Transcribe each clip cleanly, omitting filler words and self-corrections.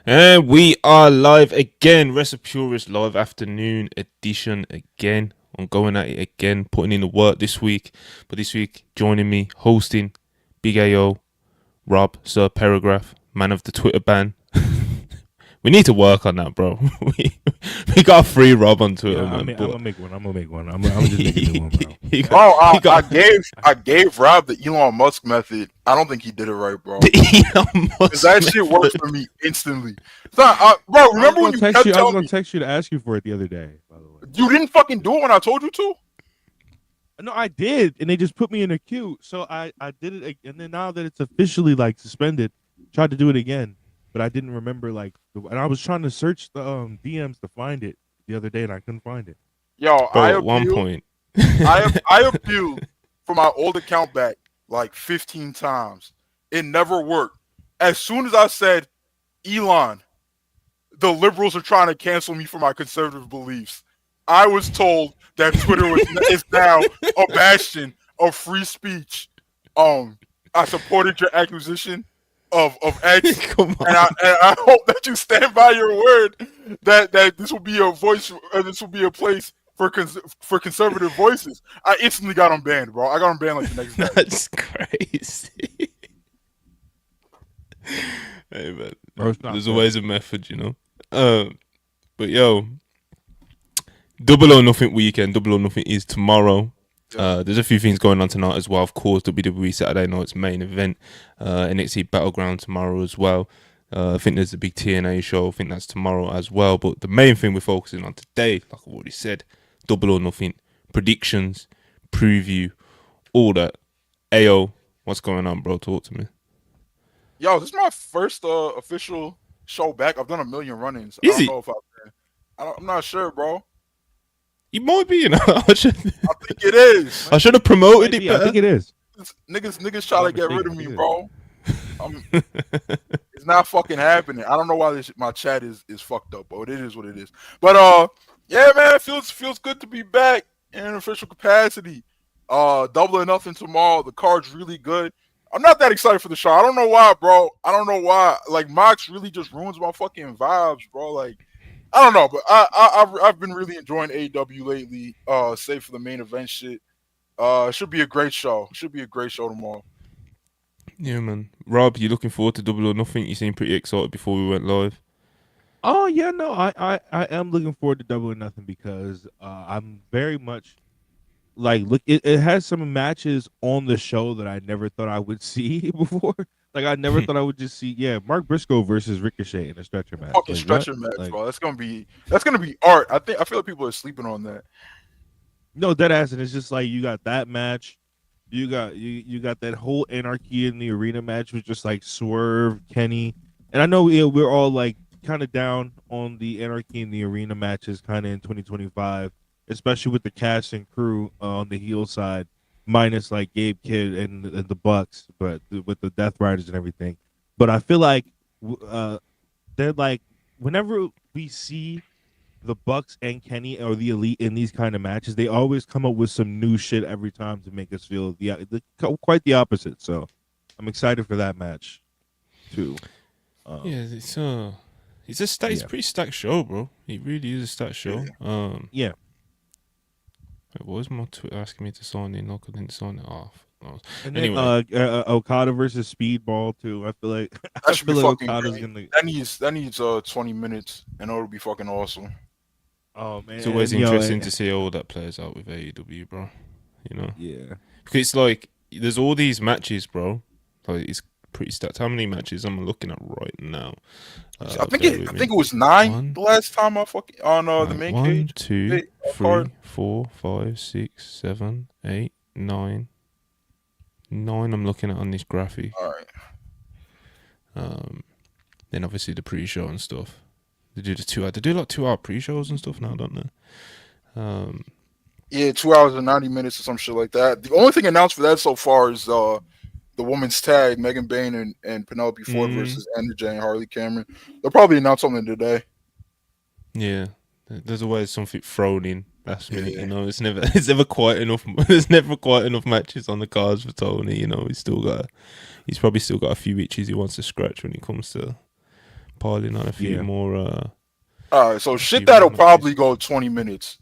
And we are live again. Rest of Purist live afternoon edition again. I'm going at it again, putting in the work this week. But this week, joining me, hosting, Big AO, Rob, Sir Paragraph, man of the Twitter ban. We need to work on that, bro. we got a free Rob on Twitter, man. I'm gonna make one. I'm just making a new one, bro. I gave Rob the Elon Musk method. I don't think he did it right, bro. The Elon Musk that shit worked for me instantly. Bro, remember when you kept telling me? I was gonna text you to ask you for it the other day. By the way, you didn't fucking do it when I told you to. No, I did, and they just put me in a queue. So I did it, and then now that it's officially like suspended, tried to do it again, but I didn't remember and I was trying to search the DMs to find it the other day, and I couldn't find it. Yo, at one point, I appealed for my old account back like 15 times. It never worked. As soon as I said, Elon, the liberals are trying to cancel me for my conservative beliefs, I was told that Twitter is now a bastion of free speech. I supported your acquisition of X, and I hope that you stand by your word that this will be a voice, this will be a place for conservative voices. I instantly got him banned, bro. I got him banned like the next day. That's crazy. Hey man, there's always a method, you know. But yo, Double or Nothing weekend. Double or Nothing is tomorrow. There's a few things going on tonight as well. Of course, WWE Saturday night's main event, NXT Battleground tomorrow as well. I think there's a big TNA show. I think that's tomorrow as well. But the main thing we're focusing on today, like I've already said, Double or Nothing, predictions, preview, all that. Ayo, what's going on, bro? Talk to me. Yo, this is my first official show back. I've done a million run-ins. Is I don't know if I'm not sure, bro. You might be, you know. I think it is. I should have promoted it better. I think it is. Niggas try to get rid of me, bro. It's not fucking happening. I don't know why my chat is fucked up, but it is what it is. But yeah, man, it feels good to be back in an official capacity. Double or Nothing tomorrow. The card's really good. I'm not that excited for the show. I don't know why, bro. I don't know why. Like, Mox really just ruins my fucking vibes, bro. Like, I don't know, but I've been really enjoying AEW lately, save for the main event shit. Should be a great show. Should be a great show tomorrow. Yeah, man. Rob, you looking forward to Double or Nothing? You seemed pretty excited before we went live. Oh yeah, no, I am looking forward to Double or Nothing because I'm very much look. It has some matches on the show that I never thought I would see before. Like, I never thought I would just see, Mark Briscoe versus Ricochet in a stretcher match. Fucking stretcher match, bro. That's gonna be art. I feel like people are sleeping on that. No, dead ass, and it's just like you got that match, you got that whole Anarchy in the Arena match with just like Swerve, Kenny, and I know we're all like kind of down on the Anarchy in the Arena matches kind of in 2025, especially with the cast and crew on the heel side. Minus like Gabe Kidd and the Bucks, but with the Death Riders and everything. But I feel like they're like, whenever we see the Bucks and Kenny or the Elite in these kind of matches, they always come up with some new shit every time to make us feel quite the opposite. So I'm excited for that match too. It's a pretty stacked show, bro. It really is a stacked show. Yeah. What was my Twitter asking me to sign in? I couldn't sign it off. And anyway, then, Okada versus Speedball too. I feel like that should be fucking Okada's great. That needs 20 minutes, and it'll be fucking awesome. Oh man, it's always interesting to see all that plays out with AEW, bro. You know, yeah, because it's like there's all these matches, bro. Like pretty stacked. How many matches am I looking at right now? I think it was 9 the last time I fucking on the main cage. 1, 2, 3, 4, 5, 6, 7, 8, 9. 9 I'm looking at on this graphic. All right. Then obviously the pre-show and stuff. They do the 2 hour. They do like 2 hour pre-shows and stuff now, don't they? Yeah, 2 hours and 90 minutes or some shit like that. The only thing announced for that so far is the women's tag, Megan Bain and Penelope Ford versus Andrew and Harley Cameron. They'll probably announce something today. Yeah, there's always something thrown in last minute. You know, it's never quite enough. There's never quite enough matches on the cards for Tony. You know, he's probably still got a few itches he wants to scratch when it comes to piling on a few more. All right, so shit that'll probably go 20 minutes.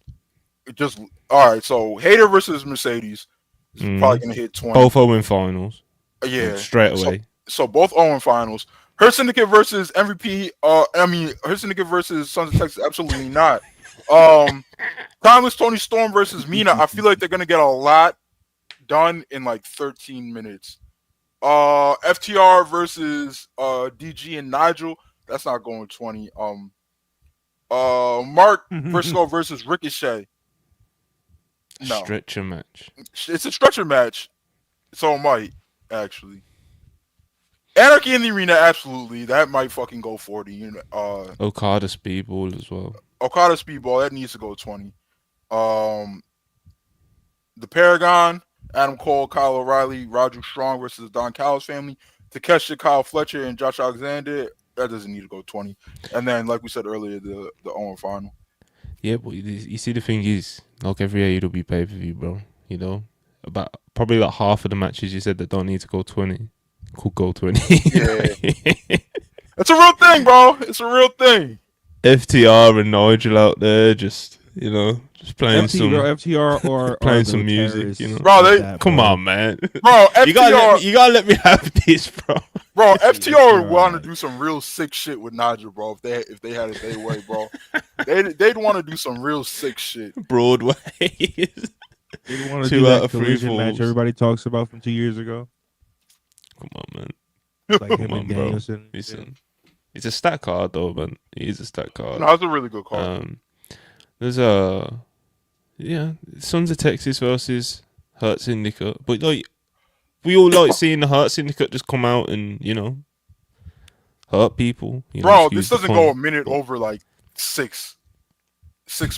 All right. So Hayter versus Mercedes is probably gonna hit 20. Both Owen finals. Yeah, straight away. So both Owen finals. Her Syndicate versus MVP. Her Syndicate versus Sons of Texas. Absolutely not. Timeless Tony Storm versus Mina. I feel like they're gonna get a lot done in like 13 minutes. FTR versus DG and Nigel. That's not going 20. Mark Briscoe versus Ricochet. No. Stretcher match. It's a stretcher match. So it might, actually. Anarchy in the Arena, absolutely. That might fucking go 40. Okada Speedball as well. Okada Speedball, that needs to go 20. The Paragon, Adam Cole, Kyle O'Reilly, Roger Strong versus Don Callis family. Takeshita, Kyle Fletcher, and Josh Alexander, that doesn't need to go 20. And then, like we said earlier, the Owen final. Yeah, but you see, the thing is, like every AEW pay-per-view, bro, you know, about probably like half of the matches you said that don't need to go 20 could go 20. Yeah. It's a real thing, bro. It's a real thing. FTR and Nigel out there just, you know, just playing FTR or playing some music, you know. Bro, come on, man. Bro, FTR, you gotta let me have this, bro. Bro, FTR would want to do some real sick shit with Nigel, bro. If they had it their way, bro, they'd want to do some real sick shit. Broadway. They want to do that collision match everybody talks about from 2 years ago. Come on, man. Like him and Danielson. Listen, it's a stat card, though, man. It is a stat card. No, it's a really good card. There's Sons of Texas versus Hurt Syndicate, but like. We all like seeing the Hurt Syndicate just come out and, you know, hurt people. Bro, this doesn't go a minute over like 6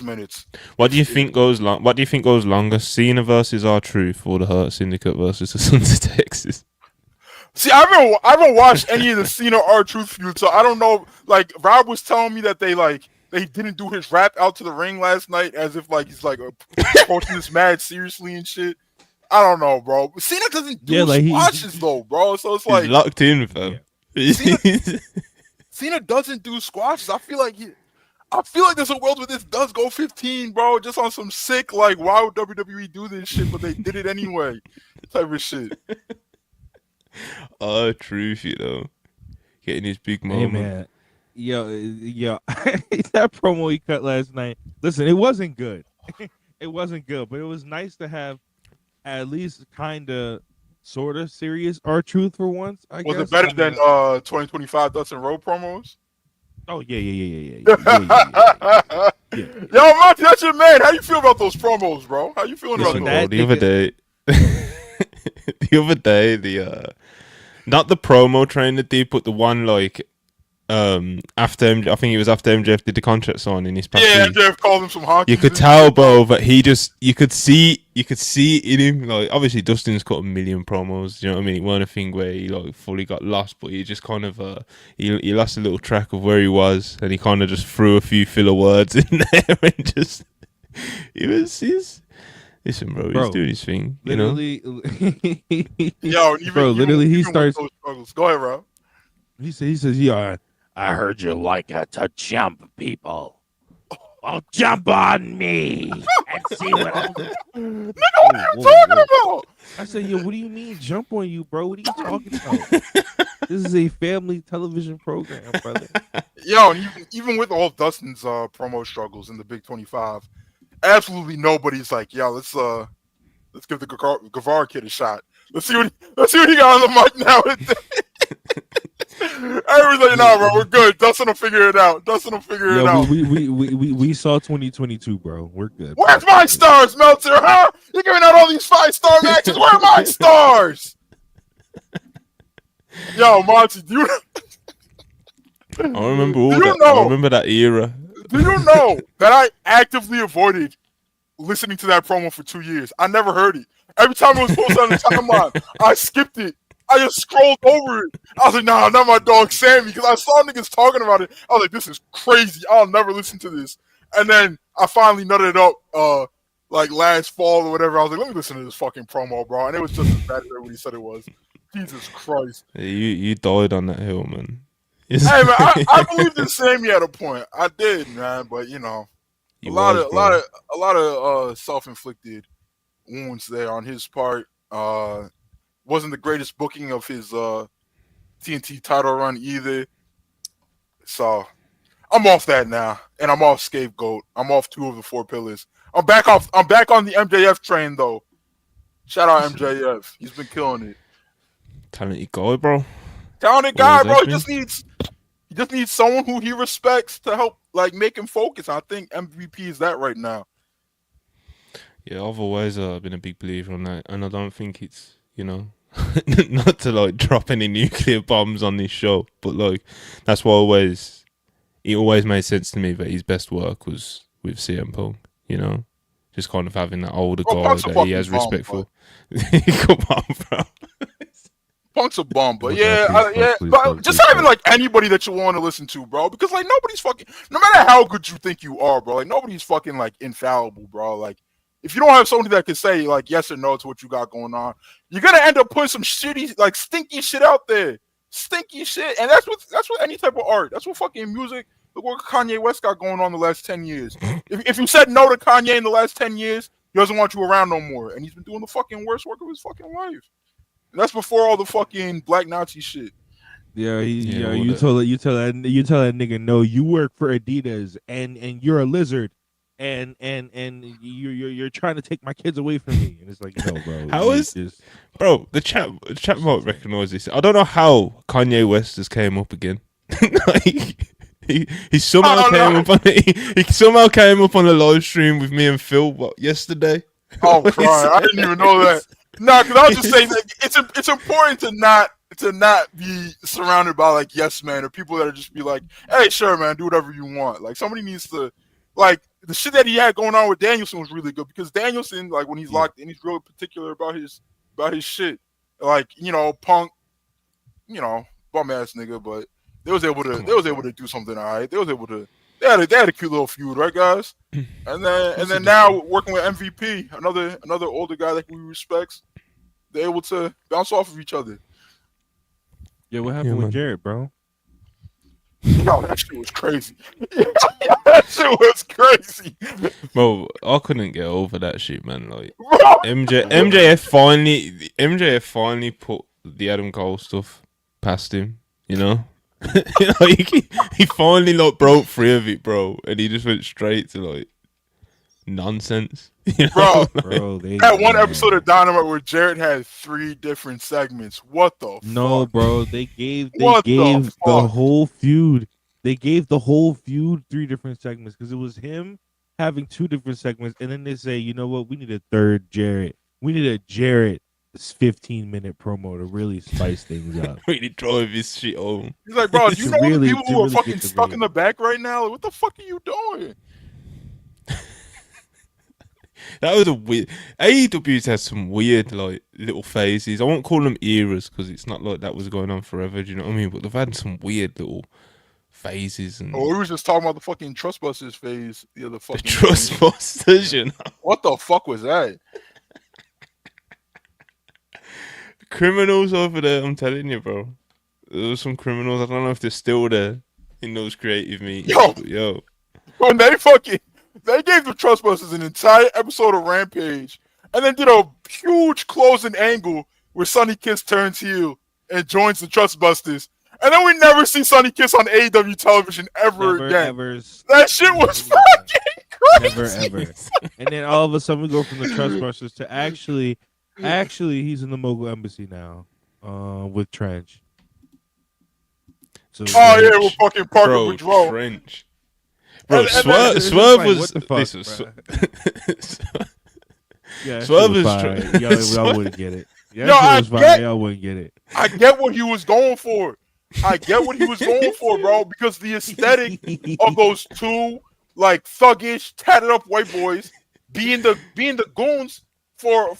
minutes. What do you think goes long? What do you think goes longer? Cena versus R-Truth or the Hurt Syndicate versus the Sons of Texas? See, I haven't watched any of the Cena R-Truth feud, so I don't know. Like Rob was telling me that they didn't do his rap out to the ring last night as if like he's like approaching this match seriously and shit. I don't know, bro. Cena doesn't do squashes though, bro. So it's like he's locked in, fam. Cena doesn't do squashes. I feel like there's a world where this does go 15, bro. Just on some sick, like, why would WWE do this shit? But they did it anyway, type of shit. Truth, you know, getting his big moment. Hey, man. Yo, that promo he cut last night. Listen, it wasn't good. It wasn't good, but it was nice to have at least kind of sort of serious R-Truth for once. I guess. Was it better than 2025 Dustin Road promos? Oh yeah. Yo, Monty, that's your man. How you feel about those promos, bro? How you feeling about that? The other day, not the promo train that they put the one like after I think it was after MJF did the contract sign in his past. Yeah, MJF called him some honky. You could tell, bro, but you could see in him, like, obviously Dustin's cut a million promos, you know what I mean? It wasn't a thing where he like fully got lost, but he just kind of he lost a little track of where he was, and he kind of just threw a few filler words in there and just listen, bro, he's doing his thing, you know. Literally, he starts. Go ahead, bro. He says, yeah. I heard you like to jump people. Well, jump on me and see what I'm doing. Nigga, what are you talking about? I said, yo, what do you mean jump on you, bro? What are you talking about? This is a family television program, brother. Yo, and even with all Dustin's promo struggles in the Big 25, absolutely nobody's like, yo, let's give the Guevara kid a shot. Let's see what he got on the mic now. Everyone's like, nah, bro, we're good. Dustin will figure it out. We saw 2022, bro. We're good. Where's my stars, Meltzer? Huh? You're giving out all these 5-star matches. Where are my stars? Yo, Monty, do you? I remember I remember that era. Do you know that I actively avoided listening to that promo for 2 years? I never heard it. Every time it was posted on the timeline, I skipped it. I just scrolled over it. I was like, nah, not my dog Sammy, because I saw niggas talking about it. I was like, this is crazy. I'll never listen to this. And then I finally nutted it up like last fall or whatever. I was like, let me listen to this fucking promo, bro. And it was just as bad as everybody said it was. Jesus Christ. Yeah, you died on that hill, man. Hey, man, I believed in Sammy at a point. I did, man. But, you know, a lot of self-inflicted wounds there on his part. Wasn't the greatest booking of his TNT title run either. So I'm off that now, and I'm off Scapegoat. I'm off 2 of the 4 pillars. I'm back on the MJF train though. Shout out MJF. He's been killing it. Talented guy, bro. Talented guy, bro. He just needs someone who he respects to help like make him focus. I think MVP is that right now. Yeah, I've always been a big believer on that, and I don't think it's, you know, not to like drop any nuclear bombs on this show, but like that's why it always made sense to me that his best work was with CM Punk, you know, just kind of having that older guy that he has respect for. Come on, bro. Punk's a bum, but but just having like anybody that you want to listen to, bro, because like nobody's fucking, no matter how good you think you are, bro, like nobody's fucking like infallible, bro. Like if you don't have somebody that can say like yes or no to what you got going on, you're gonna end up putting some shitty, like stinky shit out there, stinky shit, and that's what any type of art. That's what fucking music. Look what Kanye West got going on the last 10 years. If you said no to Kanye in the last 10 years, he doesn't want you around no more, and he's been doing the fucking worst work of his fucking life. And that's before all the fucking black Nazi shit. Yeah, you tell that nigga no, you work for Adidas and you're a lizard and you're trying to take my kids away from me. And it's like, no, bro. Bro, the chat might recognize this. I don't know how Kanye West just came up again. He somehow came up on he somehow came up on a live stream with me and Phil yesterday. Oh, crying! I didn't even know that. No, because I was just saying that it's important to not be surrounded by like yes men or people that are just be like, hey, sure, man, do whatever you want. Like somebody needs to, like the shit that he had going on with Danielson was really good because Danielson, like when he's locked in, he's really particular about his shit. Like, you know, Punk, you know, bum ass nigga, but they was able to do something all right. They had a cute little feud, right, guys? And then now working with MVP, another older guy that we respect, they're able to bounce off of each other. Yeah, what happened with Jarrett, bro? Yo, that shit was crazy. That shit was crazy. Bro, I couldn't get over that shit, man. Like MJF finally put the Adam Cole stuff past him, you know? he finally like broke free of it, bro, and he just went straight to like nonsense, you know? Bro, that one episode of Dynamite where Jarrett had 3 different segments. What the fuck? No, bro, they gave the whole feud. They gave the whole feud 3 different segments because it was him having 2 different segments, and then they say, you know what, we need a third Jarrett. We need a Jarrett 15-minute promo to really spice things up. Really drive his shit home. He's like, bro, do you know the people who are fucking stuck in the back right now? Like, what the fuck are you doing? That was a weird. AEW's had some weird like little phases. I won't call them eras because it's not like that was going on forever. Do you know what I mean? But they've had some weird little phases. And we were just talking about the fucking Trustbusters phase. The other fucking Trustbusters, you know? What the fuck was that? Criminals over there, I'm telling you, bro. There were some criminals. I don't know if they're still there in those creative meetings. Yo. When they gave the Trustbusters an entire episode of Rampage and then did a huge closing angle where Sonny Kiss turns heel and joins the Trustbusters. And then we never see Sonny Kiss on AEW television ever again. That shit was fucking crazy. Never, ever. And then all of a sudden we go from the Trustbusters to actually he's in the Mogul Embassy now with Trench. So Oh yeah, with fucking Parker Bro, Boudreaux. Trench. Bro, And Swerve like, was. what the fuck, Listen, yeah, Swerve is y'all wouldn't get it. Yeah, Yo, I get. y'all wouldn't get it. I get what he was going for. I get what he was going for, bro. Because the aesthetic of those two like thuggish, tatted up white boys being the goons for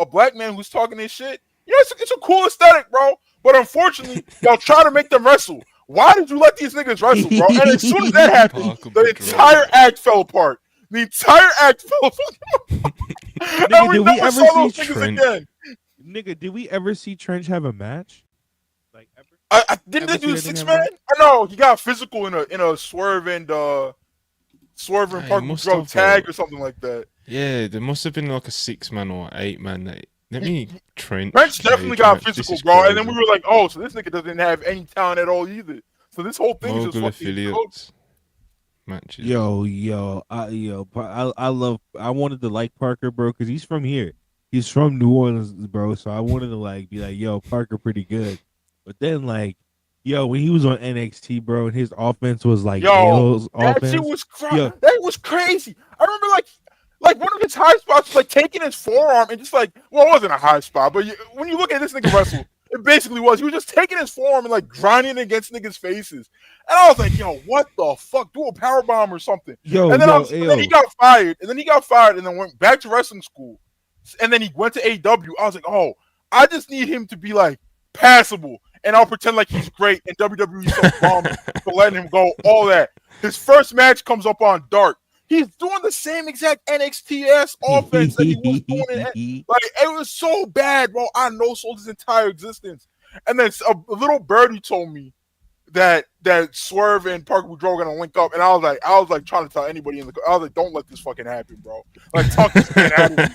a black man who's talking this shit. You know, it's a cool aesthetic, bro. But unfortunately, y'all try to make them wrestle. Why did you let these niggas wrestle, bro? And as soon as that happened, the entire act fell apart. The entire act fell apart. Nigga, and we never saw those niggas again. Nigga, did we ever see Trench have a match? Like ever? I didn't they do the 6-man? Or no, he got physical in a Swerve and Parker Boudreaux tag or something like that. Yeah, there must have been like a 6-man or 8-man. Let me Trench definitely got physical, bro. And then we were like, oh, so this nigga doesn't have any talent at all either. So this whole thing is just fucking affiliates matches. I wanted to like Parker, bro, because he's from here. He's from New Orleans, bro. So I wanted to like be like, yo, Parker pretty good. But then like, yo, when he was on NXT, bro, and his offense was like that offense. shit was that was crazy. I remember like one of his high spots was like taking his forearm and just like, well, it wasn't a high spot, but when you look at this nigga wrestle, it basically was. He was just taking his forearm and like grinding it against niggas' faces. And I was like, yo, what the fuck? Do a powerbomb or something. And then he got fired. And then went back to wrestling school. And then he went to AEW. I was like, oh, I just need him to be like passable. And I'll pretend like he's great. And WWE's so bummed for letting him go. All that. His first match comes up on Dark. He's doing the same exact NXT-ass offense that he was doing. Like, it was so bad, bro. I no-sold his entire existence. And then a little birdie told me that Swerve and Parker Boudreaux were gonna link up, and I was like trying to tell anybody I was like, don't let this fucking happen, bro. Like, talk this man out of me.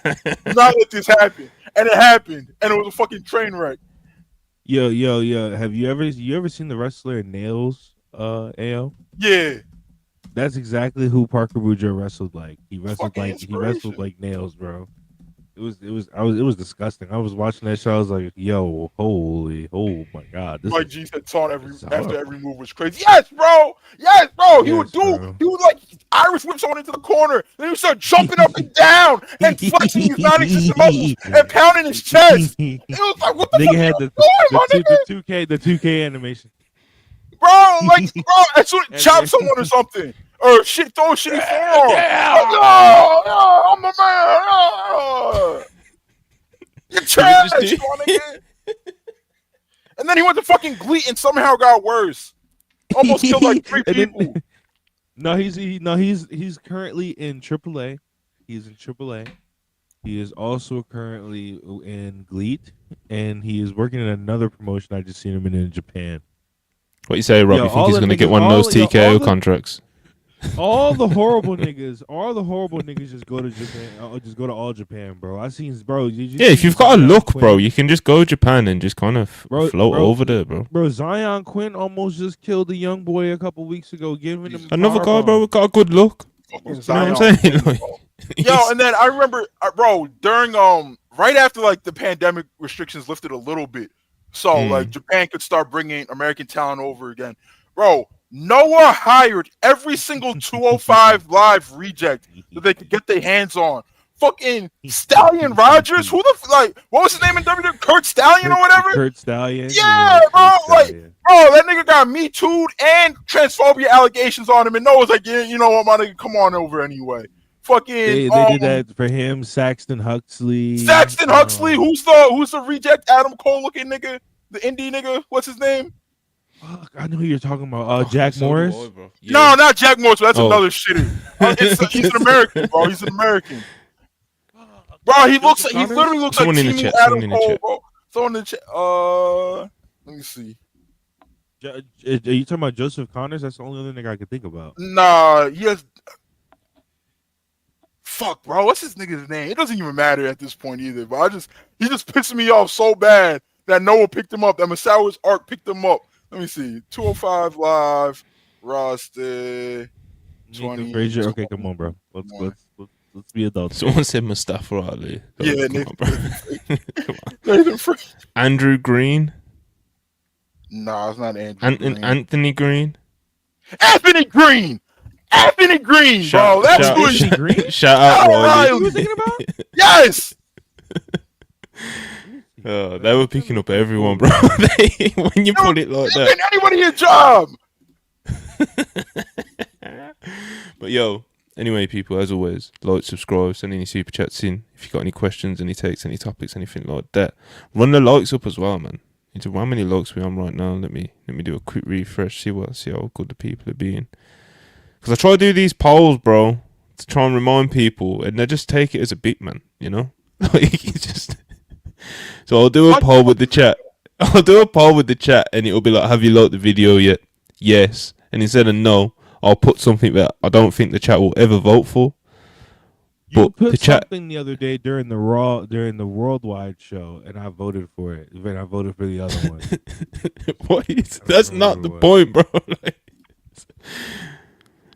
Do not let this happen. And it happened, and it was a fucking train wreck. Yo. Have you ever seen the wrestler Nails? AO? Yeah. That's exactly who Parker Boudreaux wrestled like. He wrestled like Nails, bro. It was disgusting. I was watching that show. I was like, yo, oh my god. Mike G said after every move was crazy. Yes, bro. He would like Irish whip someone into the corner. Then he would start jumping up and down and flexing his non-existent muscles and pounding his chest. It was like, what the fuck had the 2K animation. Bro, as soon as chop someone or something. Or shit, throw a shitty forearm. Yeah, I'm a man. You're trash, nigga. And then he went to fucking Gleat and somehow got worse. Almost killed like 3 people. He's currently in AAA. He's in AAA. He is also currently in Gleat, and he is working in another promotion. I just seen him in Japan. What you say, Rob? You think he's going to get one of those TKO contracts? All the horrible niggas just go to Japan. Just go to All Japan, bro. I seen, bro. If you've got a look, bro, you can just go to Japan and just kind of float over there, bro. Bro, Zion Quinn almost just killed a young boy a couple weeks ago, giving him another guy, bro. Got a good look. You know what I'm saying? Yo, and then I remember, bro, during right after like the pandemic restrictions lifted a little bit, so like Japan could start bringing American talent over again, bro. Noah hired every single 205 Live reject that they could get their hands on. Fucking Stallion Rogers, what was his name in WWE? Kurt Stallion or whatever? Kurt Stallion. Yeah, bro. Bro, that nigga got Me Too'd and transphobia allegations on him, and Noah's like, yeah, you know what, my nigga, come on over anyway. Fucking. They did that for him. Saxton Huxley. Who's the reject Adam Cole looking nigga? The indie nigga? What's his name? Fuck, I know who you're talking about. Jack Morris? No, not Jack Morris. That's another shitter. He's an American, bro. He's an American. Bro, he literally looks like Team Adam Cole, bro. Someone in the chat. Let me see. Are you talking about Joseph Connors? That's the only other nigga I could think about. Nah, he has. Fuck, bro. What's this nigga's name? It doesn't even matter at this point either. But he just pissed me off so bad that Noah picked him up. That Massao's Arc picked him up. Let me see. 205 Live roster. 20. Frazier. Okay, come on, bro. Let's be adults. Someone said Mustafa Ali. Yeah, Come on, bro. Andrew Green. Nah, it's not Andrew Green. Anthony Green. Anthony Green. Anthony Green, bro. That's who is Green. Shout out Riley. What you thinking about? Yes. They were picking up everyone, bro. When you put it like that. Anybody a job. But yo, anyway, people, as always, like, subscribe, send any super chats in. If you got any questions, any takes, any topics, anything like that, run the likes up as well, man. Into how many likes we on right now? Let me do a quick refresh. See how good the people are being. Because I try to do these polls, bro, to try and remind people, and they just take it as a bit, man. You know, like it's just. So I'll do a poll with the chat. And it'll be like, "Have you liked the video yet?" Yes. And instead of no, I'll put something that I don't think the chat will ever vote for. You put something the other day during the worldwide show, and I voted for it. Then I voted for the other one. What is? That's not the point, bro.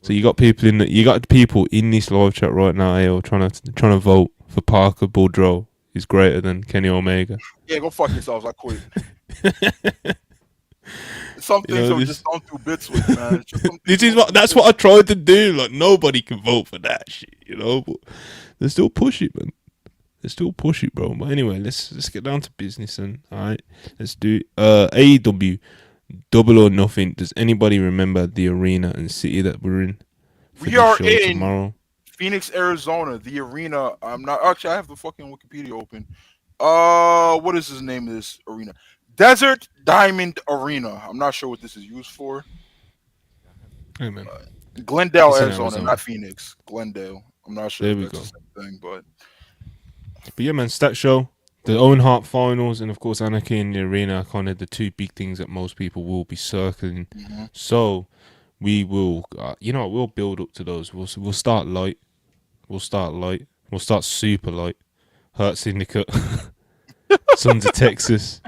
So you got people in this live chat right now, AO, trying to vote for Parker Boudreaux is greater than Kenny Omega. Yeah, go fuck yourselves. I quit. Some things are just don't do bits with, man. That's what I tried to do. Like, nobody can vote for that shit, you know. But they still push it, man. They still push it, bro. But anyway, let's get down to business, and all right, let's do it. AEW, Double or Nothing. Does anybody remember the arena and city that we're in? We are in tomorrow? Phoenix, Arizona. The arena. I'm not actually. I have the fucking Wikipedia open. What is the name of this arena? Desert Diamond Arena. I'm not sure what this is used for. Hey, man. Glendale, Arizona, not Phoenix. Glendale. I'm not sure if that's the same thing, but yeah, man. Stat show, the Owen Hart finals, and of course Anarchy in the arena are kind of the two big things that most people will be circling. Mm-hmm. So we will, we'll build up to those. We'll start light. We'll start super light. Hurt Syndicate. Sons of Texas.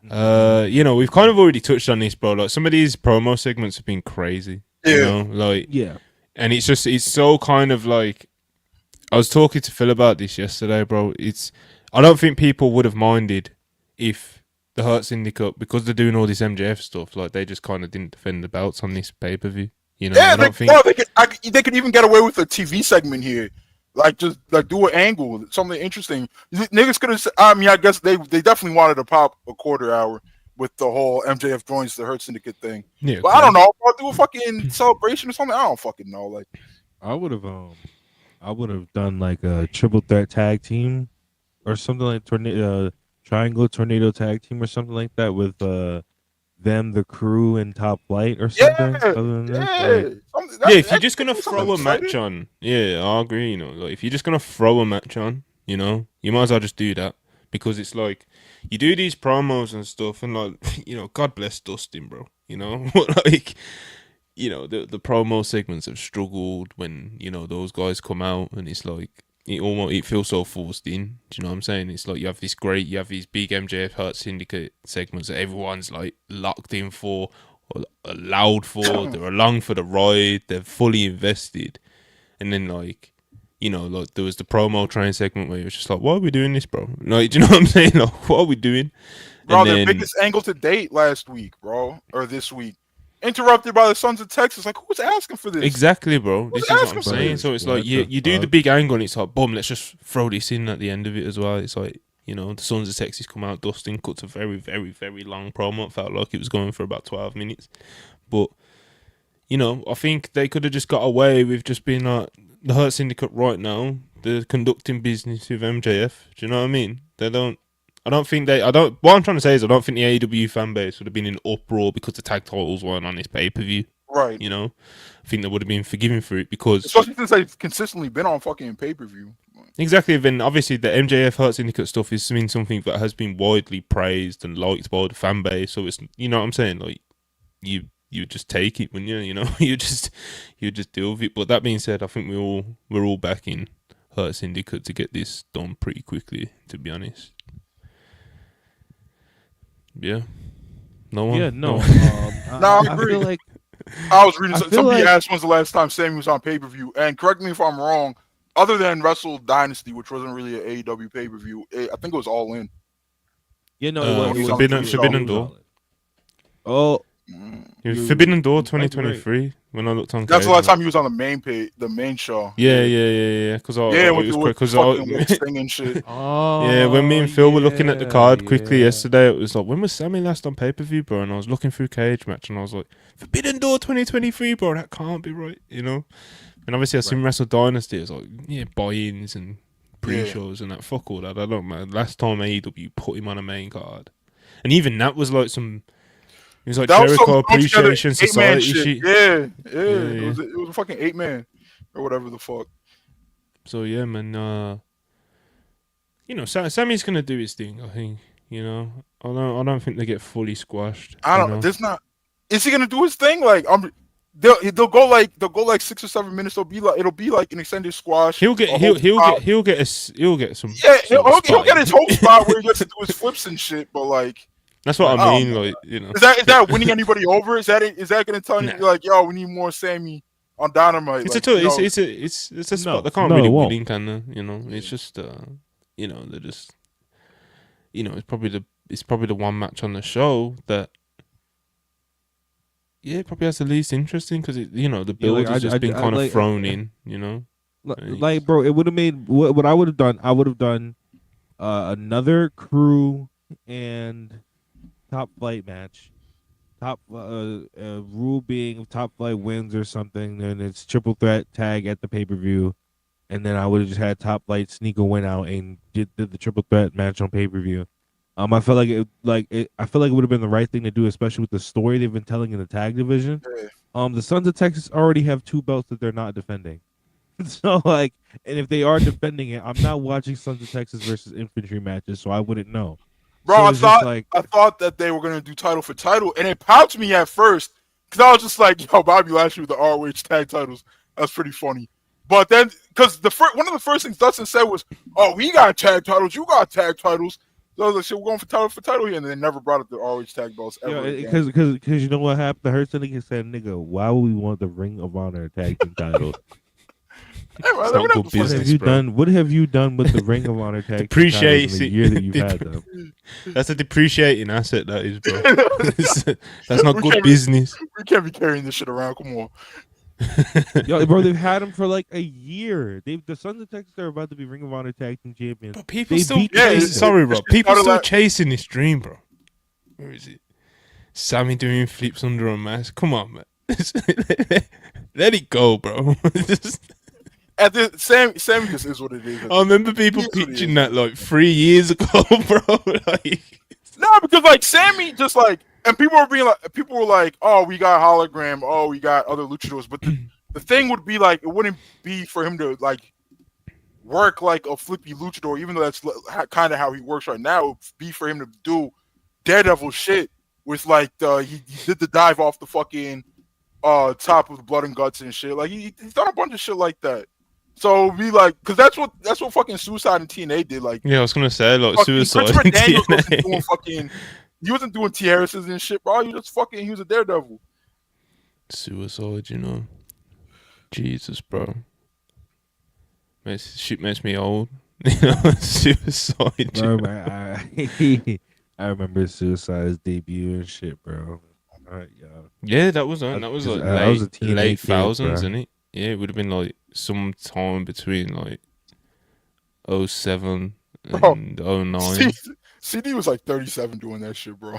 We've kind of already touched on this, bro. Like, some of these promo segments have been crazy. Yeah. You know? Like, yeah. And it's so kind of like, I was talking to Phil about this yesterday, bro. I don't think people would have minded if the Hurt Syndicate, because they're doing all this MJF stuff, like, they just kind of didn't defend the belts on this pay-per-view. You know? Yeah, they could even get away with a TV segment here. Like, just like do an angle, something interesting. Niggas could have. I mean, I guess they definitely wanted to pop a quarter hour with the whole MJF joins the Hurt Syndicate thing. Yeah, but I don't know. I'll do a fucking celebration or something. I don't fucking know. Like, I would have done like a triple threat tag team or something like triangle tornado tag team or something like that with them, the crew, and Top Flight or something. If you're just gonna throw a match on, I agree. You know, like, if you're just gonna throw a match on, you know, you might as well just do that, because it's like you do these promos and stuff, and like, you know, God bless Dustin, bro. You know, like, you know, the promo segments have struggled when, you know, those guys come out, and it's like it feels so forced in. Do you know what I'm saying? It's like you have these big MJF Hurt Syndicate segments that everyone's like locked in for, or allowed for. They're along for the ride. They're fully invested. And then, like, you know, like, there was the promo train segment where it was just like, why are we doing this, bro? Like, do you know what I'm saying? Like, what are we doing? Bro, their biggest angle to date last week, bro, or this week. Interrupted by the Sons of Texas. Like, who's asking for this? Exactly, bro. This is what I'm saying. So it's like you do the big angle, and it's like, boom, let's just throw this in at the end of it as well. It's like, you know, the Sons of Texas come out, Dustin cuts a very, very, very long promo. It felt like it was going for about 12 minutes. But, you know, I think they could have just got away with just being like, the Hurt Syndicate right now, they're conducting business with MJF. Do you know what I mean? What I'm trying to say is, I don't think the AEW fan base would have been in uproar because the tag titles weren't on this pay-per-view. Right. You know? I think they would have been forgiven for it, because... Especially since they've consistently been on fucking pay-per-view. Exactly. Then, obviously, the MJF Hurt Syndicate stuff has been something that has been widely praised and liked by the fan base. So it's, you know what I'm saying? Like, you just take it when you know, you just deal with it. But that being said, I think we're all backing Hurt Syndicate to get this done pretty quickly, to be honest. Yeah. No one? Yeah, no. I agree. Feel like, I was reading somebody asked when's the last time Sammy was on pay-per-view, and correct me if I'm wrong, other than Wrestle Dynasty, which wasn't really an AEW pay-per-view, I think it was All In. Yeah, no, it was Forbidden Door. Oh, He was Forbidden Door 2023 when I looked on. That's the last time he was on the main page, the main show. Yeah. Because it was fucking listing and shit. Yeah, when me and Phil were looking at the card quickly yesterday, it was like, when was Sammy last on pay-per-view, bro? And I was looking through Cage Match and I was like, Forbidden Door 2023, bro, that can't be right, you know? And obviously I seen Wrestle Dynasty, it's like, buy-ins and pre-shows and that, fuck all that, I don't know. Last time AEW put him on a main card. And even that was like some, it was like that Jericho Appreciation Society shit. Yeah. It was a fucking 8-man or whatever the fuck. So yeah, man, you know, Sammy's gonna do his thing. I think. You know, I don't think they get fully squashed. I don't. There's not. Is he gonna do his thing? Like, they'll go like 6 or 7 minutes. It'll be like an extended squash. He'll get some. Yeah, he'll get his whole spot where he gets to do his flips and shit. But like, that's what I mean. Like, you know, is that winning anybody over? Is that gonna tell you like, yo, we need more Sammy on Dynamite? It's like, it's a spot they can't really win, can they? You know, it's just you know, they're just, you know, it's probably the one match on the show that, it probably has the least interesting because you know the build has just been kind of thrown in, you know. Like, bro, it would have made what I would have done. I would have done another crew and top flight match. Top rule being top flight wins or something, then it's triple threat tag at the pay-per-view. And then I would have just had Top Flight sneak a win out and did the triple threat match on pay-per-view. I felt like I feel like it would have been the right thing to do, especially with the story they've been telling in the tag division. The Sons of Texas already have 2 belts that they're not defending. So like, and if they are defending it, I'm not watching Sons of Texas versus Infantry matches, so I wouldn't know. Bro, so I thought that they were gonna do title for title, and it popped me at first because I was just like, yo, Bobby Lashley with the ROH tag titles. That's pretty funny. But then, because one of the first things Dustin said was, "Oh, we got tag titles, you got tag titles." So I was like, "Shit, we're going for title here," and they never brought up the ROH tag belts ever. Because you know what happened? The Hurt Syndicate said, "Nigga, why would we want the Ring of Honor tag team title?" What have you done with the Ring of Honor tag team titles in the year that you've had them? That's a depreciating asset, that is, bro. That's not good business. We can't be carrying this shit around. Come on. Yo, bro, they've had him for like a year. The Sons of Texas are about to be Ring of Honor tag team champions. But people still chasing this dream, bro. Where is it? Sammy doing flips under a mask. Come on, man. Let it go, bro. At the Sammy just is what it is. I remember people pitching that like 3 years ago, bro. Like, no, because like Sammy just like. And people were like, "Oh, we got hologram. Oh, we got other luchadors." But the thing would be like, it wouldn't be for him to like work like a flippy luchador, even though that's kind of how he works right now. It would be for him to do Daredevil shit with like he did the dive off the fucking top of the blood and guts and shit. Like he's done a bunch of shit like that. So it'd be like, because that's what fucking Suicide and TNA did. Like, yeah, I was gonna say like Suicide and TNA. He wasn't doing T. Harris's and shit, bro. He was a Daredevil. Suicide, you know. Jesus, bro. Shit makes me old. You know, Suicide. Bro, I remember Suicide's debut and shit, bro. Yeah, that was like late thousands, isn't it? Yeah, it would have been like some time between like 07 and 09. CD was like 37 doing that shit, bro.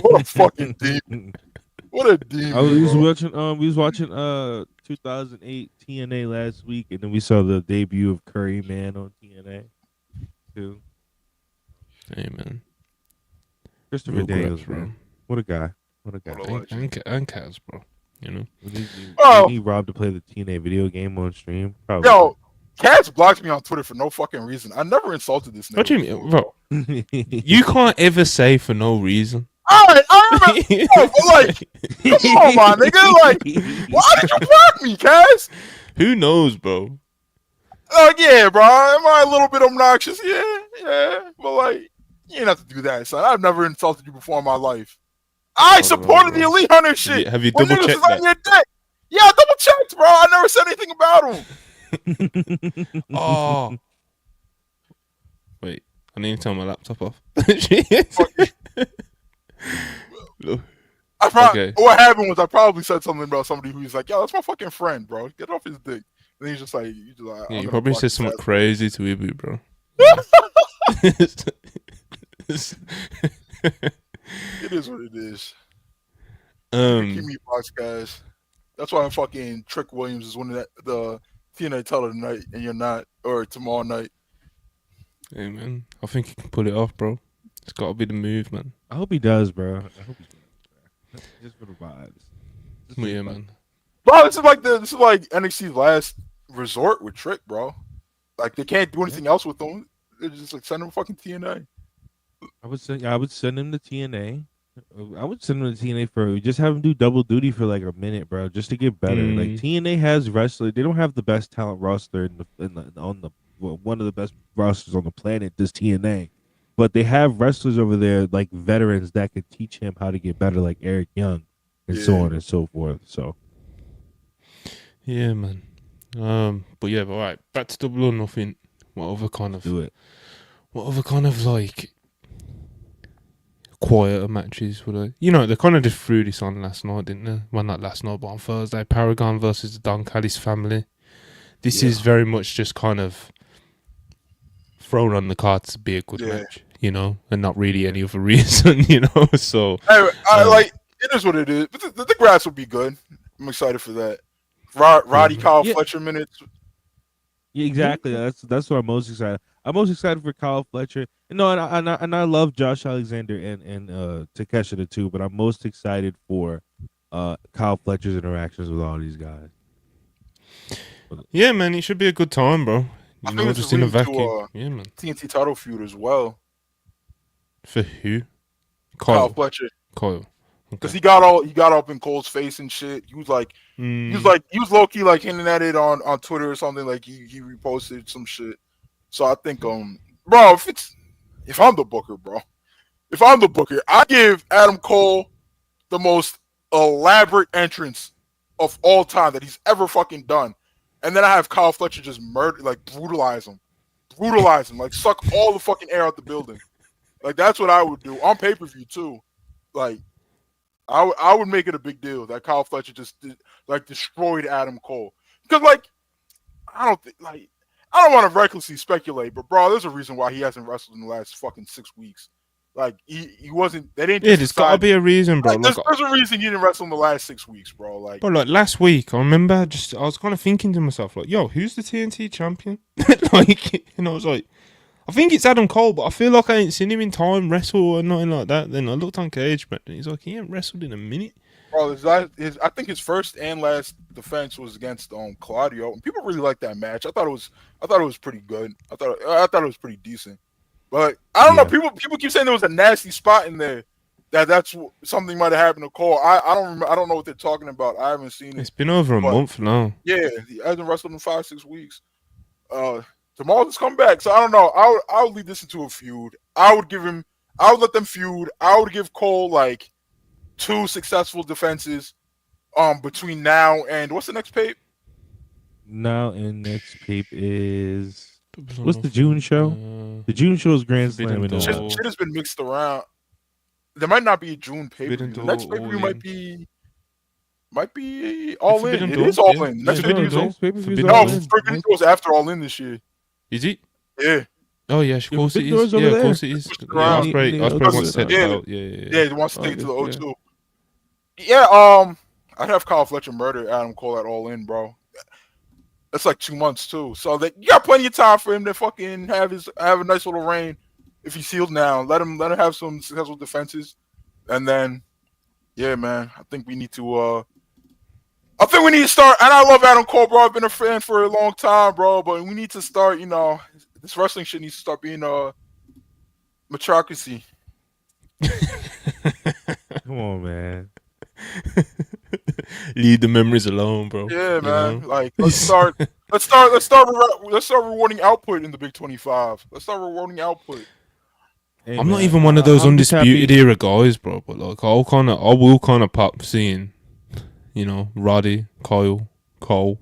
What a fucking demon. What a demon. We was watching 2008 TNA last week, and then we saw the debut of Curry Man on TNA too. Hey man. Christopher Daniels, bro. What a guy. What a guy. And Kaz, bro. You know. We need Rob to play the TNA video game on stream. Probably. Yo, Kaz blocked me on Twitter for no fucking reason. I never insulted this nigga. What do you mean, bro? You can't ever say for no reason. Alright, I remember. But like, come on, my nigga. Like, why did you block me, Kaz? Who knows, bro? Yeah, bro. Am I a little bit obnoxious? Yeah. But like, you ain't have to do that, son. I've never insulted you before in my life. I supported the Elite Hunter shit. Have you double checked that? Yeah, I double checked, bro. I never said anything about him. Oh, wait! I need to turn my laptop off. What happened was I probably said something about somebody who's like, "Yo, that's my fucking friend, bro. Get off his dick." And he's just like, yeah, you probably said something crazy to Ibu, bro. It is what it is. Keep me box, guys. That's why I'm fucking Trick Williams is winning the TNA title tonight, and you're not, or tomorrow night. Hey man, I think he can pull it off, bro. It's got to be the move, man. I hope he does, bro. I hope he does. Just for the vibes. Yeah, man. Bro, this is like NXT's last resort with Trick, bro. Like they can't do anything else with him. They're just like send him fucking TNA. I would send him to TNA. I would send him to TNA for just have him do double duty for like a minute, bro, just to get better. Like TNA has wrestlers. They don't have the best talent roster one of the best rosters on the planet. This TNA, but they have wrestlers over there like veterans that could teach him how to get better, like Eric Young, and so on and so forth. So, yeah, man. But all right, back to Double or Nothing. What other kind of like quieter matches would I? You know, they kind of just threw this on last night, didn't they? Well, not last night, but on Thursday. Paragon versus the Don Callis family. This is very much just kind of thrown on the cards to be a good match, you know, and not really any other reason, you know. So I like it is what it is. But the grass will be good. I'm excited for that. Roddy Kyle Fletcher minutes. Yeah, exactly. That's what I'm most excited. I'm most excited for Kyle Fletcher. And I love Josh Alexander and Takeshita too, but I'm most excited for Kyle Fletcher's interactions with all these guys. Yeah, man, it should be a good time, bro. I think it's just in a vacuum. Yeah, man. TNT title feud as well. For who? Kyle Fletcher. Kyle. Because he got up in Cole's face and shit. He was low key like hinting at it on Twitter or something. Like he reposted some shit. So I think bro, if I'm the booker, I give Adam Cole the most elaborate entrance of all time that he's ever fucking done. And then I have Kyle Fletcher just brutalize him, like suck all the fucking air out the building. Like that's what I would do on pay-per-view too. Like I would make it a big deal that Kyle Fletcher just destroyed Adam Cole. Because I don't want to recklessly speculate, but bro, there's a reason why he hasn't wrestled in the last fucking 6 weeks. Like he wasn't. They didn't. Yeah, there's got to be a reason, bro. There's a reason he didn't wrestle in the last 6 weeks, bro. Like last week, I remember I was kind of thinking to myself, like, yo, who's the TNT champion? I was like, I think it's Adam Cole, but I feel like I ain't seen him in time wrestle or nothing like that. Then I looked on Cage, but he's like, he ain't wrestled in a minute. Bro, I think his first and last defense was against Claudio, and people really liked that match. I thought it was pretty good. I thought it was pretty decent. But I don't know. People keep saying there was a nasty spot in there. That's something might have happened to Cole. I don't know what they're talking about. I haven't seen it. It's been over a month now. Yeah, he hasn't wrestled in 5-6 weeks. Tomorrow's come back, so I don't know. I would lead this into a feud. I would let them feud. I would give Cole 2 successful defenses between now and what's the next pape? Now and next pape is what's the June show? The June show is Grand Slam. Shit has been mixed around. There might not be a June pay-per-view. The next pay-per-view might be All In. It is All In. Next pay-per-view Forbidden Door is after All In this year. Is it? Yeah. Oh yeah, of course it is. Yeah, of course it is. Osprey wants to take it out. Yeah, he wants to take it to the O2. Yeah, I'd have Kyle Fletcher murder Adam Cole at All In, bro. That's 2 months too. So you got plenty of time for him to fucking have a nice little reign. If he's sealed now, let him have some successful defenses, and then, yeah, man, I think we need to start. And I love Adam Cole, bro. I've been a fan for a long time, bro. But we need to start. This wrestling shit needs to start being metrocracy. Come on, man. Leave the memories alone, bro. Yeah, man. Let's start rewarding output in the Big 25. Let's start rewarding output. Hey, I'm not even one of those undisputed era guys, bro. But I will kind of pop seeing, Roddy, Kyle, Cole,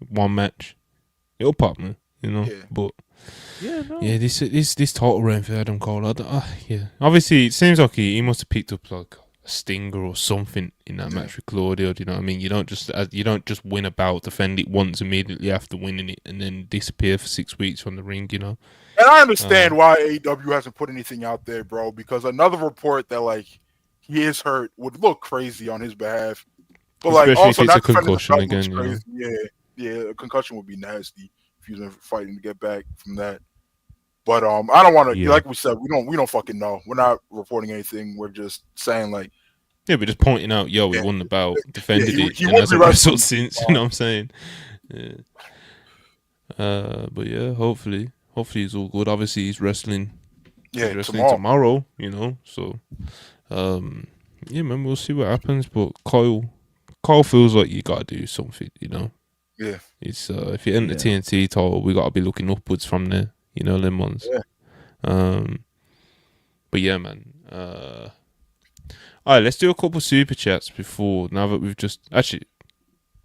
one match. It'll pop me, Yeah. But this title reign for Adam Cole. Yeah, obviously it seems like he must have picked up stinger or something in that match with Claudio. Do you know what I mean? You don't just win a bout, defend it once immediately after winning it, and then disappear for 6 weeks from the ring. You know. And I understand why AEW hasn't put anything out there, bro. Because another report that like he is hurt would look crazy on his behalf. But especially like also if it's not a concussion again, you know. Yeah, a concussion would be nasty if he was fighting to get back from that. But I don't want to. Like we said, we don't fucking know. We're not reporting anything. We're just saying like. Yeah, we're just pointing out, we won the bout, defended it, he and hasn't wrestled since. You know what I'm saying? Yeah. But yeah, hopefully he's all good. Obviously, he's wrestling. Yeah, he's wrestling tomorrow. You know, so yeah, man, we'll see what happens. But Kyle feels like you gotta do something. You know. Yeah. It's if you enter the TNT title, we gotta be looking upwards from there. You know, them ones. Yeah. But yeah, man. All right, let's do a couple super chats before. Now that we've just actually,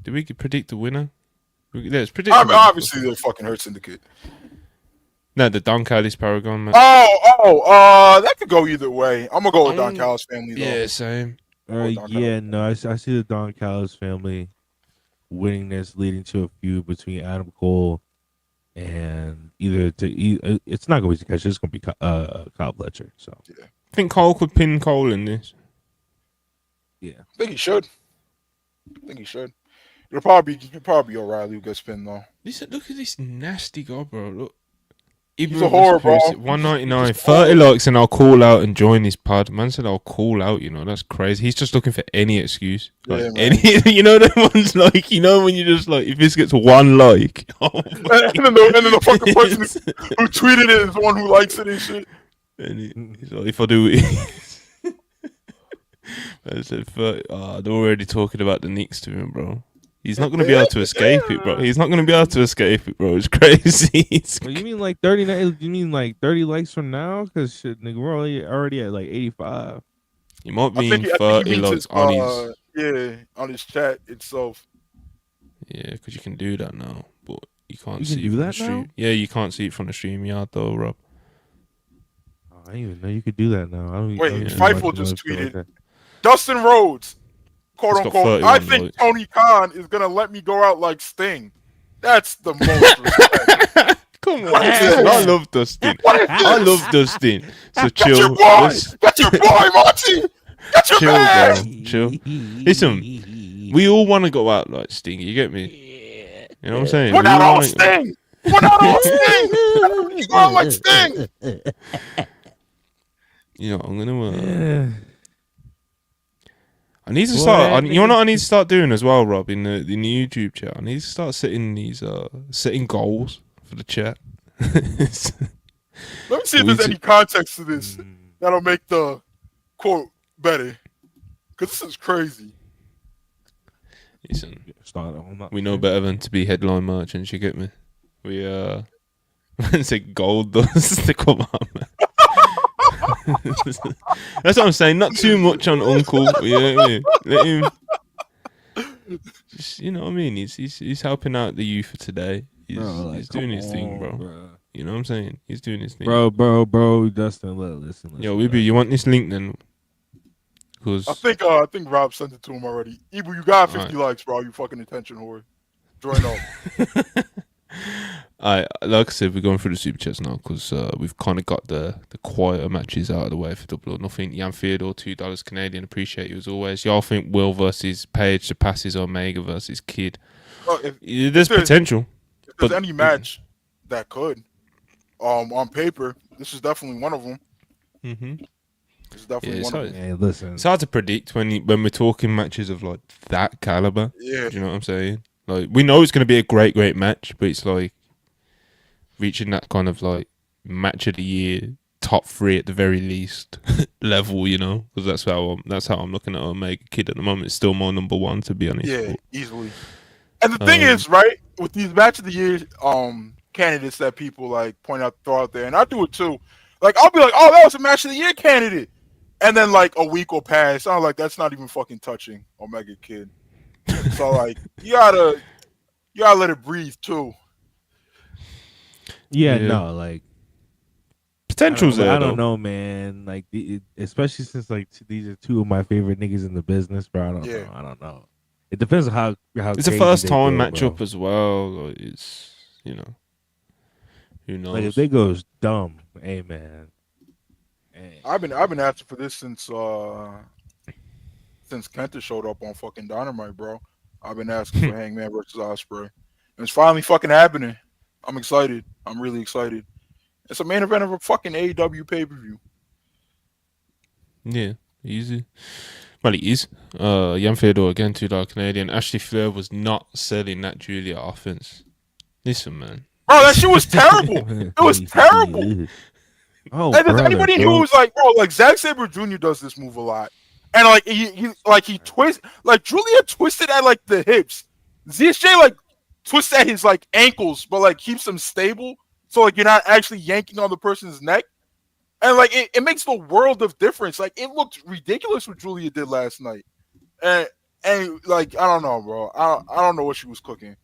did we predict the winner? Let's predict. Obviously, the fucking Hurt Syndicate. No, the Don Callis Paragon match. That could go either way. I'm gonna go with Don Callis family. Though. Yeah, same. I see the Don Callis family winning this, leading to a feud between Adam Cole and it's not gonna be Takeshi. It's gonna be Kyle Fletcher. So I think Cole could pin Cole in this. Yeah, I think he should. It'll probably be O'Reilly who gets pinned though. Listen, look at this nasty guy, bro. Look, he's a horror, bro. 199, 30 likes, and I'll call out and join his pod. Man said I'll call out. You know, that's crazy. He's just looking for any excuse. Like you know, the ones like, you know, when you just like, if this gets one like, and then the fucking person who tweeted it is the one who likes it and shit. And he's like, if I do it. I said, they're already talking about the Knicks to him, bro. He's not going to be able to escape it, bro. It's crazy. Well, you mean like 30? You mean like 30 likes from now? Because shit, nigga, we're already at like 85. You might mean 30 likes on his chat itself. Yeah, because you can do that now, but you can't see it from the stream. Now? Yeah, you can't see it from the StreamYard though, Rob. I didn't even know you could do that now. Fightful just tweeted. Like Dustin Rhodes, quote unquote, I think likes. Tony Khan is going to let me go out like Sting. That's the most respect. Come on. I love Dustin. So chill. Get your boy, Monty. Get your man. Chill. Listen, we all want to go out like Sting. You get me? You know what I'm saying? We're not all Sting. We're not all Sting. You go out like Sting. You know, I'm going to... I need to start. You know what I need to start doing as well, Rob, in the YouTube chat. I need to start setting goals for the chat. Let me see if there's any context to this that'll make the quote better. Because this is crazy. Listen, we know better than to be headline merchants. You get me? We say gold does. Come on, man. That's what I'm saying. Not too much on Uncle. You know what I mean? Let him. Just, you know what I mean? He's helping out the youth for today. He's doing his thing, bro. You know what I'm saying? He's doing his thing, bro. Dustin, listen. Yo, Weeby, you want this link then? Because I think Rob sent it to him already. Ibu, you got 50 likes, bro. You fucking attention whore. Join up. Like I said, we're going through the super chats now because we've kind of got the quieter matches out of the way for Double or Nothing. Jan Theodore, $2 Canadian. Appreciate you as always. Y'all think Will versus Page surpasses Omega versus Kid? There's potential. If there's any match that could, on paper, this is definitely one of them. Mm-hmm. It's definitely one of them. Hey, listen, it's hard to predict when we're talking matches of like that caliber. Yeah, do you know what I'm saying? Like, we know it's going to be a great match, but it's like reaching that kind of like match of the year, top 3 at the very least level, you know, because that's how I'm looking at Omega Kid at the moment. It's still my number 1, to be honest. Yeah, easily. And the thing is, right, with these match of the year candidates that people like throw out there, and I do it too. Like, I'll be like, oh, that was a match of the year candidate, and then like a week will pass. I'm like, that's not even fucking touching Omega Kid. So like, you gotta let it breathe too. Yeah, no, like potential's there. I don't know, man. Like, especially since like these are two of my favorite niggas in the business, bro. I don't know. It depends on how. It's a first time matchup as well. Like, it's who knows? Like if they goes dumb, hey man. Hey. I've been asking for this since Kenta showed up on fucking Dynamite, bro. I've been asking for Hangman versus Osprey, and it's finally fucking happening. I'm excited. I'm really excited. It's a main event of a fucking AEW pay-per-view. Yeah, easy. Well, it is. Jan Theodore again, $2 Canadian. Ashley Flair was not selling that Julia offense. Listen, man. Bro, that shit was terrible. It was terrible. Oh, and does anybody who was like, bro, like Zack Sabre Jr. does this move a lot, and like he twists, like Julia twisted at like the hips. ZSJ like twists at his like ankles, but like keeps them stable, so like you're not actually yanking on the person's neck. And like it makes the world of difference. Like it looked ridiculous what Julia did last night, and like I don't know, bro. I don't know what she was cooking.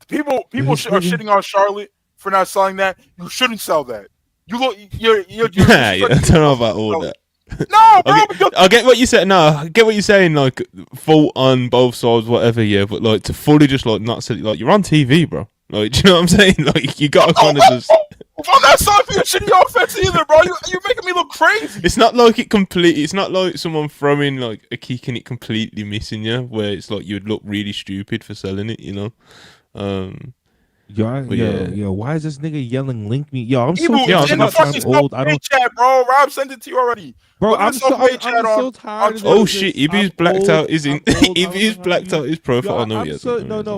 People are shitting on Charlotte for not selling that. You shouldn't sell that. You look, you're I don't know about all that. No, bro. I get what you said. No, I get what you're saying. Like fault on both sides, whatever. Yeah, but like to fully just like not sell it. Like you're on TV, bro. Like, do you know what I'm saying? Like you gotta kind of just. I'm not sorry for your shitty offense either, bro. You're making me look crazy. It's not like it completely. It's not like someone throwing like a kick and it completely missing you, where it's like you'd look really stupid for selling it. You know. Yo, why is this nigga yelling "link me"? Yo, I'm so in the fucking old. I don't chat, bro. Rob sent it to you already, bro. I'm so tired. Oh shit, Ibu's blacked out. Ibu's blacked out his profile. No,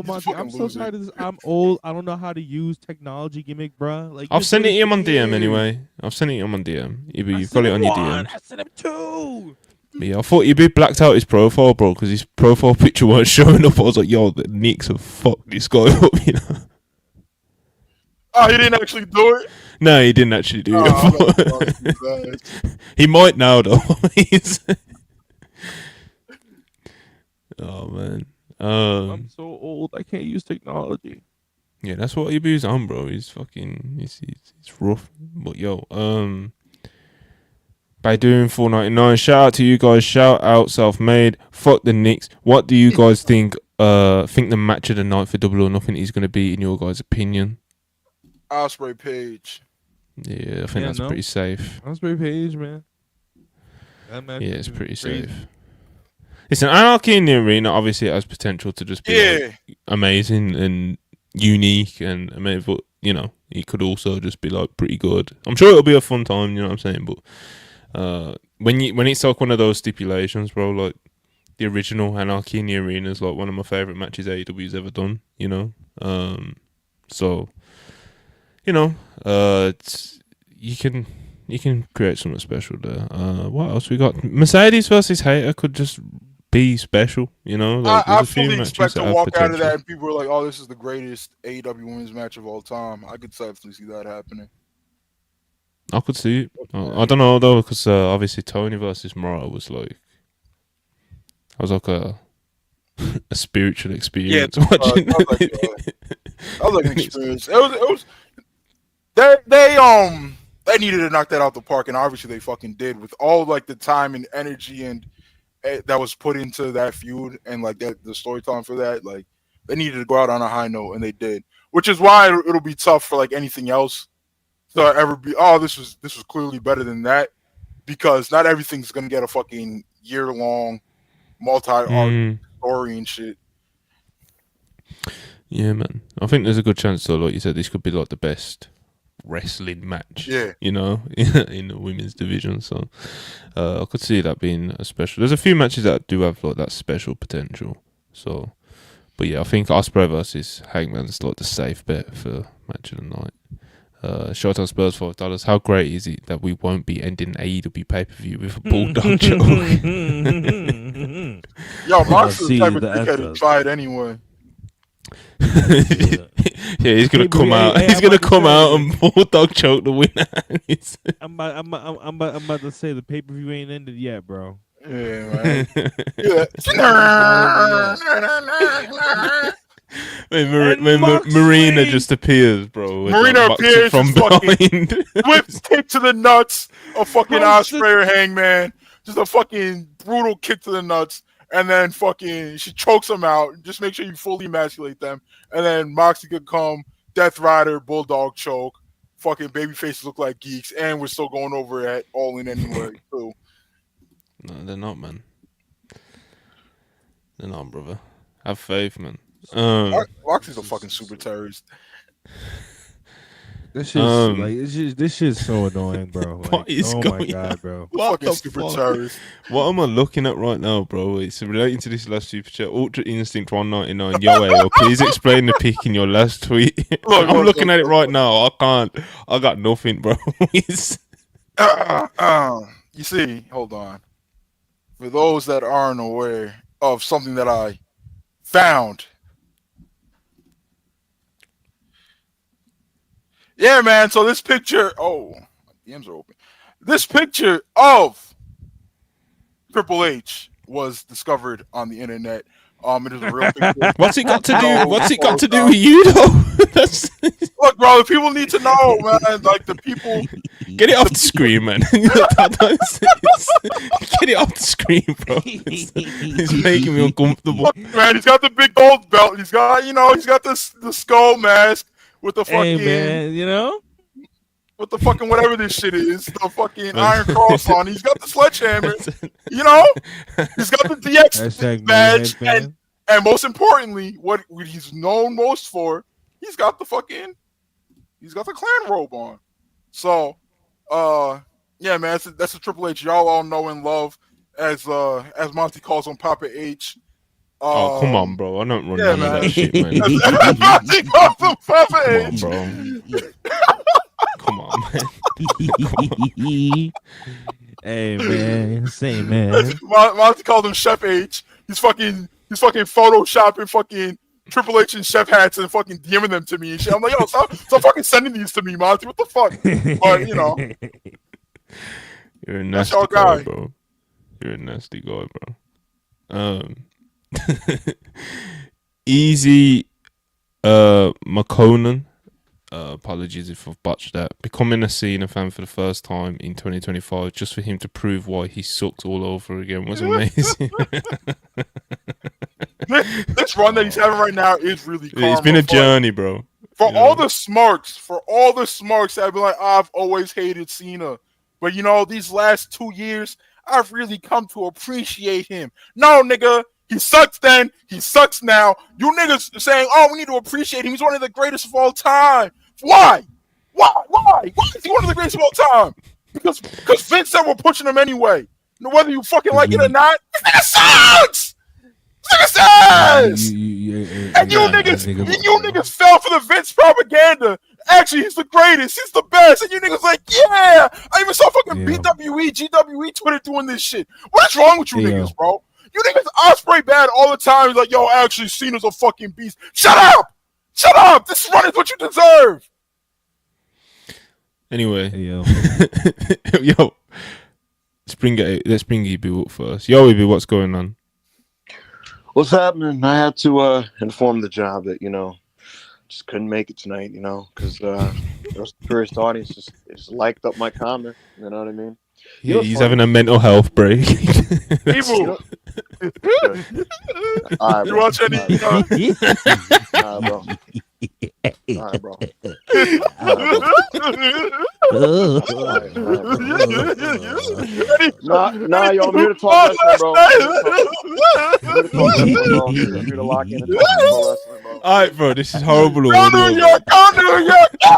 Monty. I'm so tired of this. I'm old. I don't know how to use technology gimmick, bro. Like I've sent it to him on DM anyway. I've sent it to him on DM. Ibu, you've got it on your DM. I sent him two. Yeah, I thought Ibu blacked out his profile, bro, because his profile picture weren't showing up. I was like, yo, the Knicks have fucked this guy up, you know. Oh, he didn't actually do it? No, he didn't actually do it. He might now, though. Oh, man. I'm so old. I can't use technology. Yeah, that's what Ibu's on, bro. He's fucking... He's rough. But, yo, by doing $4.99, shout out to you guys. Shout out Self-Made. Fuck the Knicks. What do you guys think the match of the night for Double or Nothing is going to be, in your guys' opinion? Osprey Page. Yeah, I think that's pretty safe. Osprey Page, man. That match it's pretty safe. It's an Anarchy in the arena. Obviously, it has potential to just be like, amazing and unique and amazing. But you know, it could also just be like pretty good. I'm sure it'll be a fun time. You know what I'm saying? But when it's like one of those stipulations, bro, like the original Anarchy in the arena is like one of my favorite matches AEW's ever done. You know, so. You know, you can create something special there. What else we got? Mercedes versus Hayter could just be special. You know, like, I fully expect to walk out of that and people are like, "Oh, this is the greatest AEW women's match of all time." I could definitely see that happening. I could see it. I don't know though, because obviously Tony versus Mora was like a spiritual experience. Watching that was like an experience. It was. They needed to knock that out the park, and obviously they fucking did with all like the time and energy and that was put into that feud and like the storytelling for that. Like they needed to go out on a high note, and they did. Which is why it'll be tough for like anything else to ever be. Oh, this was clearly better than that, because not everything's gonna get a fucking year-long multi-arc story and shit. Yeah, man. I think there's a good chance though, like you said, this could be like the best wrestling match, you know, in the women's division. So I could see that being a special. There's a few matches that do have like that special potential. So, but yeah, I think Osprey versus Hangman's like the safe bet for match of the night. Shout out Spurs $5. How great is it that we won't be ending AEW pay-per-view with a bulldog choke? Yo, Mark's the type of dickhead to try it anyway. Yeah, he's gonna come out. He's gonna come out and bulldog choke the winner. I'm about to say the pay-per-view ain't ended yet, bro. Yeah, man. when Marina just appears, bro. Marina appears from behind. Whip kick to the nuts of fucking Osprey or Hangman. Just a fucking brutal kick to the nuts. And then fucking she chokes them out. Just make sure you fully emasculate them. And then Moxie could come, Death Rider, Bulldog choke. Fucking baby faces look like geeks. And we're still going over at All In anyway, too. No, they're not, man. They're not, brother. Have faith, man. Moxie's a fucking super terrorist. This shit's this shit's so annoying, bro. Like, What is my going god, on? bro. What Fucking the super fuck? terrorist. What am I looking at right now, bro? It's relating to this last super chat. Ultra Instinct 199. Yo, Ayo, please explain the pick in your last tweet. I'm looking at it right now. I can't. I got nothing, bro. You see, hold on. For those that aren't aware of something that I found. Yeah, man. So this picture, my DMs are open. This picture of Triple H was discovered on the internet. It is a real picture. What's it got to do? What's it got to do with you, though? Look, bro, the people need to know, man. Like the people. Get it off the screen, man. Get it off the screen, bro. It's making me uncomfortable. Look, man, he's got the big gold belt. He's got, he's got the skull mask with the fucking, man, with the fucking whatever this shit is, the fucking Iron Cross on. He's got the sledgehammer. He's got the DX badge, and most importantly, what he's known most for, he's got the clan robe on. So, yeah, man, that's a Triple H y'all all know and love, as Monty calls him, Papa H. Oh, come on, bro. I don't run none of that shit, man. Monty calls him Papa H. Come on, bro. Come on, man. Hey, man. Same, man. Monty called him Chef H. He's fucking photoshopping fucking Triple H and chef hats and fucking DMing them to me and shit. I'm like, yo, stop fucking sending these to me, Monty. What the fuck? But, You're a nasty guy, bro. You're a nasty guy, bro. Easy McConan. Apologies if I've botched that. Becoming a Cena fan for the first time in 2025 just for him to prove why he sucks all over again was amazing. This run that he's having right now is really karma. It's been a journey, bro. For all the smarks that have been like, I've always hated Cena. But, these last 2 years, I've really come to appreciate him. No, nigga. He sucks then. He sucks now. You niggas are saying, we need to appreciate him. He's one of the greatest of all time. Why? Why is he one of the greatest of all time? Because Vince said we're pushing him anyway. Whether you fucking like it or not, this nigga sucks! This nigga sucks! And you niggas fell for the Vince propaganda. Actually, he's the greatest. He's the best. And you niggas like, yeah! I even saw fucking BWE, GWE Twitter doing this shit. What is wrong with you niggas, bro? You niggas Osprey bad all the time. He's like, yo, actually, Cena's a fucking beast. Shut up! Shut up! This run is what you deserve. Anyway, yo, let's bring Ibu up first. Yo, Ibu, what's going on? What's happening? I had to inform the job that just couldn't make it tonight. Because the tourist audience just liked up my comment. You know what I mean? Yeah, he's having a mental health break. Ibu. Right, you watch any? Bro. All right, bro. Nah, yo, I'm here to talk wrestling, bro. I'm here to lock in and talk wrestling, bro. All right, bro, this is horrible. Go New York, go New York, go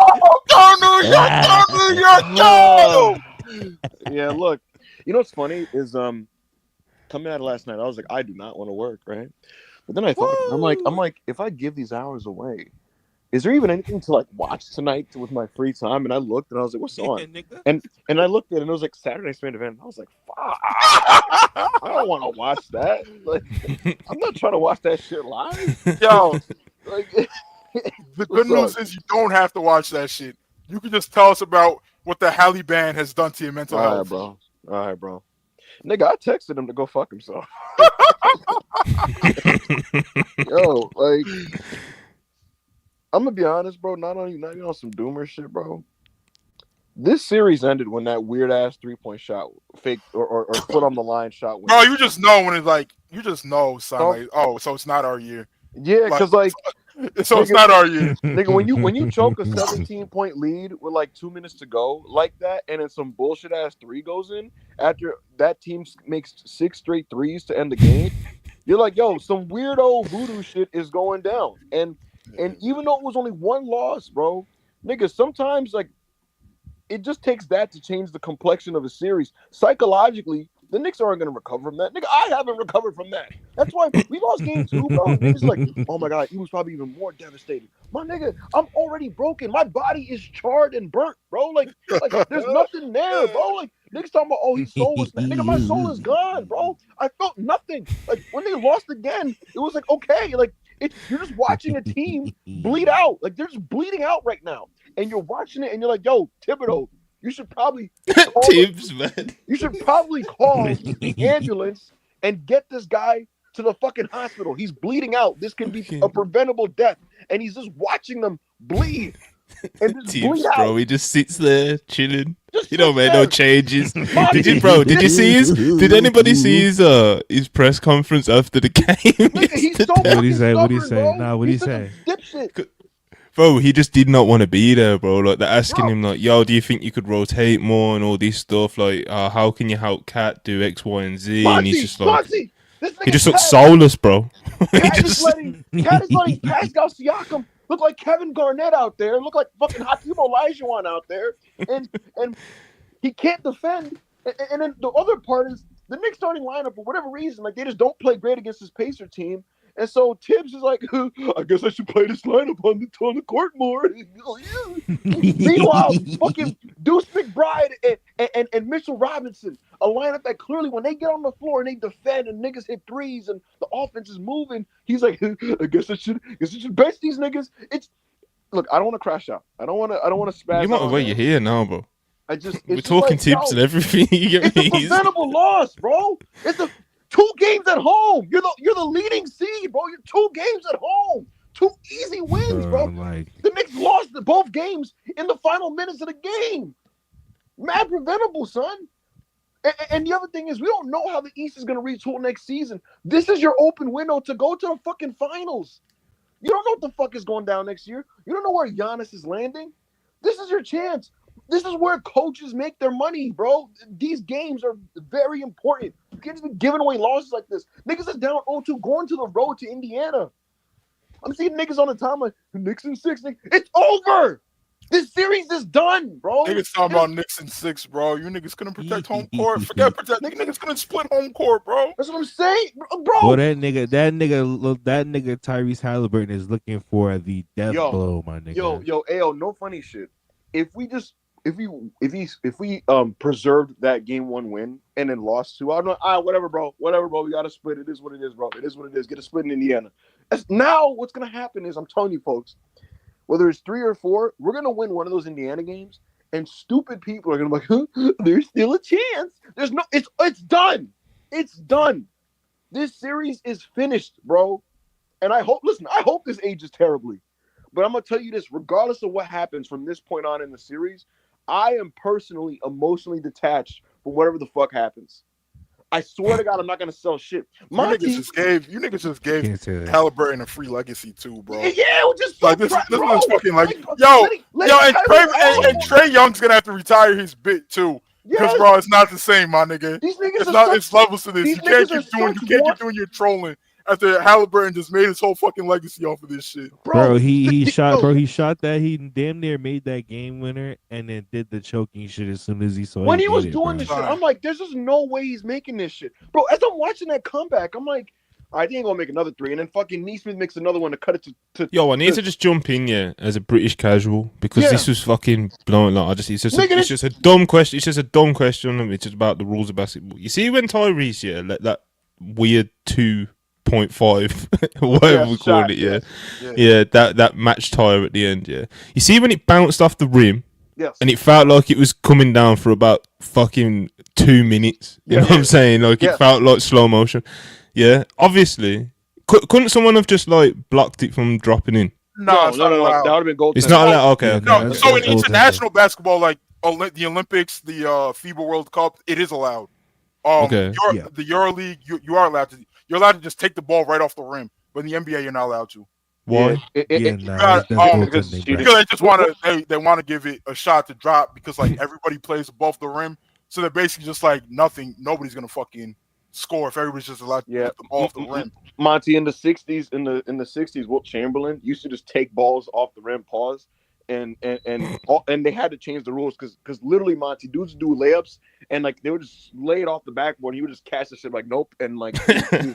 New York, go New York, go! Yeah, look, what's funny is coming out of last night, I was like, I do not want to work, right? But then I thought, I'm like, if I give these hours away, is there even anything to watch tonight with my free time? And I looked and I was like, what's on? And I looked at it and it was like Saturday Night Event. And I was like, fuck, I don't want to watch that. I'm not trying to watch that shit live. Yo, the good news is you don't have to watch that shit. You can just tell us about what the Halle Band has done to your mental health. All right, bro. Nigga, I texted him to go fuck himself. Yo, like, I'm gonna be honest, bro. Not even on some doomer shit, bro. This series ended when that weird ass 3-point shot, fake or foot on the line shot. Bro, you just know when it's like, you just know, son. Like, oh, so it's not our year. Yeah, because like, so nigga, it's not our year. Nigga, when you choke a 17-point lead with like 2 minutes to go like that, and then some bullshit ass 3 goes in after that team makes 6 straight threes to end the game, you're like, yo, some weirdo voodoo shit is going down. And even though it was only 1 loss, bro, nigga, sometimes like it just takes that to change the complexion of a series. Psychologically, the Knicks aren't going to recover from that. Nigga, I haven't recovered from that. That's why we lost game 2, bro. Niggas like, oh my God, he was probably even more devastated. My nigga, I'm already broken. My body is charred and burnt, bro. Like there's nothing there, bro. Like, niggas talking about, oh, his soul was, nigga, my soul is gone, bro. I felt nothing. Like, when they lost again, it was like, okay, like, you're just watching a team bleed out. Like, they're just bleeding out right now. And you're watching it and you're like, yo, Thibodeau, you should probably Tibbs, man. You should probably call the ambulance and get this guy to the fucking hospital. He's bleeding out. This can be a preventable death. And he's just watching them bleed. And just Tibbs, bleed out. bro, he just sits there chilling. Just He don't make there. no changes. Did you see his? Did anybody see his press conference after the game? Nigga, he's so yesterday? What'd he say? What'd he stubborn, say? bro. Nah, what'd he He's such say? a dipshit. Bro, he just did not want to be there, bro. Like, they're asking Bro. him, like, yo, do you think you could rotate more and all this stuff? Like, how can you help Cat do X, Y, and Z? And he's just like, Monty, this he just nigga looks Cat- soulless, bro. he Cat is just, letting Pascal Siakam look like Kevin Garnett out there, look like fucking Hakeem Olajuwon out there, and he can't defend. And then the other part is the Knicks starting lineup, for whatever reason, like they just don't play great against this Pacer team. And so Tibbs is like, I guess I should play this lineup on the court more. Meanwhile, fucking Deuce McBride and Mitchell Robinson, a lineup that clearly when they get on the floor and they defend and niggas hit threes and the offense is moving, he's like, I guess I should bench these niggas. Look, I don't want to crash out. I don't want to spaz. you might out, wait, man. you're here now, bro. We're talking like, tips and everything. You get It's a me? preventable loss, bro. It's a 2 games at home. You're the leading seed, bro. You're 2 games at home. 2 easy wins, bro. Like, The Knicks lost both games in the final minutes of the game. Mad preventable, son. And the other thing is, we don't know how the East is going to retool next season. This is your open window to go to the fucking finals. You don't know what the fuck is going down next year. You don't know where Giannis is landing. This is your chance. This is where coaches make their money, bro. These games are very important. You can't just be giving away losses like this. Niggas is down 0-2 going to the road to Indiana. I'm seeing niggas on the time like, Knicks in 6. It's over. This series is done, bro. Niggas talking about Knicks in 6, bro. You niggas couldn't protect home court. Forget protect. Niggas couldn't split home court, bro. That's what I'm saying, bro. well, that nigga Tyrese Halliburton is looking for the death blow, my nigga. Yo, Ayo, no funny shit. If we preserved that game 1 win and then lost 2, I don't know. Whatever, bro. We got to split. It is what it is, bro. It is what it is. Get a split in Indiana. Now, what's gonna happen is, I'm telling you, folks, whether it's 3 or 4, we're gonna win one of those Indiana games, and stupid people are gonna be like, huh, there's still a chance. There's no. It's done. It's done. This series is finished, bro. And I hope this ages terribly. But I'm going to tell you this, regardless of what happens from this point on in the series, I am personally emotionally detached from whatever the fuck happens. I swear to God, I'm not going to sell shit. You niggas just gave Halliburton a free legacy too, bro. Yeah, just like this is fucking like, and Trey Young's going to have to retire his bit too. Because, bro, it's not the same, my nigga. It's levels to this. You can't keep doing your trolling after Halliburton just made his whole fucking legacy off of this shit. Bro, he shot that. He damn near made that game winner and then did the choking shit as soon as he saw it. When he was doing this shit, I'm like, there's just no way he's making this shit. Bro, as I'm watching that comeback, I'm like, I think gonna make another 3, and then fucking Neesmith makes another one to cut it to. Yo, I need to just jump in, as a British casual, because this was fucking blowing. Like, it's just a dumb question. It's just a dumb question. It's just about the rules of basketball. You see, when Tyrese, let that weird 2.5, whatever we call it, that match tire at the end, You see when it bounced off the rim Yes. And it felt like it was coming down for about fucking 2 minutes. You know what I'm saying? Like it felt like slow motion. Yeah. Obviously, couldn't someone have just like blocked it from dropping in? No, it's not allowed. That would have been gold. It's not allowed. Okay. Yeah, Okay. no, No, it's so in goaltending. international basketball, like the Olympics, the FIBA World Cup, it is allowed. Okay. The EuroLeague, you are allowed to. You're allowed to just take the ball right off the rim, but in the NBA, you're not allowed to. Why? Because they just want to. They want to give it a shot to drop because like everybody plays above the rim, so they're basically just like nothing. Nobody's gonna fucking score if everybody's just allowed to get the ball off the rim. Monty, in the '60s, in the '60s, Wilt Chamberlain used to just take balls off the rim, pause, and they had to change the rules because literally, Monty, dudes do layups and like they would just lay it off the backboard. And he would just catch the shit like nope, and like you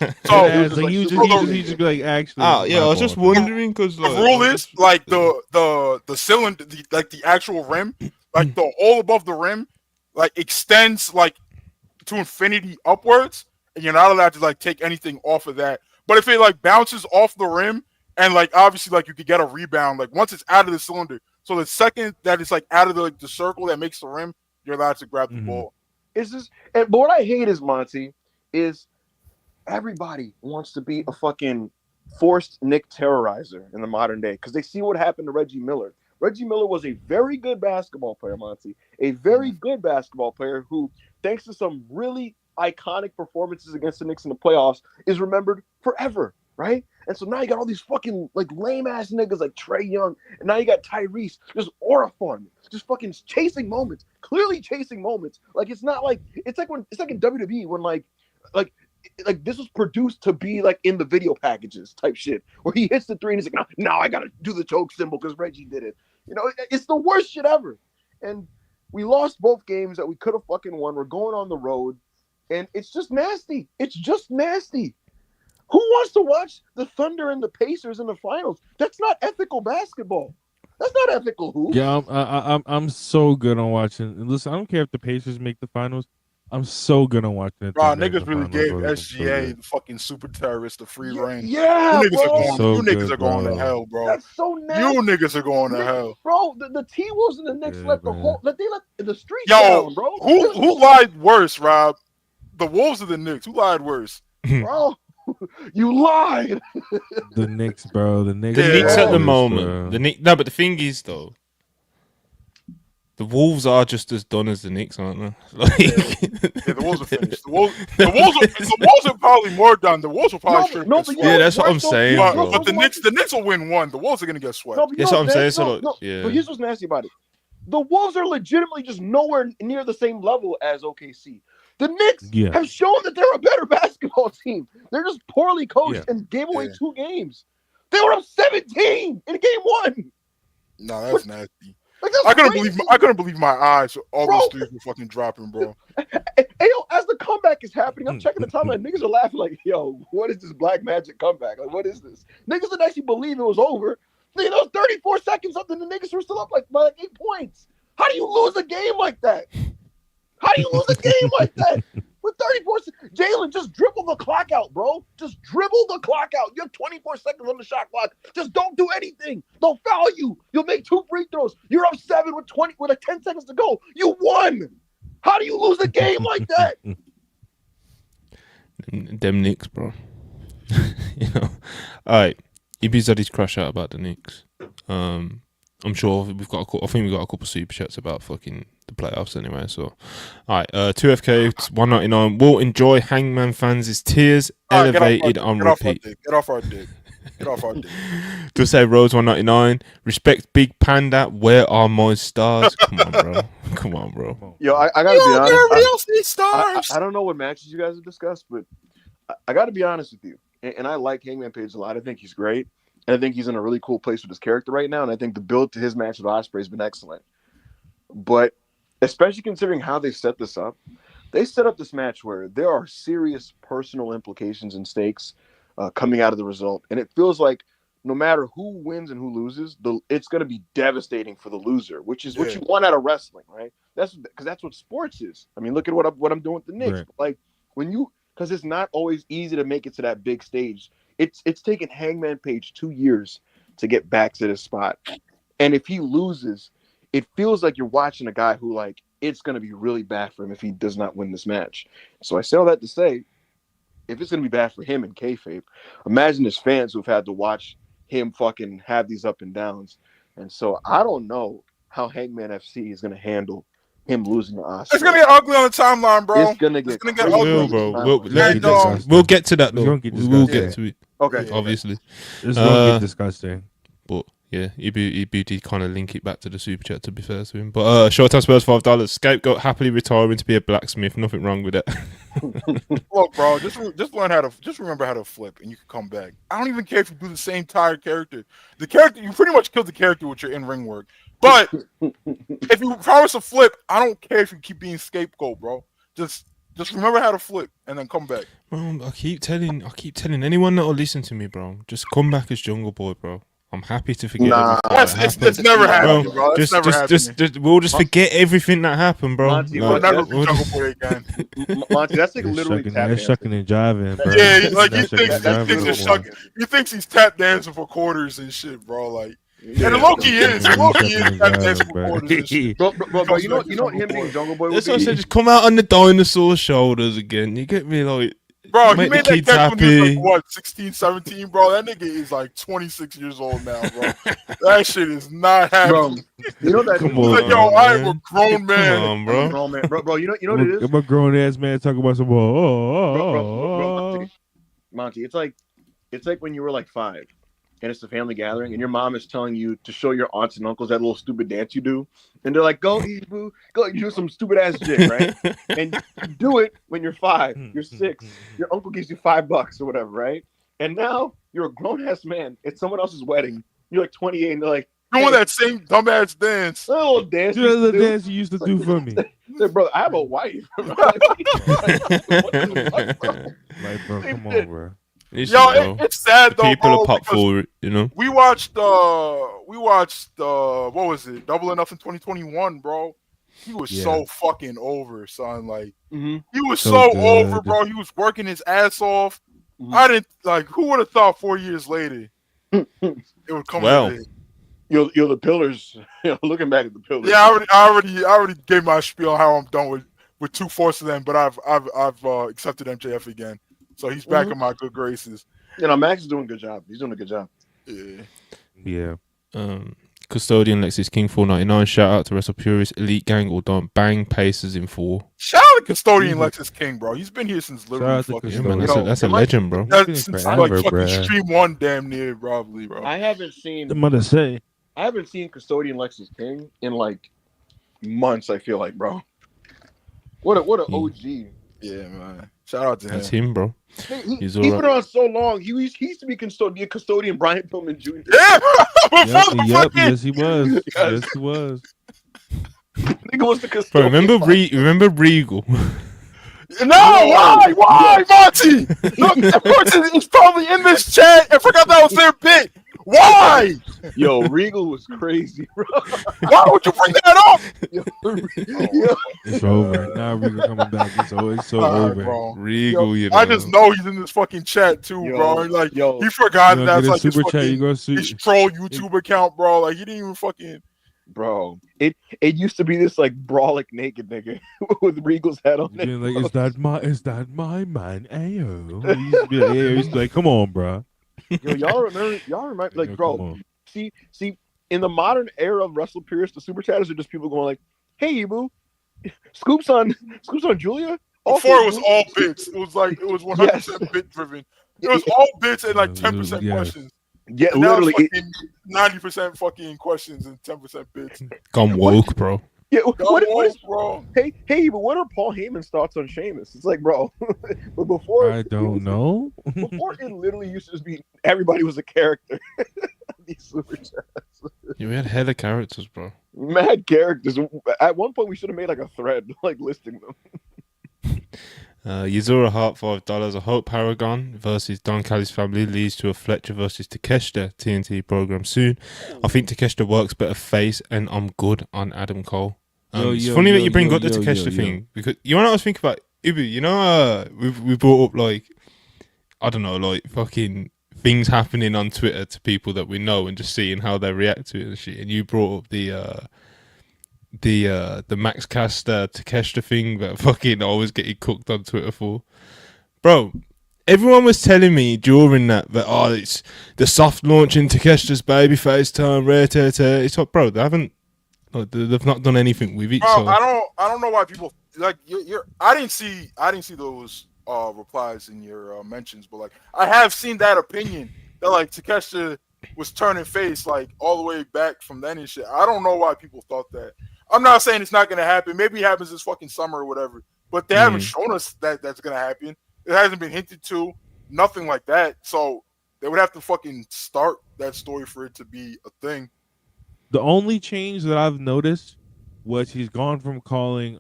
just be like actually. Oh yeah, I was just wondering because the rule is like the cylinder, the actual rim, like the all above the rim, like extends like to infinity upwards, and you're not allowed to like take anything off of that. But if it like bounces off the rim and like obviously like you could get a rebound, like once it's out of the cylinder, so the second that it's like out of the circle that makes the rim, you're allowed to grab the ball. It's just, but what I hate is Monty is everybody wants to be a fucking forced Nick terrorizer in the modern day because they see what happened to Reggie Miller. Reggie Miller was a very good basketball player, Monty, a very good basketball player who, thanks to some really iconic performances against the Knicks in the playoffs, is remembered forever, right? And so now you got all these fucking like lame ass niggas like Trae Young, and now you got Tyrese just aura farming, just fucking chasing moments, clearly chasing moments. Like it's not like it's like in WWE when like this was produced to be like in the video packages type shit where he hits the three and he's like, now I gotta do the choke symbol because Reggie did it. You know, it's the worst shit ever. And we lost both games that we could have fucking won. We're going on the road. And it's just nasty. It's just nasty. Who wants to watch the Thunder and the Pacers in the finals? That's not ethical basketball. That's not ethical. Who? Yeah, I'm so good on watching. Listen, I don't care if the Pacers make the finals. I'm so good on watching it. Bro, niggas really gave SGA, the fucking super terrorist, the free reign. Yeah, you niggas are going to hell, bro. That's so nasty. You niggas are going to hell, bro. The T-Wolves and the Knicks let the streets down, bro. Who lied worse, Rob? The Wolves or the Knicks? Who lied worse? Bro, you lied. The Knicks, bro. The Knicks. The Knicks at the moment. No, but the thing is though, the Wolves are just as done as the Knicks, aren't they? Like, the Wolves are finished. The Wolves are probably more done. The Wolves will probably that's what I'm saying. But the Knicks will win one. The Wolves are gonna get swept. That's what I'm saying. But here's what's nasty about it. The Wolves are legitimately just nowhere near the same level as OKC. The Knicks have shown that they're a better basketball team. They're just poorly coached and gave away 2 games. They were up 17 in game 1. No, that's nasty. Like, I couldn't believe my eyes. All those threes were fucking dropping, bro. Hey, yo, as the comeback is happening, I'm checking the timeline. Niggas are laughing like, yo, what is this black magic comeback? Like, what is this? Niggas didn't actually believe it was over. There was 34 seconds up, and the niggas were still up like by 8 points. How do you lose a game like that? How do you lose a game like that? With 34 seconds, Jalen, just dribble the clock out, bro. Just dribble the clock out. You have 24 seconds on the shot clock. Just don't do anything. They'll foul you. You'll make 2 free throws. You're up 7 with 10 seconds to go. You won. How do you lose a game like that? Them Knicks, bro. You know. All right. Ibizadi's crash out about the Knicks. I'm sure I think we've got a couple super chats about fucking the playoffs anyway. So, all right, 2FK 199. We'll enjoy Hangman fans' tears elevated on repeat. Get off our dick. Get off our dick. To say Rose 199. Respect Big Panda. Where are my stars? Come on, bro. Come on, bro. Yo, I gotta be honest. Everybody else needs stars. I don't know what matches you guys have discussed, but I gotta be honest with you. And I like Hangman Page a lot. I think he's great. And I think he's in a really cool place with his character right now. And I think the build to his match with Osprey has been excellent. But especially considering how they set this up, they set up this match where there are serious personal implications and stakes coming out of the result. And it feels like no matter who wins and who loses, it's going to be devastating for the loser, which is what you want out of wrestling, right? That's what sports is. I mean, look at what I'm doing with the Knicks. Right. Like because it's not always easy to make it to that big stage. It's taken Hangman Page 2 years to get back to this spot. And if he loses, it feels like you're watching a guy who like it's gonna be really bad for him if he does not win this match. So I say all that to say, if it's gonna be bad for him in kayfabe, imagine his fans who've had to watch him fucking have these up and downs. And so I don't know how Hangman FC is gonna handle him losing to Osprey. It's gonna get ugly on the timeline, bro. It's gonna get ugly, bro. We'll We'll get to that though. We'll get to it. Okay. Obviously. It's gonna get disgusting. But yeah, he did kind of link it back to the super chat, to be fair to him. But Showtime Spurs $5. Scapegoat happily retiring to be a blacksmith. Nothing wrong with it. Look, bro, just remember how to flip, and you can come back. I don't even care if you do the same tired character. The character, you pretty much killed the character with your in-ring work. But if you promise a flip, I don't care if you keep being scapegoat, bro. Just remember how to flip and then come back. Bro, I keep telling anyone that'll listen to me, bro. Just come back as Jungle Boy, bro. I'm happy to forget everything. It's never happened, bro. We'll just forget everything that happened, bro. Monty, We'll never be Jungle Boy again. Monty, that's like literally tap dancing. Shucking and jiving, bro. Yeah, like he thinks he's tap dancing for quarters and shit, bro. Like, and Loki is tap dancing for quarters and shit. Bro, you know what him being Jungle Boy would That's be? what I said. Just come out on the dinosaur shoulders again. You get me, like. Bro, Make he made the that kids catch when he was happy. like, what, 16, 17, bro? That nigga is like 26 years old now, bro. That shit is not happening. Bro, you know that? Come He's like, on, yo, I am a man. grown man. Come on, bro. Bro, man. Bro, you know what it is? I'm a grown ass man talking about some. Bro, Monty, it's like when you were like 5 and it's a family gathering and your mom is telling you to show your aunts and uncles that little stupid dance you do, and they're like, go Ebu, go do some stupid ass shit, right? And you do it when you're 5, you're 6, your uncle gives you $5 or whatever, right? And now you're a grown ass man, it's someone else's wedding, you're like 28 and they're like, Doing that same dumbass dance. that little dance Do the dance you used to do for me. Say, bro, I have a wife. Like, bro, come on, bro. It's sad though. People bro, are pop because for it, you know. We watched what was it? Double or Nothing 2021, bro. He was so fucking over, son. Like he was so over, bro. He was working his ass off. I didn't like. Who would have thought 4 years later it would come? Well, you're the pillars. Looking back at the pillars. Yeah, I already gave my spiel on how I'm done with 2 forces of them, but I've accepted MJF again, so he's back in my good graces. You know, Max is doing a good job. He's doing a good job. Yeah. Custodian Lexus King 499. Shout out to Wrestle Purist, Elite Gang, or don't bang Pacers in 4. Shout out to Custodian Lexus King, bro. He's been here since literally fucking. Yeah, man, that's a legend, bro. Since Forever, like fucking bruh. Stream 1, damn near, probably, bro. I haven't seen Custodian Lexus King in like months. I feel like, bro. What an OG. Yeah, man. Shout out to him. That's him, bro. He's been on so long. He used to be custodian Brian Pillman Jr. Yeah, Yes, he was. Yes, he was. Nigga was the Bro, custodian. remember Regal? No, why, Monty? Look, that person is probably in this chat and forgot that was their bit. Why? Yo, Regal was crazy, bro. Why would you bring that up? It's over. Now Regal coming back. It's so over. Bro. Regal, you know. I just know he's in this fucking chat too, bro. Like, he forgot You that's gonna like get a his, super chat, fucking, you gonna see- his troll YouTube account, bro. Like, he didn't even fucking. Bro, it used to be this like brawlic naked nigga with Regal's head on it. Like, is that my man? Ayo. He used to be like, come on, bro. Yo, y'all remember, like, Yeah, bro. come on. See, in the modern era of Wrestle Pierce, the super chatters are just people going like, "Hey, Ibu, scoops on Julia." Before it was all bits. It was 100% bit driven. It was all bits and like 10% questions. Yeah, And now literally. it's 90% fucking questions and 10% bits. Gone woke, bro. Yeah, what is bro? Hey, but what are Paul Heyman's thoughts on Sheamus? It's like, bro, but before I don't know. Before it literally used to just be everybody was a character. These super chats. Yeah, we had hella characters, bro. Mad characters. At one point, we should have made like a thread, like listing them. Yuzura Hart $5. I hope Paragon versus Don Callis family leads to a Fletcher versus Takeshita TNT program soon. I think Takeshita works better face, and I'm good on Adam Cole. It's funny that you bring up the Takeshita thing because you know what I was thinking about. Ibu, you know, we brought up like I don't know, like fucking things happening on Twitter to people that we know and just seeing how they react to it and shit. And you brought up the the Max Caster Takeshita thing that fucking always getting cooked on Twitter for. Bro, everyone was telling me during that it's the soft launch in Takeshita's babyface turn, rare tear. It's like, bro, they've not done anything with it. Bro, So I don't know why people like you're I didn't see those replies in your mentions, but like I have seen that opinion that like Takeshita was turning face like all the way back from then and shit. I don't know why people thought that. I'm not saying it's not gonna happen. Maybe it happens this fucking summer or whatever. But they haven't shown us that that's gonna happen. It hasn't been hinted to. Nothing like that. So they would have to fucking start that story for it to be a thing. The only change that I've noticed was he's gone from calling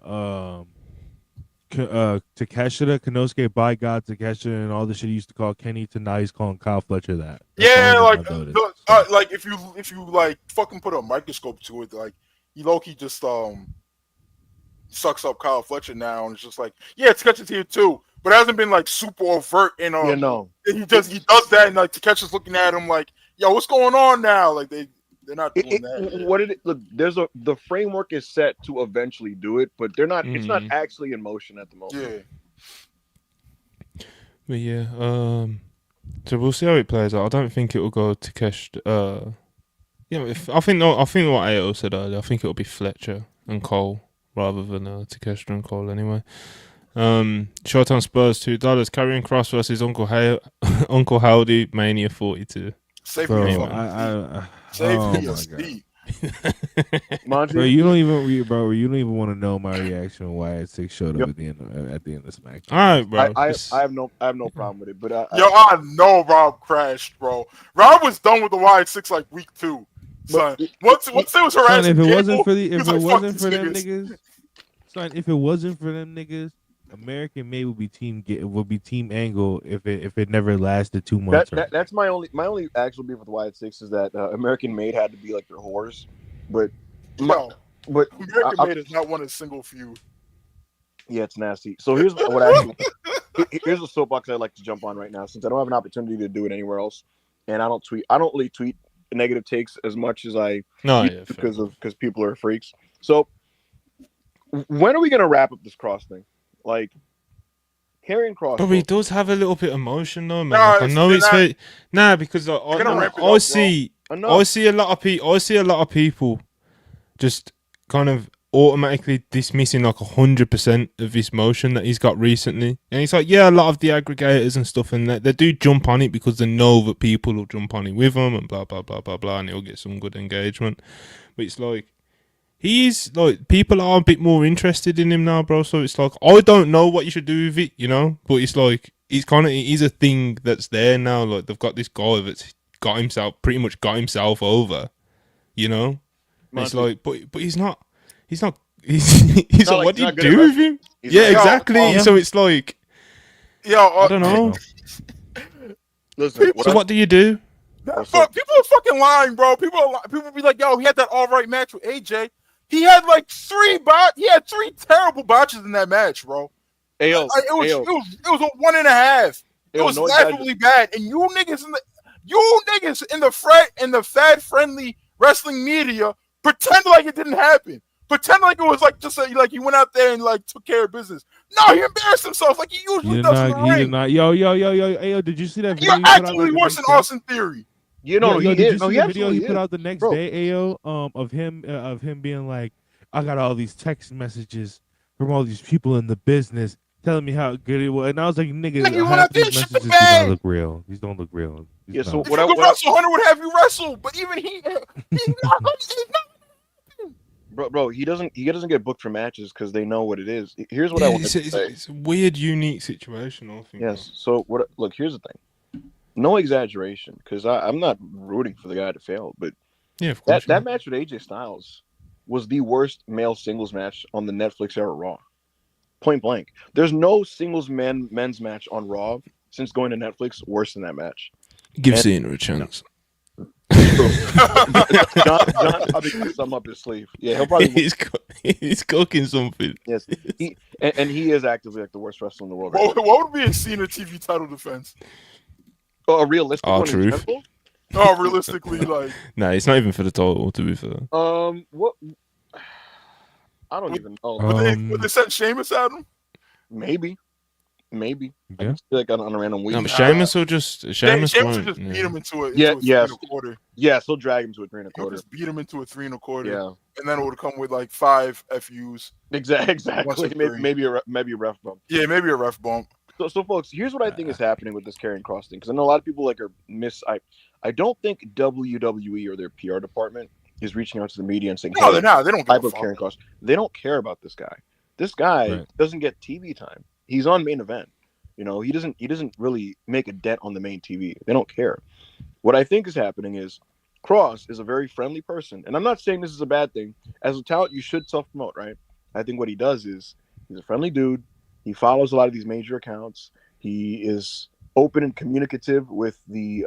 Takeshita, Konosuke by God Takeshita, and all the shit he used to call Kenny to now he's calling Kyle Fletcher that. Yeah, like like if you like fucking put a microscope to it, like he low-key just sucks up Kyle Fletcher now, and it's just like, yeah, Takeshi's here too, but it hasn't been like super overt and he does that, and like Takeshi's looking at him like, yo, what's going on now? Like they're not doing that. What did it look? The framework is set to eventually do it, but they're not. It's not actually in motion at the moment. Yeah. But yeah, so we'll see how it plays out. I don't think it will go to Kesh. I think what Ayo said earlier. I think it'll be Fletcher and Cole rather than Takeshita and Cole anyway. Short on Spurs $2. Karrion Kross versus Uncle Howdy Mania 42. Save Bro, me, Bro, you don't even want to know my reaction when Wyatt 6 showed up at the end of this match. All right, bro. I have no problem with it, but I know Rob crashed, bro. Rob was done with the Wyatt 6 like week 2. Son, once it was harassing, if it wasn't for them niggas, American Made would be team Angle if it never lasted 2 months. That's my only actual beef with Wyatt 6 is that American Made had to be like their whores, but American Made is not one a single feud. Yeah, it's nasty. So here's here's a soapbox I'd like to jump on right now, since I don't have an opportunity to do it anywhere else, and I don't really tweet negative takes as much as because people are freaks. So when are we gonna wrap up this Cross thing? Like, Karrion Kross. But he does have a little bit of emotion, though, man. I know it's very because I see a lot of people just kind of automatically dismissing like 100% of this motion that he's got recently, and it's like, yeah, a lot of the aggregators and stuff, and they do jump on it because they know that people will jump on it with them and blah blah blah blah blah, and it'll get some good engagement. But it's like, he's like, people are a bit more interested in him now, bro. So it's like, I don't know what you should do with it, but it's like, it is a thing that's there now. Like, they've got this guy that's pretty much got himself over, It's like, but he's not. He's like, what do you do with him? Yeah, exactly. So it's like, I don't know. Listen, so what do you do? People are fucking lying, bro. People be like, yo, he had that all right match with AJ. He had like 3 terrible botches in that match, bro. It was a 1.5. It was laughably bad. And you niggas in the fad friendly wrestling media pretend like it didn't happen. Pretend like it was like just like he went out there and like took care of business. No, he embarrassed himself like he usually does in the ring. Did not. Yo, did you see that video? You're actually worse than Austin Theory. Did you see the video he put out the next day, of him being like, I got all these text messages from all these people in the business telling me how good it was, and I was like, nigga, half these messages don't look real. These don't look real. So what wrestle, Hunter would have you wrestle, but even he's not. Bro, he doesn't get booked for matches because they know what it is. Here's what I want to say. It's a weird, unique situation, I think. Yes. So look, here's the thing. No exaggeration, because I'm not rooting for the guy to fail, but yeah, of course, that match with AJ Styles was the worst male singles match on the Netflix era Raw. Point blank. There's no singles men's match on Raw since going to Netflix worse than that match. Give Cena a chance. John probably got some up his sleeve. Yeah, he'll probably. He's cooking something. Yes, he is actively like the worst wrestler in the world. What would be a Cena TV title defense? Oh, a realistic one. Truth. No, realistically, like. Nah, it's not even for the title, to be fair. What? I don't even know. Would they send Sheamus at him? Maybe. I Yeah. just feel like on a random week. No, but Sheamus will just Sheamus won't. will just beat him into a Yeah, 3 1/4. Yes, he'll drag him to a 3 He'll 1/4. just beat him into a 3 1/4. Yeah, And then it would come with like 5 FUs. exactly. Maybe a ref bump. Yeah, maybe a ref bump. So folks, here's what I think is happening with this Karrion Kross thing, because I know a lot of people like I don't think WWE or their PR department is reaching out to the media and saying, No, they're not. They don't type give a of Karrion fuck. Kross. They don't care about this guy. This guy Right. doesn't get TV time. He's on main event. You know, he doesn't really make a dent on the main TV. They don't care. What I think is happening is Kross is a very friendly person, and I'm not saying this is a bad thing. As a talent, you should self-promote, right? I think what he does is he's a friendly dude. He follows a lot of these major accounts. He is open and communicative with the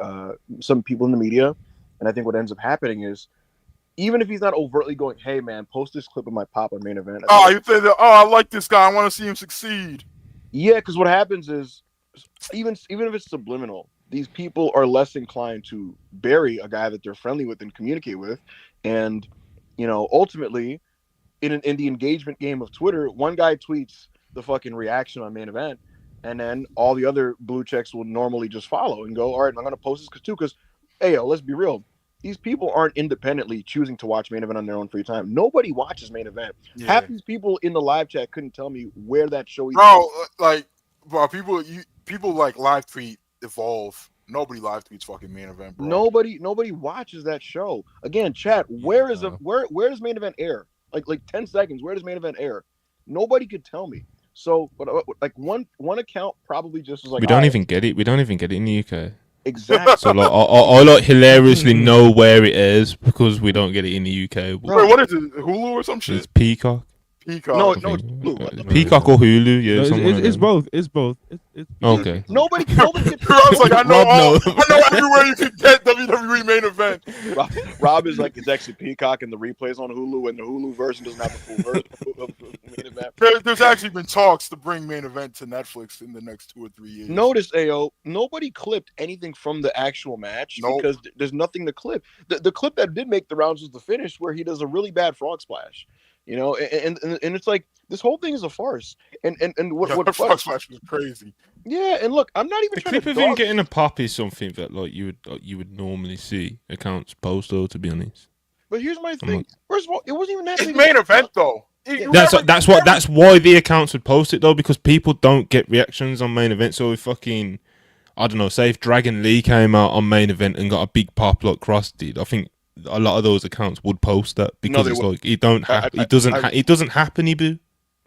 some people in the media, and I think what ends up happening is, even if he's not overtly going, "Hey man, post this clip of my pop on main event." Oh, you say that? Oh, I like this guy. I want to see him succeed. Yeah, because what happens is, even if it's subliminal, these people are less inclined to bury a guy that they're friendly with and communicate with, and ultimately, in the engagement game of Twitter, one guy tweets the fucking reaction on main event, and then all the other blue checks will normally just follow and go, all right, I'm going to post this because, hey, yo, let's be real. These people aren't independently choosing to watch main event on their own free time. Nobody watches main event. Yeah. Half these people in the live chat couldn't tell me where that show is. Bro, people like live tweet Evolve. Nobody live tweets fucking main event, bro. Nobody watches that show. Again, chat, where does main event air? Like 10 seconds, where does main event air? Nobody could tell me. So, but like one account probably just was like, we don't even get it. We don't even get it in the UK. Exactly. So like, I like hilariously know where it is because we don't get it in the UK. Wait, what is it? Hulu or some shit? It's Peacock. Peacock. No, it's Blue. Peacock or Hulu. Yeah, No, it's both. It's both. It's okay. Nobody gets I was like, I know Rob everywhere you can get WWE main event. Rob is like, it's actually Peacock and the replay's on Hulu, and the Hulu version doesn't have the full version of main event. There's actually been talks to bring main event to Netflix in the next 2 or 3 years. Notice, AO, nobody clipped anything from the actual match because there's nothing to clip. The clip that did make the rounds was the finish where he does a really bad frog splash. And it's like this whole thing is a farce. And what frog splash was crazy. Yeah, and look, I'm not even The trying clip to of him getting a pop is something that like you would normally see accounts post, though. To be honest, but here's my thing. First of all, it wasn't even that. It's main event though. That's why the accounts would post it though, because people don't get reactions on main event. So if fucking, I don't know, say if Dragon Lee came out on main event and got a big pop like Kross did, I think a lot of those accounts would post that because it's like it doesn't happen, Ibu. Do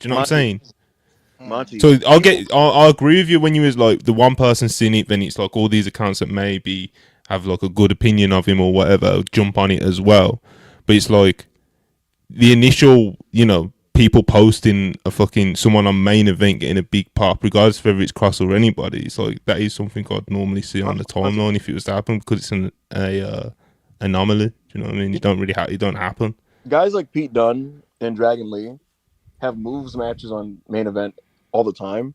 you know what I'm saying? Monty. So I'll agree with you when you was like the one person seen it, then it's like all these accounts that maybe have like a good opinion of him or whatever jump on it as well. But it's like the initial, people posting a fucking someone on main event getting a big pop, regardless of whether it's Kross or anybody. It's like that is something I'd normally see on the timeline if it was to happen, because it's an anomaly. Do you know what I mean? It don't happen. Guys like Pete Dunne and Dragon Lee have moves matches on main event all the time,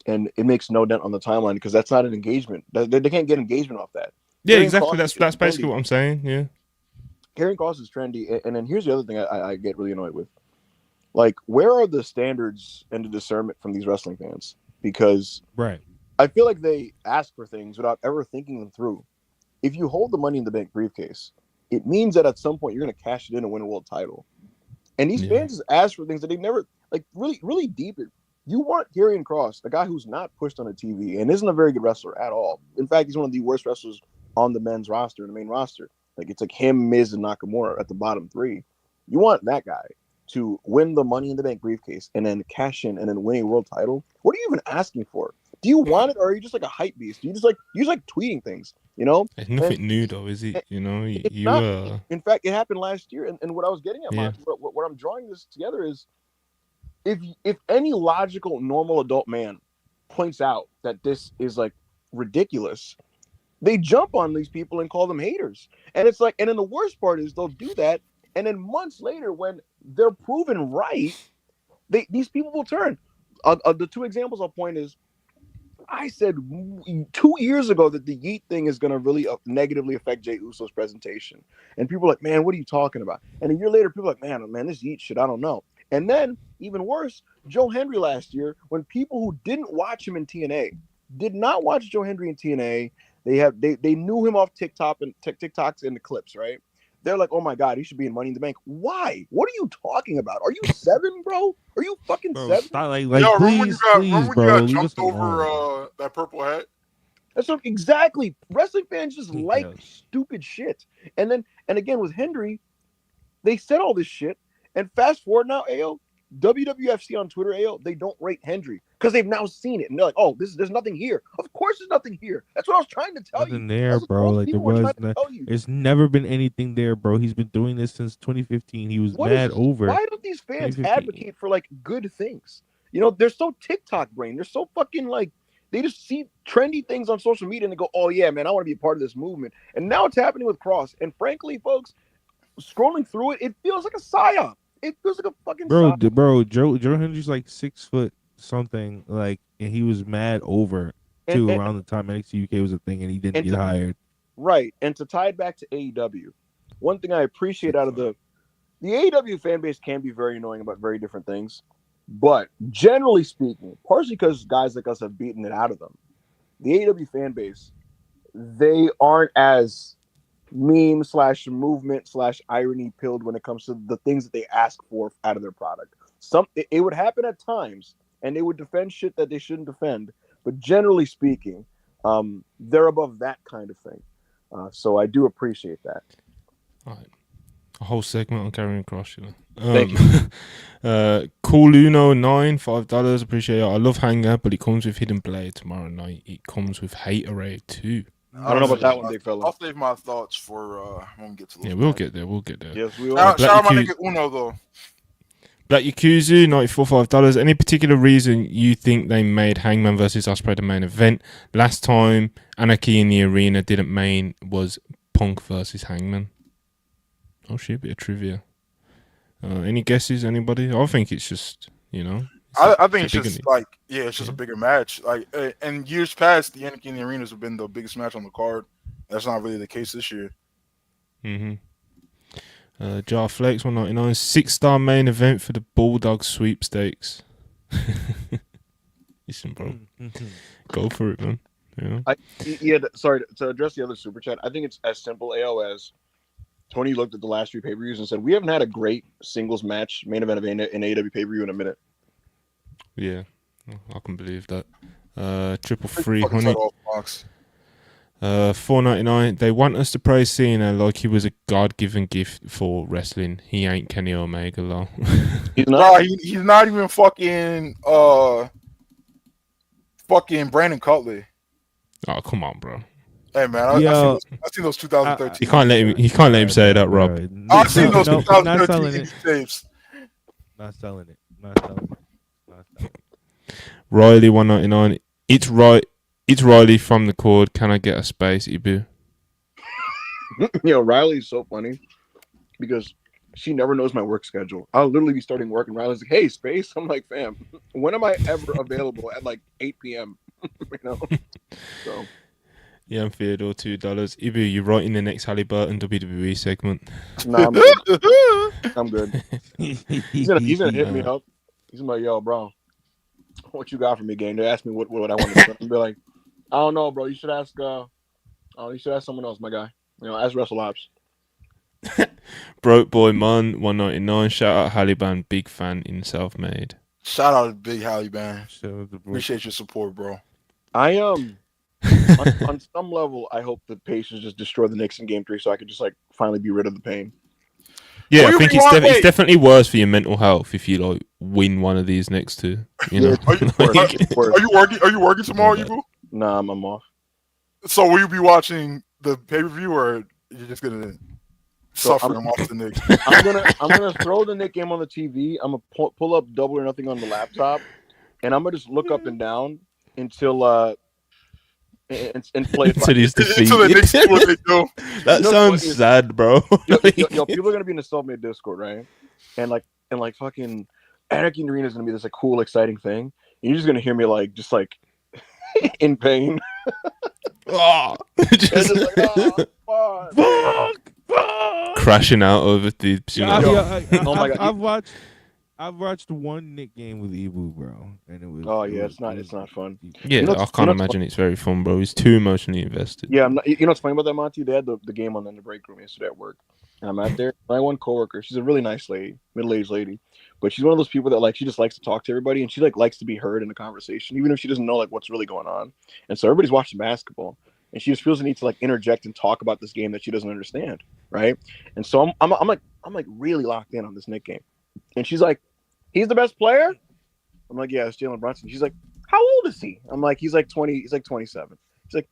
and it makes no dent on the timeline because that's not an engagement. They can't get engagement off that. Yeah, Karrion exactly. Kross That's basically what I'm saying. Yeah. Karrion Kross is trendy, and then here's the other thing I get really annoyed with. Like, where are the standards and the discernment from these wrestling fans? Because I feel like they ask for things without ever thinking them through. If you hold the Money in the Bank briefcase, it means that at some point you're going to cash it in and win a world title. And these fans just ask for things that they never, like, really deep. You want Karrion Kross, a guy who's not pushed on a TV and isn't a very good wrestler at all. In fact, he's one of the worst wrestlers on the men's roster, in the main roster. Like, it's like him, Miz, and Nakamura at the bottom three. You want that guy to win the Money in the Bank briefcase and then cash in and then win a world title. What are you even asking for? Do you want it, or are you just like a hype beast? Do you just like tweeting things? It's nothing new though, is it? In fact, it happened last year, and what I was getting at, Monty, what I'm drawing this together is, if any logical, normal adult man points out that this is like ridiculous, they jump on these people and call them haters. And it's like, and then the worst part is they'll do that, and then months later, when they're proven right, these people will turn. The two examples I'll point is, I said 2 years ago that the Yeet thing is going to really negatively affect Jey Uso's presentation. And people are like, man, what are you talking about? And a year later, people are like, man, this Yeet shit, I don't know. And then, even worse, Joe Hendry last year, when people who didn't watch him in TNA, did not watch Joe Hendry in TNA, they knew him off TikTok and TikToks and the clips, right? They're like, oh my God, he should be in Money in the Bank. Why? What are you talking about? Are you 7, bro? Are you fucking 7? Stop, Yo, please, remember when you bro, got leave us jumped over alone. that purple hat? That's what, exactly. Wrestling fans just Yes. like stupid shit. And again with Hendry, they said all this shit. And fast forward now, AO, WWFC on Twitter, AO, they don't rate Hendry because they've now seen it. And they're like, oh, there's nothing here. Of course there's nothing here. That's what I was trying to tell Nothing you. there, That's what bro. most Like there people were was, trying to tell you. there's never been anything there, bro. He's been doing this since 2015. He was What mad is- over. Why don't these fans 2015. advocate for like good things? You know, they're so TikTok brain. They're so fucking like they just see trendy things on social media and they go, "Oh yeah, man, I want to be a part of this movement." And now it's happening with Cross. And frankly, folks, scrolling through it, it feels like a psyop. It feels like a fucking psyop. Bro, Joe Hendry's like 6 foot something, like, and he was mad over too And- around the time NXT UK was a thing, and he didn't and get to- hired. Right. And to tie it back to AEW, one thing I appreciate out of the AEW fan base can be very annoying about very different things. But generally speaking, partially because guys like us have beaten it out of them, the AEW fan base, they aren't as meme / movement / irony pilled when it comes to the things that they ask for out of their product. It would happen at times, and they would defend shit that they shouldn't defend. But generally speaking, they're above that kind of thing. So I do appreciate that. All right. A whole segment on Karrion Kross, you know. Thank Cooluno9, $5. Appreciate it. I love Hanger, but it comes with Hidden Blade tomorrow night. It comes with Hayter too. I don't know about that one, big fella. I'll save my thoughts for when we get to those. Yeah, we'll get there. We'll get there. Yes, we will. Shout out my Black nigga Uno though. Black Yakuza, 94, $5. Any particular reason you think they made Hangman versus Osprey the main event? Last time Anarchy in the arena didn't main was Punk versus Hangman. Oh shit, bit of trivia. Any guesses, anybody? I think it's just, you know. I think it's bigger just than- like, yeah, it's just a bigger match. Like, in years past, the Anarchy in the arenas have been the biggest match on the card. That's not really the case this year. Jar Flex, 199. 6-star main event for the Bulldog sweepstakes. Listen, bro. Go for it, man. You know? Sorry to address the other super chat. I think it's as simple as Tony looked at the last 3 pay-per-views and said, we haven't had a great singles match main event of an AEW pay-per-view in a minute. Yeah, I can believe that. Triple Fucking free cut honey. off, Fox. $4.99. They want us to praise Cena like he was a God-given gift for wrestling. He ain't Kenny Omega, though. He's Nah, not. he's not even fucking Brandon Cutler. Oh, come on, bro. Hey man, I seen those 2013. You can't let him. You can't let him say that, Rob. I seen those not selling 2013 it. tapes. Not selling it. Not selling it. Riley, $1.99. It's right. It's Riley from the Cord. Can I get a space, Ibu? Riley's so funny because she never knows my work schedule. I'll literally be starting work and Riley's like, hey, space. I'm like, fam, when am I ever available at like 8 p.m.? So. Yeah, I'm Theodore, $2. Ibu, you're writing the next Halliburton WWE segment. Nah, I'm good. I'm good. He's gonna hit me up. He's gonna be like, yo, bro, what you got for me, gang? They ask me what I want to do. I'm be like, I don't know, bro. You should ask someone else, my guy. Ask Russell Ops. Broke Boy Mun, $1.99. Shout out Halliburton, big fan in Self-Made. Shout out to Big Halle, man. So Appreciate your support, bro. I on some level, I hope the Pacers just destroy the Knicks in Game 3, so I could just like finally be rid of the pain. Yeah, Well, I think it's definitely worse for your mental health if you like win one of these next two. You know, Are you working? Are you working tomorrow, Ibu? Nah, I'm off. So will you be watching the pay-per-view, or you're just gonna suffer and watch the Knicks? I'm gonna throw the Knick game on the TV. I'm gonna pull up Double or Nothing on the laptop, and I'm gonna just look up and down until and play it. until he's defeated. Until the Knicks do what they do. That sounds sad, bro. Yo, people are gonna be in the Self-Made Discord, right? And like fucking Anarchy in the Arena is gonna be this like cool, exciting thing. And you're just gonna hear me like just like in pain. Oh, Just like, fuck. crashing out over the. Oh my God. I've I've watched one Nick game with Ibu, bro, and it was. Oh yeah, it's not fun. Yeah, I can't imagine it's very fun, bro. He's too emotionally invested. Yeah, you know what's funny about that, Monty? They had the game on in the break room yesterday at work. And I'm out there. My one coworker, she's a really nice lady, middle-aged lady, but she's one of those people that like she just likes to talk to everybody, and she like likes to be heard in the conversation, even if she doesn't know like what's really going on. And so everybody's watching basketball, and she just feels the need to like interject and talk about this game that she doesn't understand, right? And so I'm like really locked in on this Nick game, and she's like, "He's the best player." I'm like, "Yeah, it's Jalen Brunson." She's like, "How old is he?" I'm like, "He's like 20. He's like 27." She's like,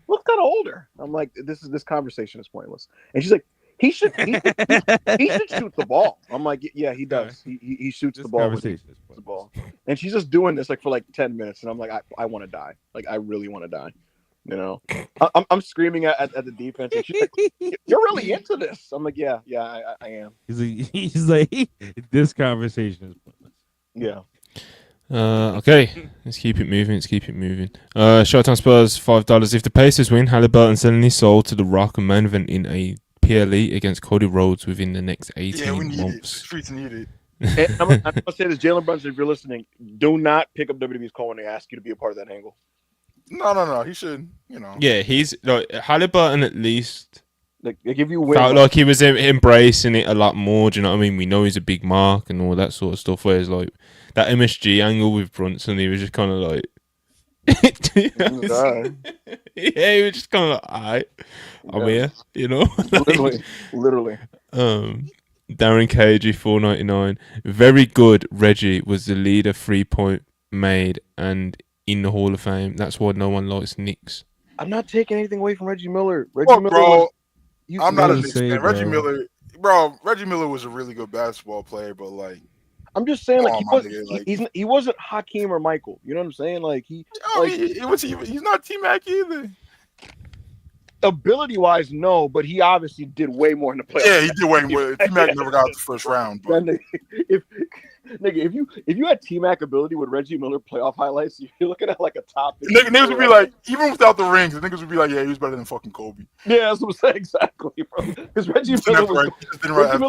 "Looks kind of older." I'm like, "This conversation is pointless." And she's like, he should shoot the ball." I'm like, "Yeah, he does. He shoots the ball. The ball." And she's just doing this like for like 10 minutes, and I'm like, I want to die. Like, I really want to die. You know, I'm screaming at the defense, and she's like, "You're really into this." I'm like, "Yeah, I am." He's like, this conversation is pointless. Yeah. Okay, let's keep it moving. Showtime Spurs $5. If the Pacers win, Halliburton selling his soul to The Rock and main event in a PLE against Cody Rhodes within the next 18 Yeah, we need months. it. The streets need it. And I'm gonna say this, Jalen Brunson, if you're listening, do not pick up WWE's call when they ask you to be a part of that angle. No. He should, you know. Yeah, he's like Halliburton at least. Like, they give you win. Felt like he was embracing it a lot more. Do you know what I mean? We know he's a big mark and all that sort of stuff. Whereas like that MSG angle with Brunson, he was just kind of like, yeah, he was just kind of like, alright, I'm here, you know. literally. Darren Cagey $4.99. Very good. Reggie was the leader 3-point made and in the Hall of Fame. That's why no one likes Knicks. I'm not taking anything away from Reggie Miller. Bro, I'm not a Knicks fan. Reggie Miller was a really good basketball player, but like, I'm just saying, like, he wasn't Hakeem or Michael. You know what I'm saying? Like, he's not T-Mac either. Ability-wise, no, but he obviously did way more in the playoffs. Yeah, he did way more. T-Mac never got out the first round. But. If you had T-Mac ability with Reggie Miller playoff highlights, you're looking at like a top. Niggas would be like, even without the rings, the niggas would be like, yeah, he was better than fucking Kobe. Yeah, that's what I'm saying, exactly, bro. Because Reggie Miller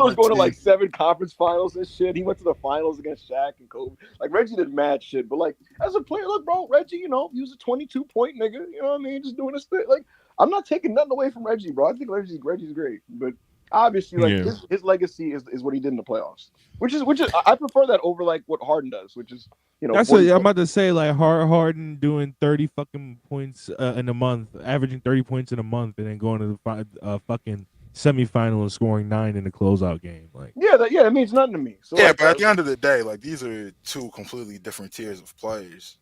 was going to like 7 conference finals and shit. He went to the finals against Shaq and Kobe. Like, Reggie did mad shit, but like as a player, look, bro, Reggie, you know, he was a 22-point nigga. You know what I mean? Just doing his thing. Like, I'm not taking nothing away from Reggie, bro. I think Reggie's great, but obviously, like his legacy is what he did in the playoffs, which is I prefer that over like what Harden does, which is, you know, that's what I'm about to say. Like Harden doing 30 fucking points in a month, averaging 30 points in a month, and then going to the fucking semifinal and scoring 9 in the closeout game. Like, that means nothing to me. So yeah, like, but at the end of the day, like, these are 2 completely different tiers of players.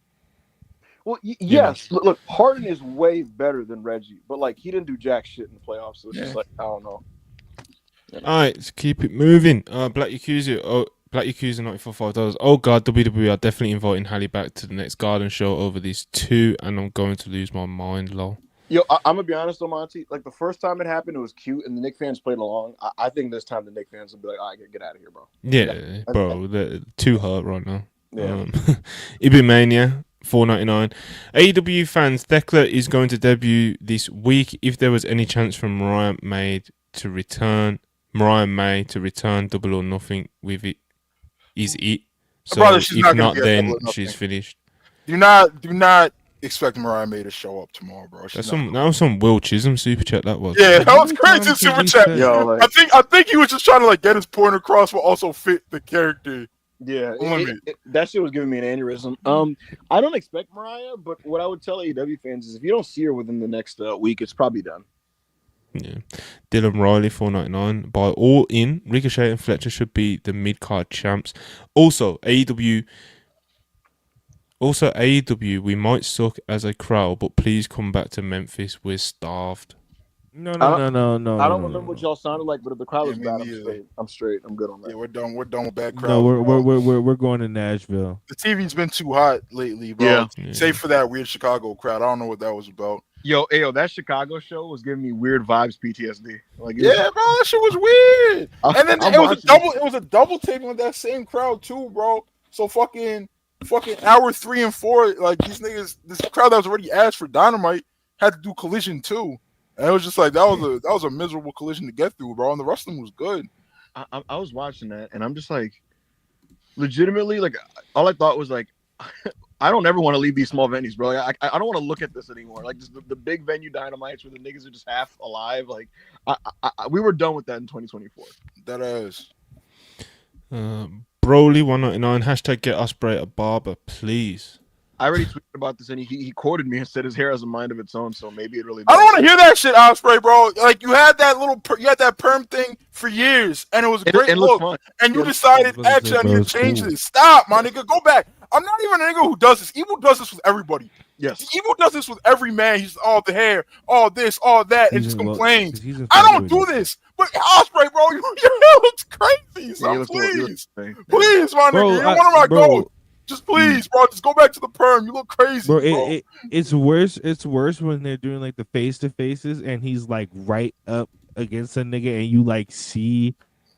Well, yes. Look, Harden is way better than Reggie, but like he didn't do jack shit in the playoffs, so it's just like, I don't know. All right, let's keep it moving. Black Yakuza $94 $5. Oh God, WWE are definitely inviting Halle back to the next Garden show over these 2, and I'm going to lose my mind, lol. Yo, I'm gonna be honest though, Monty. Like the first time it happened, it was cute, and the Knicks fans played along. I think this time the Knicks fans will be like, "All right, get out of here, bro." Yeah, bro, they're too hurt right now. Yeah. Ibimania $4.99. AEW fans, Thekla is going to debut this week. If there was any chance for Mariah May to return, Double or Nothing with it is it. So brother, she's if not, then she's finished. Do not expect Mariah May to show up tomorrow, bro. That was some Will Chisholm super chat. That was. Yeah, that was crazy super chat. Yo, like, I think he was just trying to like get his point across, but also fit the character. Yeah, that shit was giving me an aneurysm. I don't expect Mariah, but what I would tell AEW fans is if you don't see her within the next week, it's probably done. Yeah, Dylan Riley $4.99. By All In, Ricochet and Fletcher should be the mid card champs. Also AEW, we might suck as a crowd, but please come back to Memphis. We're starved. No. I don't remember what y'all sounded like, but if the crowd was bad, I'm straight. I'm good on that. Yeah, we're done with bad crowd. No, we're going to Nashville. The TV's been too hot lately, bro. Yeah. Save for that weird Chicago crowd. I don't know what that was about. Yo, that Chicago show was giving me weird vibes, PTSD. Like, bro, that shit was weird. And then it was a double taping with that same crowd too, bro. So fucking hour 3 and 4, like these niggas, this crowd that was already asked for Dynamite had to do Collision too. And it was just like that was a miserable Collision to get through, bro. And the wrestling was good. I was watching that, and I'm just like, legitimately, like, all I thought was like, I don't ever want to leave these small venues, bro. Like, I don't want to look at this anymore. Like, just the big venue dynamites where the niggas are just half alive. Like, we were done with that in 2024. That is. Broly 199 hashtag get Osprey a barber, please. I already tweeted about this, and he quoted me and said his hair has a mind of its own. So maybe it really. I don't want to hear that shit, Osprey, bro. Like you had that perm thing for years, and it was a great it look. fun. And you decided, actually, I need to change this. Stop, my nigga. Go back. I'm not even a nigga who does this. Evil does this with everybody. Yes. Evil does this with every man. He's all the hair, all this, all that, and just complains. I don't do this. But Osprey, bro, your hair looks crazy. So please, my nigga. You're one of my goals. Just please, bro. Just go back to the perm. You look crazy, bro. It's worse. It's worse when they're doing like the face to faces, and he's like right up against a nigga, and you like see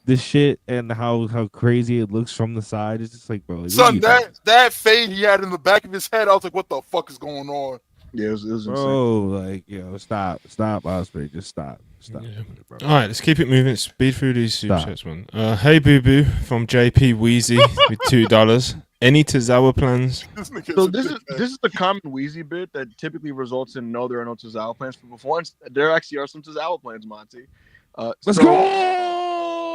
the shit and how crazy it looks from the side. It's just like, bro, like, son, that fade he had in the back of his head, I was like, what the fuck is going on? Yeah, it was insane. Bro, like, yo, stop, Osprey, just stop. Yeah. All right, let's keep it moving. Speed through these super chats, man. Hey Boo Boo from JP Wheezy with $2. Any Tozawa plans? So this is the common Wheezy bit that typically results in no, there are no Tozawa plans. But for once, there actually are some Tozawa plans, Monty. Let's go!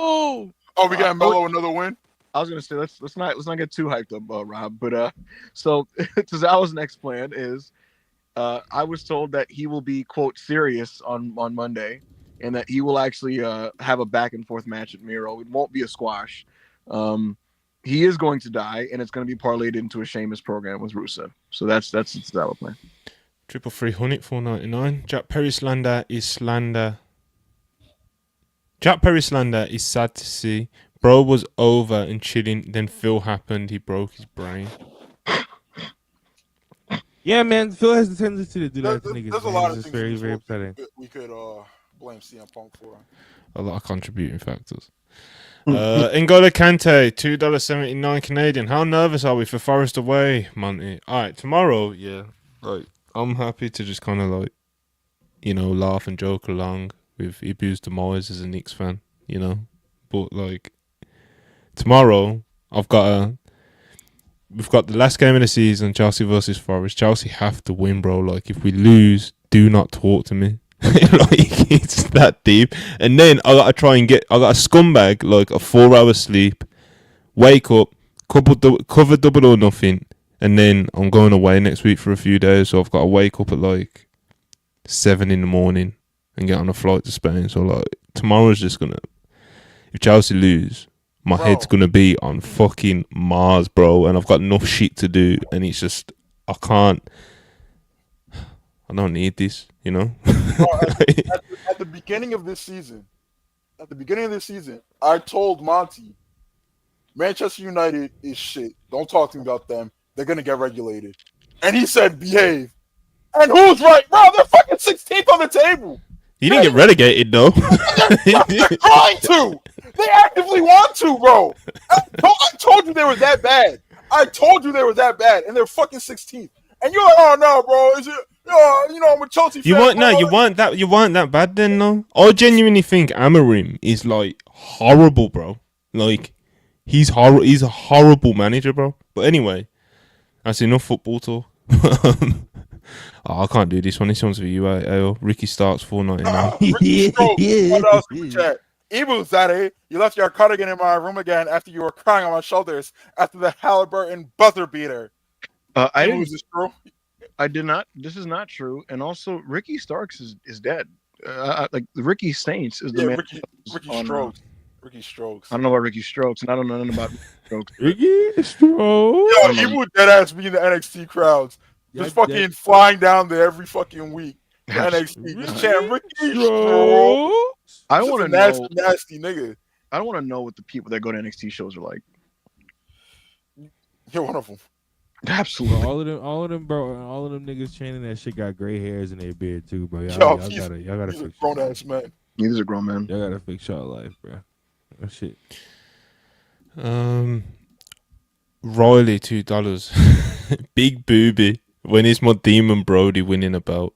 Oh, we got Melo another win. I was gonna say let's not get too hyped up, Rob. But so Tozawa's next plan is, I was told that he will be quote serious on Monday, and that he will actually have a back and forth match at Miro. It won't be a squash. He is going to die, and it's going to be parlayed into a Sheamus program with Rusev. So that's the Tozawa plan. 333 $4.99. Jack Perry slander is slander. Jack Perry slander is sad to see. Bro was over and chilling, then Phil happened. He broke his brain. Yeah, man. Phil has the tendency to do that to niggas. There's a lot of things very, very upsetting. We could blame CM Punk for. A lot of contributing factors. N'Golo Kante, $2.79 Canadian. How nervous are we for Forest away, Monty? All right, tomorrow, yeah. Like, I'm happy to just kind of like, laugh and joke along with Ibu's demise as a Knicks fan, But like, tomorrow, we've got the last game of the season, Chelsea versus Forest. Chelsea have to win, bro. Like, if we lose, do not talk to me. Like, it's that deep. And then I got a scumbag, like a 4-hour sleep, wake up, cover double or nothing, and then I'm going away next week for a few days, so I've got to wake up at like 7 in the morning and get on a flight to Spain. So like, tomorrow's just gonna, if Chelsea lose, my head's gonna be on fucking Mars, bro, and I've got enough shit to do, and it's just, I don't need this, At the beginning of this season, I told Monty, Manchester United is shit. Don't talk to me about them. They're going to get regulated. And he said, behave. And who's right? Bro, they're fucking 16th on the table. You didn't get relegated, though. They're trying to. They actively want to, bro. I told you they were that bad. And they're fucking 16th. And you're like, oh, no, bro. Is it? I'm a Chelsea fan. You weren't that bad then, no? I genuinely think Amorim is like horrible, bro. Like, he's a horrible manager, bro. But anyway, that's enough football talk. I can't do this one. This one's for you, AO. Ricky Starks $4.99. Ricky Strokes, Ibu Zadeh, you left your cardigan in my room again after you were crying on my shoulders after the Halliburton buzzer beater. Is this true? I did not. This is not true. And also, Ricky Starks is dead. Like Ricky Saints is the man. Ricky Strokes. I don't know about Ricky Strokes, and I don't know nothing about Strokes. Ricky Strokes. Yo, he would dead ass be in the NXT crowds, just fucking flying down there every fucking week. NXT, just chanting Ricky Strokes. I want to know, nasty nigga. I don't want to know what the people that go to NXT shows are like. You're one of them. Absolutely. Bro, all of them, bro. All of them niggas chanting that shit got gray hairs in their beard too, bro. Y'all gotta fix grown ass man. He's a grown man. Y'all gotta fix y'all life, bro. Oh shit. Riley $2. Big booby. When is my Demon Brody winning a belt?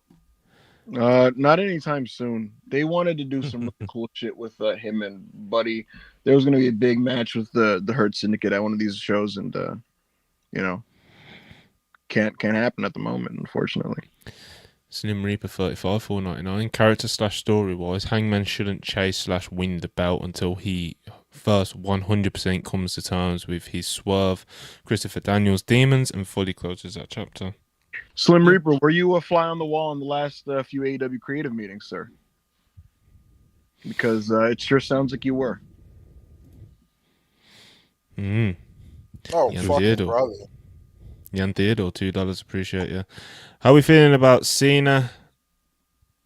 Not anytime soon. They wanted to do some really cool shit with him and Buddy. There was going to be a big match with the Hurt Syndicate at one of these shows, and can't happen at the moment, unfortunately. Slim Reaper 35 499. Character / story wise, Hangman shouldn't chase / win the belt until he first 100% comes to terms with his swerve, Christopher Daniels' demons, and fully closes that chapter. Slim Reaper, were you a fly on the wall in the last few AEW creative meetings, sir? Because it sure sounds like you were. Oh, fucking brother. Jan Theodore, $2, appreciate you. How we feeling about Cena?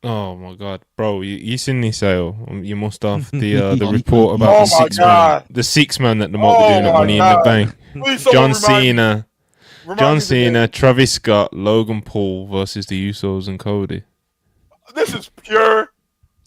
Oh my god, bro, you seen this sale? You must have the report about the six man that they might be doing at Money in the Bank. John Cena, Travis Scott, Logan Paul versus the Usos and Cody. This is pure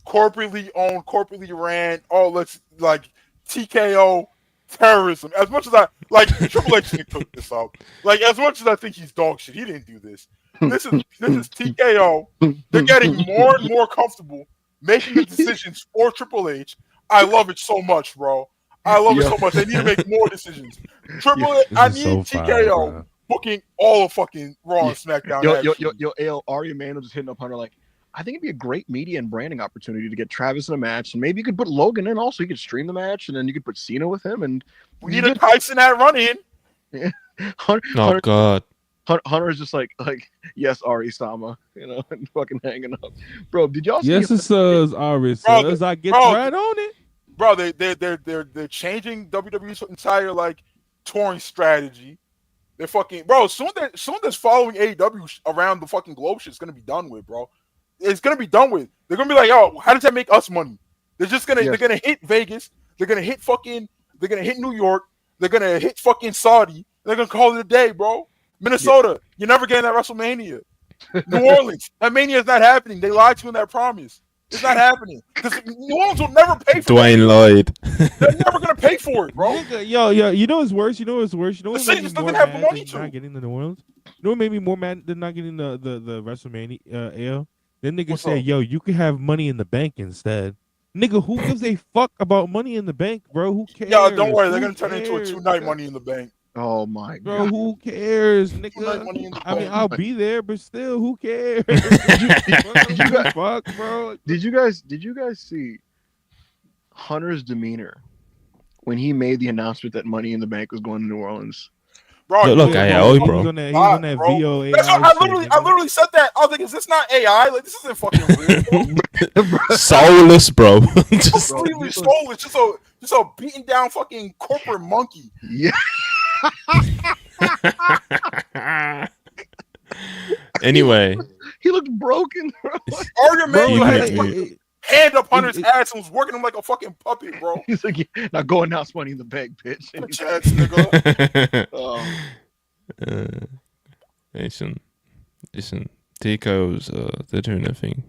corporately owned, corporately ran. Oh, let's like TKO terrorism. As much as I like, Triple H didn't cook this up. Like, as much as I think he's dog shit, he didn't do this. This is TKO. They're getting more and more comfortable making the decisions for Triple H. I love it so much, bro. I love it so much. They need to make more decisions. Triple H, I need TKO booking all of fucking Raw and SmackDown. Yo, Ari Emanuel just hitting up Hunter like, I think it'd be a great media and branding opportunity to get Travis in a match, and maybe you could put Logan in also. You could stream the match, and then you could put Cena with him, and we need a Tyson at run-in. God. Hunter is just like yes, Ari Sama, and fucking hanging up, bro. Did y'all? Yes, it says Ari. Says I get right on it, bro. They're changing WWE's entire like touring strategy. They're fucking bro. Soon as following AEW around the fucking globe shit's gonna be done with, bro. It's gonna be done with. They're gonna be like, yo, how does that make us money? They're just gonna they're gonna hit Vegas. They're gonna hit New York. They're gonna hit fucking Saudi. They're gonna call it a day, bro. Minnesota, you're never getting that WrestleMania. New Orleans, that Mania is not happening. They lied to you in that promise. It's not happening because New Orleans will never pay for Dwayne Lloyd. They're never gonna pay for it, bro. Yo, you know what's worse? You know what's worse? You know the what city just doesn't have the money to. Not getting the New Orleans. You know what made me more mad than not getting the WrestleMania AL? Then niggas say, yo, you can have Money in the Bank instead. Nigga, who gives a fuck about Money in the Bank, bro? Who cares? Yeah, don't worry. They're going to turn it into a 2-night Money in the Bank. Oh, my God. Bro, who cares, nigga? I mean, I'll be there, but still, who cares? Fuck, bro. Did you guys see Hunter's demeanor when he made the announcement that Money in the Bank was going to New Orleans? Bro, look, AI, bro. He's on that VO That's what I literally said that. I was like, is this not AI? Like, this isn't fucking real. Soulless, bro. Just completely soulless. Just a beaten down fucking corporate monkey. Yeah. Anyway. He looked broken, bro. Arya Emanuel had his hand up Hunter's ass and was working him like a fucking puppet, bro. He's like, now go announce Money in the Bank, bitch. Listen, Tico's they're doing their thing,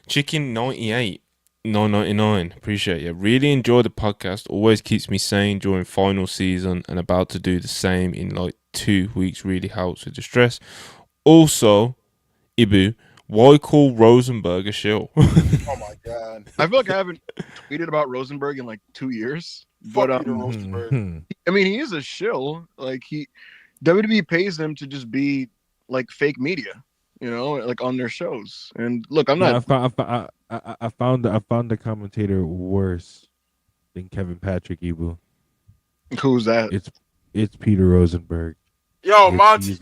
Chicken 98 999, appreciate you. Really enjoy the podcast. Always keeps me sane during final season, and about to do the same in like 2 weeks. Really helps with the stress. Also, Ibu, why call Rosenberg a shill? Oh my god! I feel like I haven't tweeted about Rosenberg in like 2 years. But Rosenberg. I mean, he is a shill. Like WWE pays him to just be like fake media, like on their shows. And look, I'm not. I found the commentator worse than Kevin Patrick Ibu. Who's that? It's Peter Rosenberg. Yo, Monty.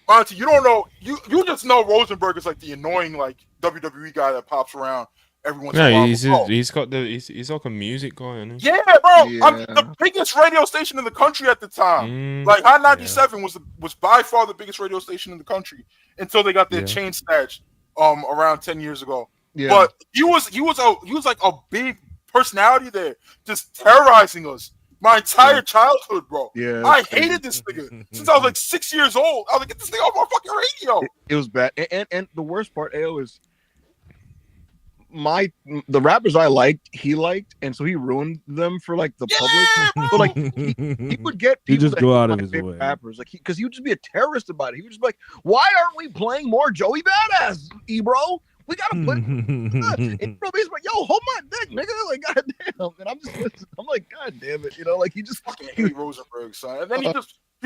Monty, you don't know. You just know Rosenberg is like the annoying like WWE guy that pops around every once in a while. He's like a music guy, isn't he? Yeah, bro. Yeah. I'm the biggest radio station in the country at the time. Like Hot 97 was by far the biggest radio station in the country until they got their chain snatched around 10 years ago. Yeah. But he was like a big personality there, just terrorizing us. My entire childhood, bro. Yeah, I hated this nigga since I was like 6 years old. I was like, get this nigga off my fucking radio. It was bad. And the worst part, AO, is the rappers I liked, he liked, and so he ruined them for like the public. So like he would get He people just that go hate out of my his favorite way. rappers, like because he would just be a terrorist about it. He would just be like, "Why aren't we playing more Joey Badass, Ebro? We gotta play." And bro, he's like, "Yo, hold my dick, nigga!" Like, goddamn. And I'm like, "God damn it!" You know, like he just fucking hate Rosenberg, son. And then he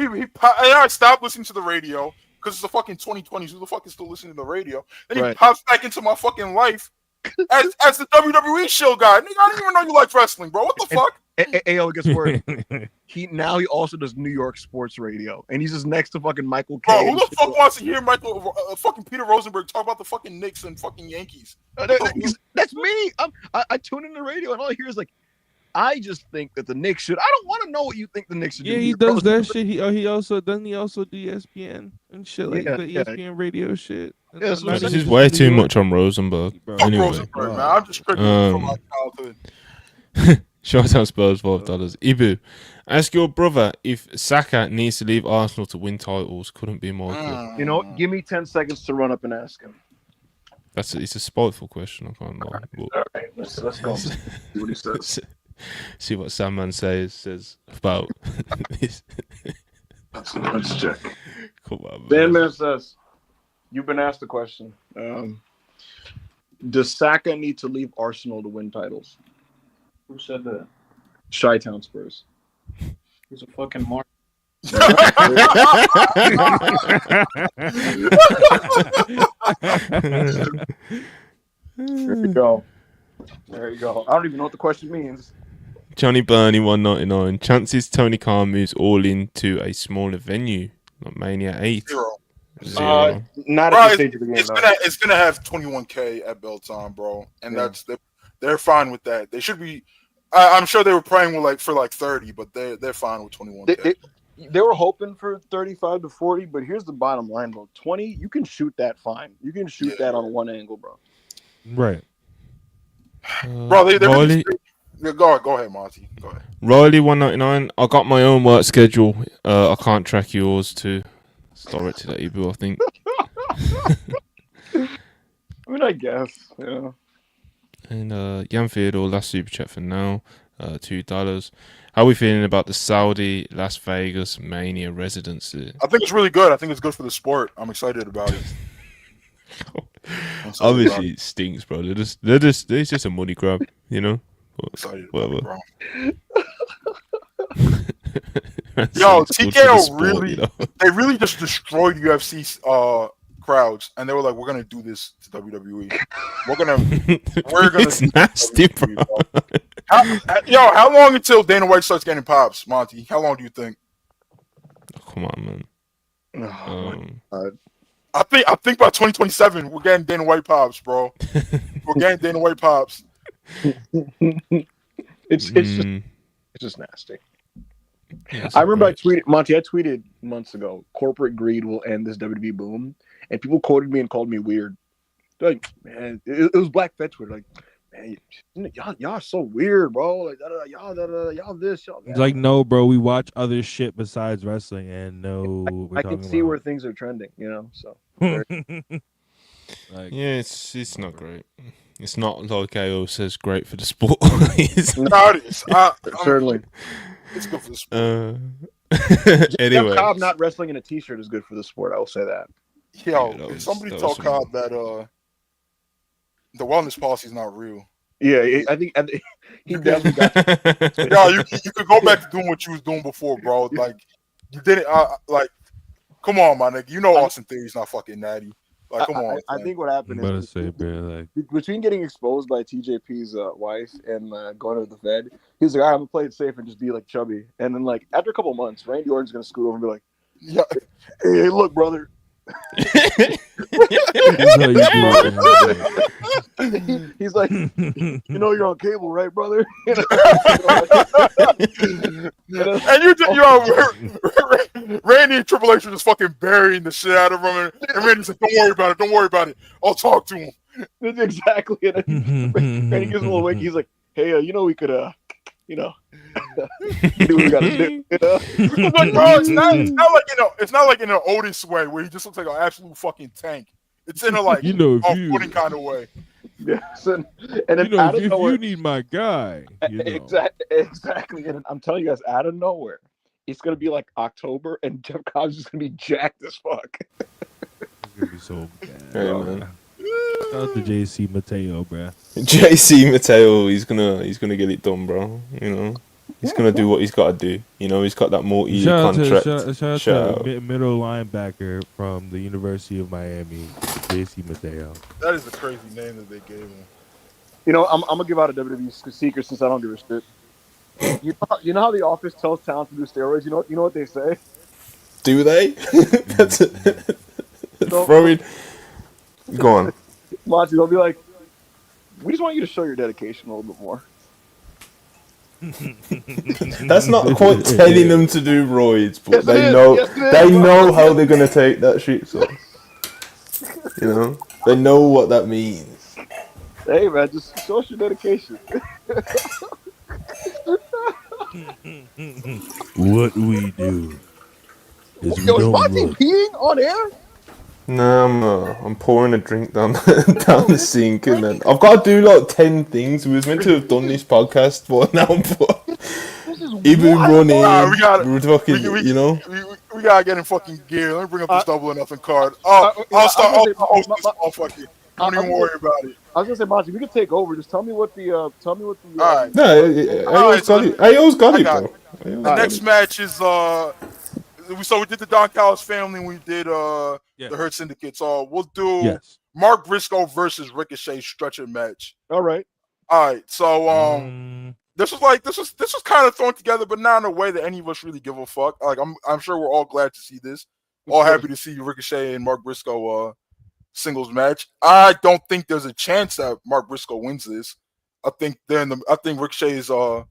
and I stopped listening to the radio because it's the fucking 2020s. Who the fuck is still listening to the radio? Then he pops back into my fucking life as the WWE show guy. Nigga, I didn't even know you like wrestling, bro. What the fuck? It gets worse. He also does New York sports radio, and he's just next to fucking Michael K. Bro, who the fuck wants to hear fucking Peter Rosenberg talk about the fucking Knicks and fucking Yankees? That's me. I tune in the radio, and all I hear is like, I just think that the Knicks should. I don't want to know what you think the Knicks should do. Yeah, he does that shit. He also do ESPN and shit like the ESPN radio shit. Yeah, so this is way too much on Rosenberg. Anyway. Rosenberg, man. I'm just triggering from my childhood. Shout out Spurs, $12. Ibu, ask your brother if Saka needs to leave Arsenal to win titles. Couldn't be more clear. You know, give me 10 seconds to run up and ask him. It's a spiteful question. I can't lie. All right, let's go. See what he says. See what Sandman says about this. Let's check. Come on, man. Sandman says, "You've been asked a question. Does Saka need to leave Arsenal to win titles?" Who said that? Chi-Town Spurs. He's a fucking mark. There you go. There you go. I don't even know what the question means. Johnny Burney 199. Chances Tony Khan moves all into a smaller venue, like Mania 8. Zero. Not at the stage of the game. It's gonna have 21K at bell time, bro, and they're fine with that. They should be. I'm sure they were praying for 30, but they're fine with 21K. They were hoping for 35 to 40, but here's the bottom line, bro. 20, you can shoot that fine. You can shoot that on one angle, bro. Right. Bro, they really go ahead, Monty. Go ahead. Riley 199. I got my own work schedule. I can't track yours too. It's directed at Ibu, I think. I mean, I guess, yeah. And Jan Theodore, last super chat for now, $2. How are we feeling about the Saudi Las Vegas Mania residency? I think it's really good. I think it's good for the sport. I'm excited about it. Obviously, it stinks, bro. It's just a money grab, you know. But whatever. Bro. Yo, TKO really, they really just destroyed UFC crowds, and they were like, "We're gonna do this to WWE. We're gonna." It's nasty, bro. How long until Dana White starts getting pops, Monty? How long do you think? Oh, come on, man. I think by 2027 we're getting Dana White pops, bro. We're getting Dana White pops. It's just nasty. Yeah, I remember I tweeted months ago, corporate greed will end this WWE boom, and people quoted me and called me weird. Like, man, it was Black Fed Twitter. Like, man, y'all are so weird, bro. Like, y'all this, y'all that. Like, no, bro, we watch other shit besides wrestling, and I can see where things are trending, you know. So, yeah, it's not great. It's not like AO says great for the sport. Certainly. It's good for the sport. Anyway, Cobb not wrestling in a t-shirt is good for the sport. I will say that. Yo, somebody tell Cobb that the wellness policy is not real. Yeah, I think he definitely got. Yo, you could go back to doing what you was doing before, bro. Like you didn't. Come on, my nigga. You know Austin Theory's not fucking natty. Like, come on. I think what happened is between getting exposed by TJP's wife and going to the Fed, he was like, "All right, I'm gonna play it safe and just be like chubby." And then like after a couple months, Randy Orton's gonna scoot over and be like, "Yeah, hey, look, brother." He's like, "You know you're on cable, right, brother?" And Randy and Triple H are just fucking burying the shit out of him, and Randy's like, "Don't worry about it. I'll talk to him." That's exactly it. Randy gives him a little wink. He's like, "Hey, you know we could, do what we gotta do." You know? Like, bro, it's not like in an Otis way where he just looks like an absolute fucking tank. It's in a like off-putting kind of way. Yes, and then You know, out of if nowhere, you need my guy, you know. exactly. And I'm telling you guys, out of nowhere, it's gonna be like October, and Jeff Cobb's just gonna be jacked as fuck. It's gonna be so bad. Hey, bro. man. Shout out to JC Mateo, bruh. JC Mateo, he's gonna get it done, bro. You know, he's gonna do what he's got to do. You know, he's got that multi-year contract. Shout out to middle linebacker from the University of Miami, JC Mateo. That is a crazy name that they gave him. You know, I'm gonna give out a WWE secret since I don't give a shit. You know how the Office tells talent to do steroids. You know what they say. Do they? That's So, throwing. Go on. Monty, they'll be like, "We just want you to show your dedication a little bit more." That's not quite telling them to do roids, but Yes, they it is. know Yes, it is, they bro. know how they're gonna take that shit. So you know, they know what that means. Hey man, just show us your dedication. What we do is we Yo, is don't Monty look. peeing on air? No, I'm pouring a drink down down the sink, and then I've got to do like 10 things. We was meant to have done this podcast for now, but This is even wild. running, We gotta- we're talking, you know. We gotta get in fucking gear. Let me bring up this double or nothing card. yeah, I'll start. I I'll was host gonna this say, motherfucker. Don't even worry about it. I was gonna say, Monty, we could take over. Just tell me what the All right. No, Ayo's got it. Ayo's got it, got bro. Ayo's The got next it. match is we did the Don Callis family. We did Yeah. the Hurt Syndicate. So we'll do Yes. Mark Briscoe versus Ricochet stretcher match. All right. All right. So Mm. this was kind of thrown together, but not in a way that any of us really give a fuck. Like I'm sure we're all glad to see this. All happy to see Ricochet and Mark Briscoe singles match. I don't think there's a chance that Mark Briscoe wins this. I think Ricochet is about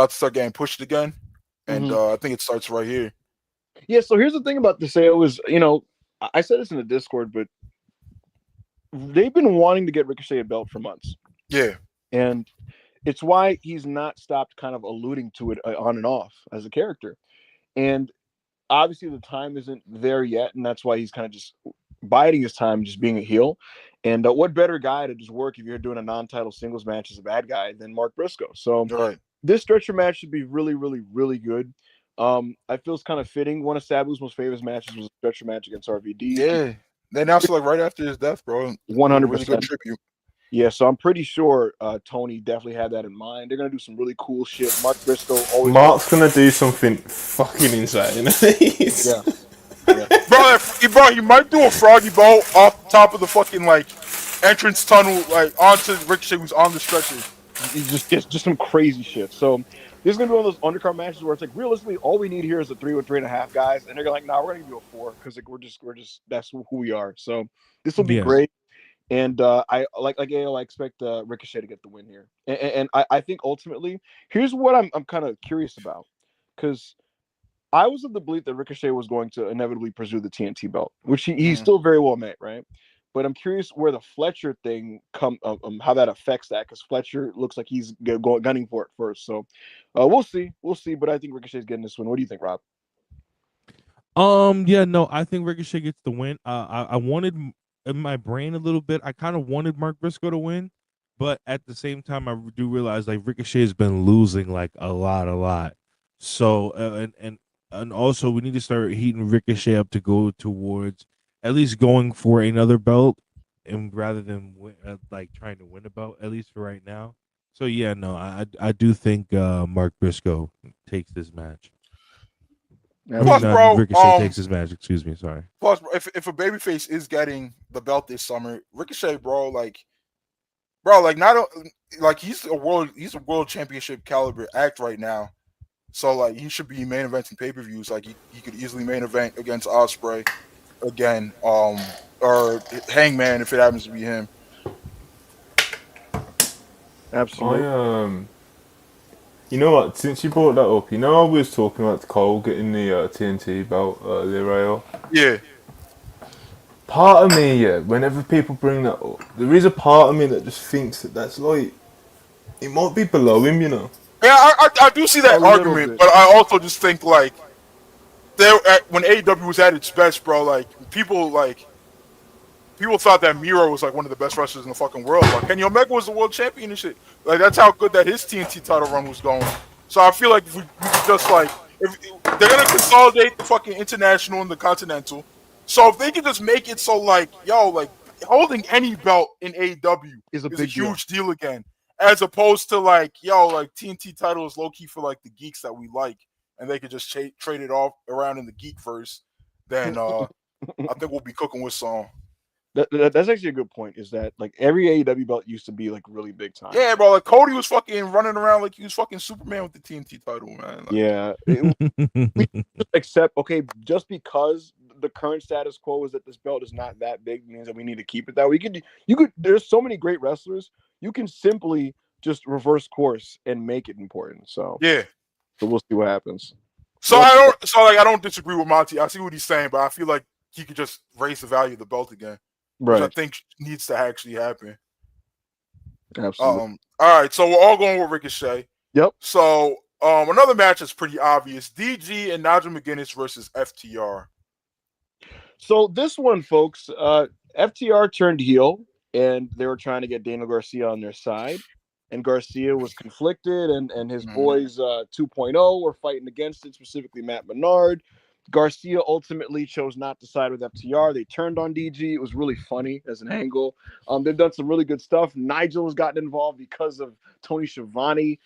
to start getting pushed again, and I think it starts right here. Yeah. So here's the thing about this. It was, I said this in the Discord, but they've been wanting to get Ricochet a belt for months. Yeah. And it's why he's not stopped kind of alluding to it on and off as a character. And obviously the time isn't there yet. And that's why he's kind of just biding his time, just being a heel. And what better guy to just work if you're doing a non-title singles match as a bad guy than Mark Briscoe. So this stretcher match should be really, really, really good. I feel it's kind of fitting. One of Sabu's most famous matches was a stretcher match against RVD. Yeah. They announced it like right after his death, bro. 100%. Really good tribute. Yeah, so I'm pretty sure Tony definitely had that in mind. They're gonna do some really cool shit. Mark Briscoe always. Mark's gonna do something fucking insane. Bro, he might do a froggy bolt off the top of the fucking like entrance tunnel, like onto Ricochet, who's on the stretcher. Just some crazy shit. So this is gonna be one of those undercard matches where it's like realistically all we need here is a 3 or 3.5 guys, and they're like, nah, we're gonna give you a 4 because like we're just that's who we are. So this will be great. And I like AO, I expect Ricochet to get the win here. And I think ultimately, here's what I'm kind of curious about, because I was of the belief that Ricochet was going to inevitably pursue the TNT belt, which he still very well may, right? But I'm curious where the Fletcher thing how that affects that, because Fletcher looks like he's gunning for it first. So we'll see. But I think Ricochet's getting this win. What do you think, Rob? Yeah, no, I think Ricochet gets the win. I wanted in my brain a little bit. I kind of wanted Mark Briscoe to win, but at the same time, I do realize like Ricochet has been losing like a lot. So and also we need to start heating Ricochet up to go towards at least going for another belt, and rather than like trying to win a belt, at least for right now. So yeah, no, I do think Mark Briscoe takes this match. Plus, bro, Ricochet takes his match. Excuse me, sorry. Plus, if a babyface is getting the belt this summer, Ricochet, he's a world championship caliber act right now. So like he should be main eventing pay-per-views. Like he could easily main event against Osprey again, or Hangman if it happens to be him. Absolutely. You know what? Since you brought that up, I was talking about Cole getting the TNT belt earlier. Yeah. Part of me, whenever people bring that up, there is a part of me that just thinks that's like it might be below him, you know. Yeah, I do see that argument, but I also just think like when AEW was at its best, bro, like people like people thought that Miro was like one of the best wrestlers in the fucking world. Like Kenny Omega was the world champion and shit. Like that's how good that his TNT title run was going. So I feel like we could just like if they're gonna consolidate the fucking international and the continental. So if they can just make it so like like holding any belt in AEW is a huge deal again, as opposed to like like TNT title is low key for like the geeks that we like, and they could just trade it off around in the geek verse. Then I think we'll be cooking with some. That's actually a good point. Is that like every AEW belt used to be like really big time? Yeah, bro. Like Cody was fucking running around like he was fucking Superman with the TNT title, man. Like, yeah. We accept just because the current status quo is that this belt is not that big means that we need to keep it that way. You could. There's so many great wrestlers. You can simply just reverse course and make it important. So yeah. So we'll see what happens. So I don't disagree with Monty. I see what he's saying, but I feel like he could just raise the value of the belt again. Right. Which I think needs to actually happen. Absolutely. All right, so we're all going with Ricochet. Yep. So another match is pretty obvious. DG and Nigel McGuinness versus FTR. So this one, folks, FTR turned heel, and they were trying to get Daniel Garcia on their side. And Garcia was conflicted, and his boys 2.0 were fighting against it, specifically Matt Menard. Garcia ultimately chose not to side with FTR. They turned on DG. It was really funny as an angle. They've done some really good stuff. Nigel has gotten involved because of Tony Schiavone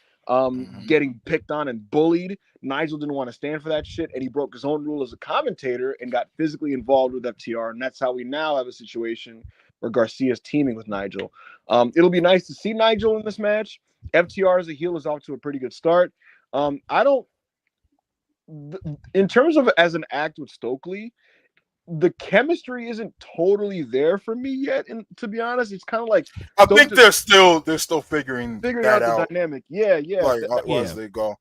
getting picked on and bullied. Nigel didn't want to stand for that shit, and he broke his own rule as a commentator and got physically involved with FTR. And that's how we now have a situation where Garcia is teaming with Nigel. It'll be nice to see Nigel in this match. FTR as a heel is off to a pretty good start. In terms of as an act with Stokely, the chemistry isn't totally there for me yet. And to be honest, it's kind of like I think they're still figuring that out the dynamic. Yeah. Like as they go.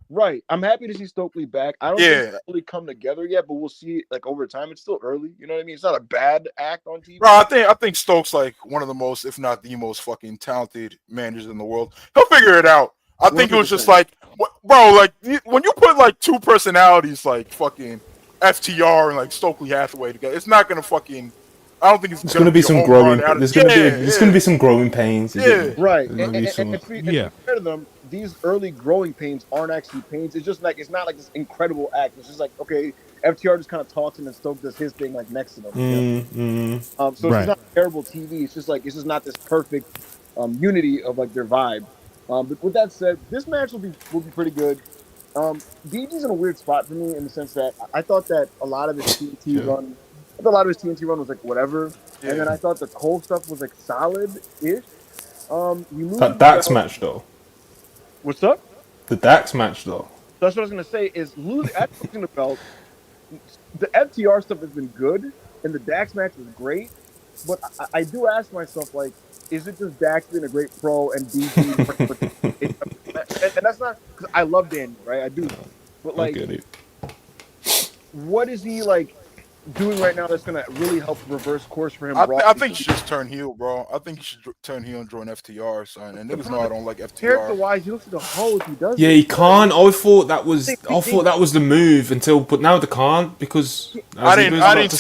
Right. I'm happy to see Stokely back. I don't think it's really come together yet, but we'll see like over time. It's still early. You know what I mean? It's not a bad act on TV. Bro, I think Stokes like one of the most, if not the most fucking talented managers in the world. He'll figure it out. I think 100%. It was just like, bro, like when you put like two personalities like fucking FTR and like Stokely Hathaway together, it's not gonna fucking. I don't think it's gonna be some growing. There's gonna be some growing pains. Yeah, right. And fair to them, these early growing pains aren't actually pains. It's just like it's not like this incredible act. It's just like okay, FTR just kind of talks and then Stokes does his thing like next to them. So it's not terrible TV. It's just like it's just not this perfect unity of like their vibe. But with that said, this match will be pretty good. DG's in a weird spot for me in the sense that I thought that a lot of his TNT run. I thought a lot of his TNT run was like whatever, and then I thought the Cole stuff was like solid-ish. That Dax match though. What's up? The Dax match though. That's what I was gonna say. Is losing the belt. The FTR stuff has been good, and the Dax match was great. But I do ask myself, like, is it just Dax being a great pro and DG? and that's not because I love Danny, right? I do, but like, what is he like? Doing right now that's gonna really help reverse course for him. I think he should just turn heel, bro. I think he should turn heel and join FTR, son. And niggas know I don't like FTR. Character-wise, he looks like a hoe if he does. Yeah, he can't. I thought that was the move but now they can't because I didn't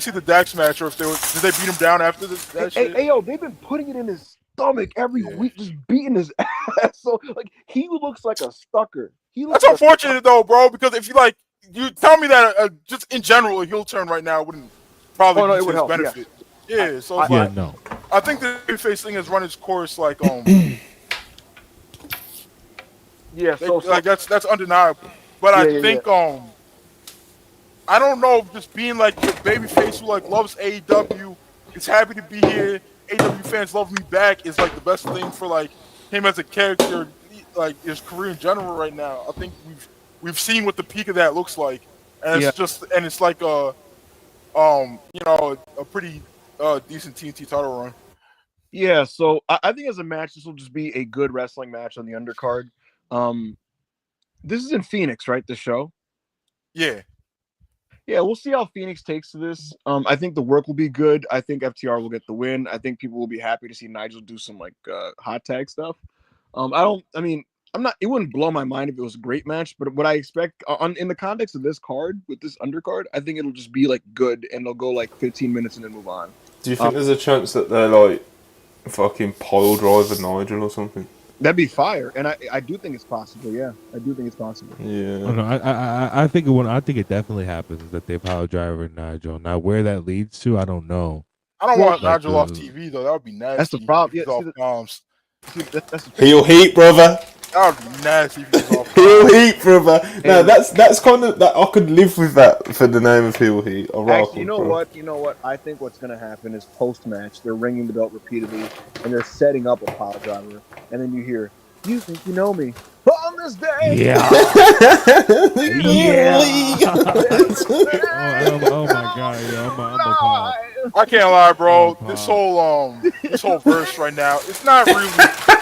see the Dax match or if did they beat him down after that shit? Hey, yo, they've been putting it in his stomach every week, just beating his ass. So like he looks like a sucker. That's unfortunate though, bro. Because if you tell me that just in general, a heel turn right now wouldn't probably be to his benefit. Yeah, so it's I think the face thing has run its course. Like, that's undeniable. But I think I don't know if just being like the babyface who like loves AEW, is happy to be here. AEW fans love me back is like the best thing for like him as a character, like his career in general right now. I think we've seen what the peak of that looks like, and it's like a pretty decent TNT title run. Yeah, so I think as a match, this will just be a good wrestling match on the undercard. This is in Phoenix, right? The show. Yeah, we'll see how Phoenix takes to this. I think the work will be good. I think FTR will get the win. I think people will be happy to see Nigel do some like hot tag stuff. It wouldn't blow my mind if it was a great match, but what I expect in the context of this card with this undercard, I think it'll just be like good and they'll go like 15 minutes and then move on. Do you think there's a chance that they're like fucking pile driver Nigel or something? That'd be fire, and I do think it's possible. Yeah, I do think it's possible. Yeah. Oh, no, I think it definitely happens that they pile driver Nigel. Now where that leads to, I don't know. I don't want like Nigel off TV though. That would be nasty. That's the problem. He's Yeah, off bombs. That's the Heel heat, brother. That would be nasty if he's off Heel bombs. heat, brother. No, that's kind of that. I could live with that for the name of heel heat. Actually, you know what? I think what's going to happen is post-match, they're ringing the belt repeatedly, and they're setting up a pile driver, and then you hear, "You think you know me on this day?" Yeah. Yeah. Oh my god, yeah, I'm a pop. I can't lie, bro. This whole verse right now, it's not really.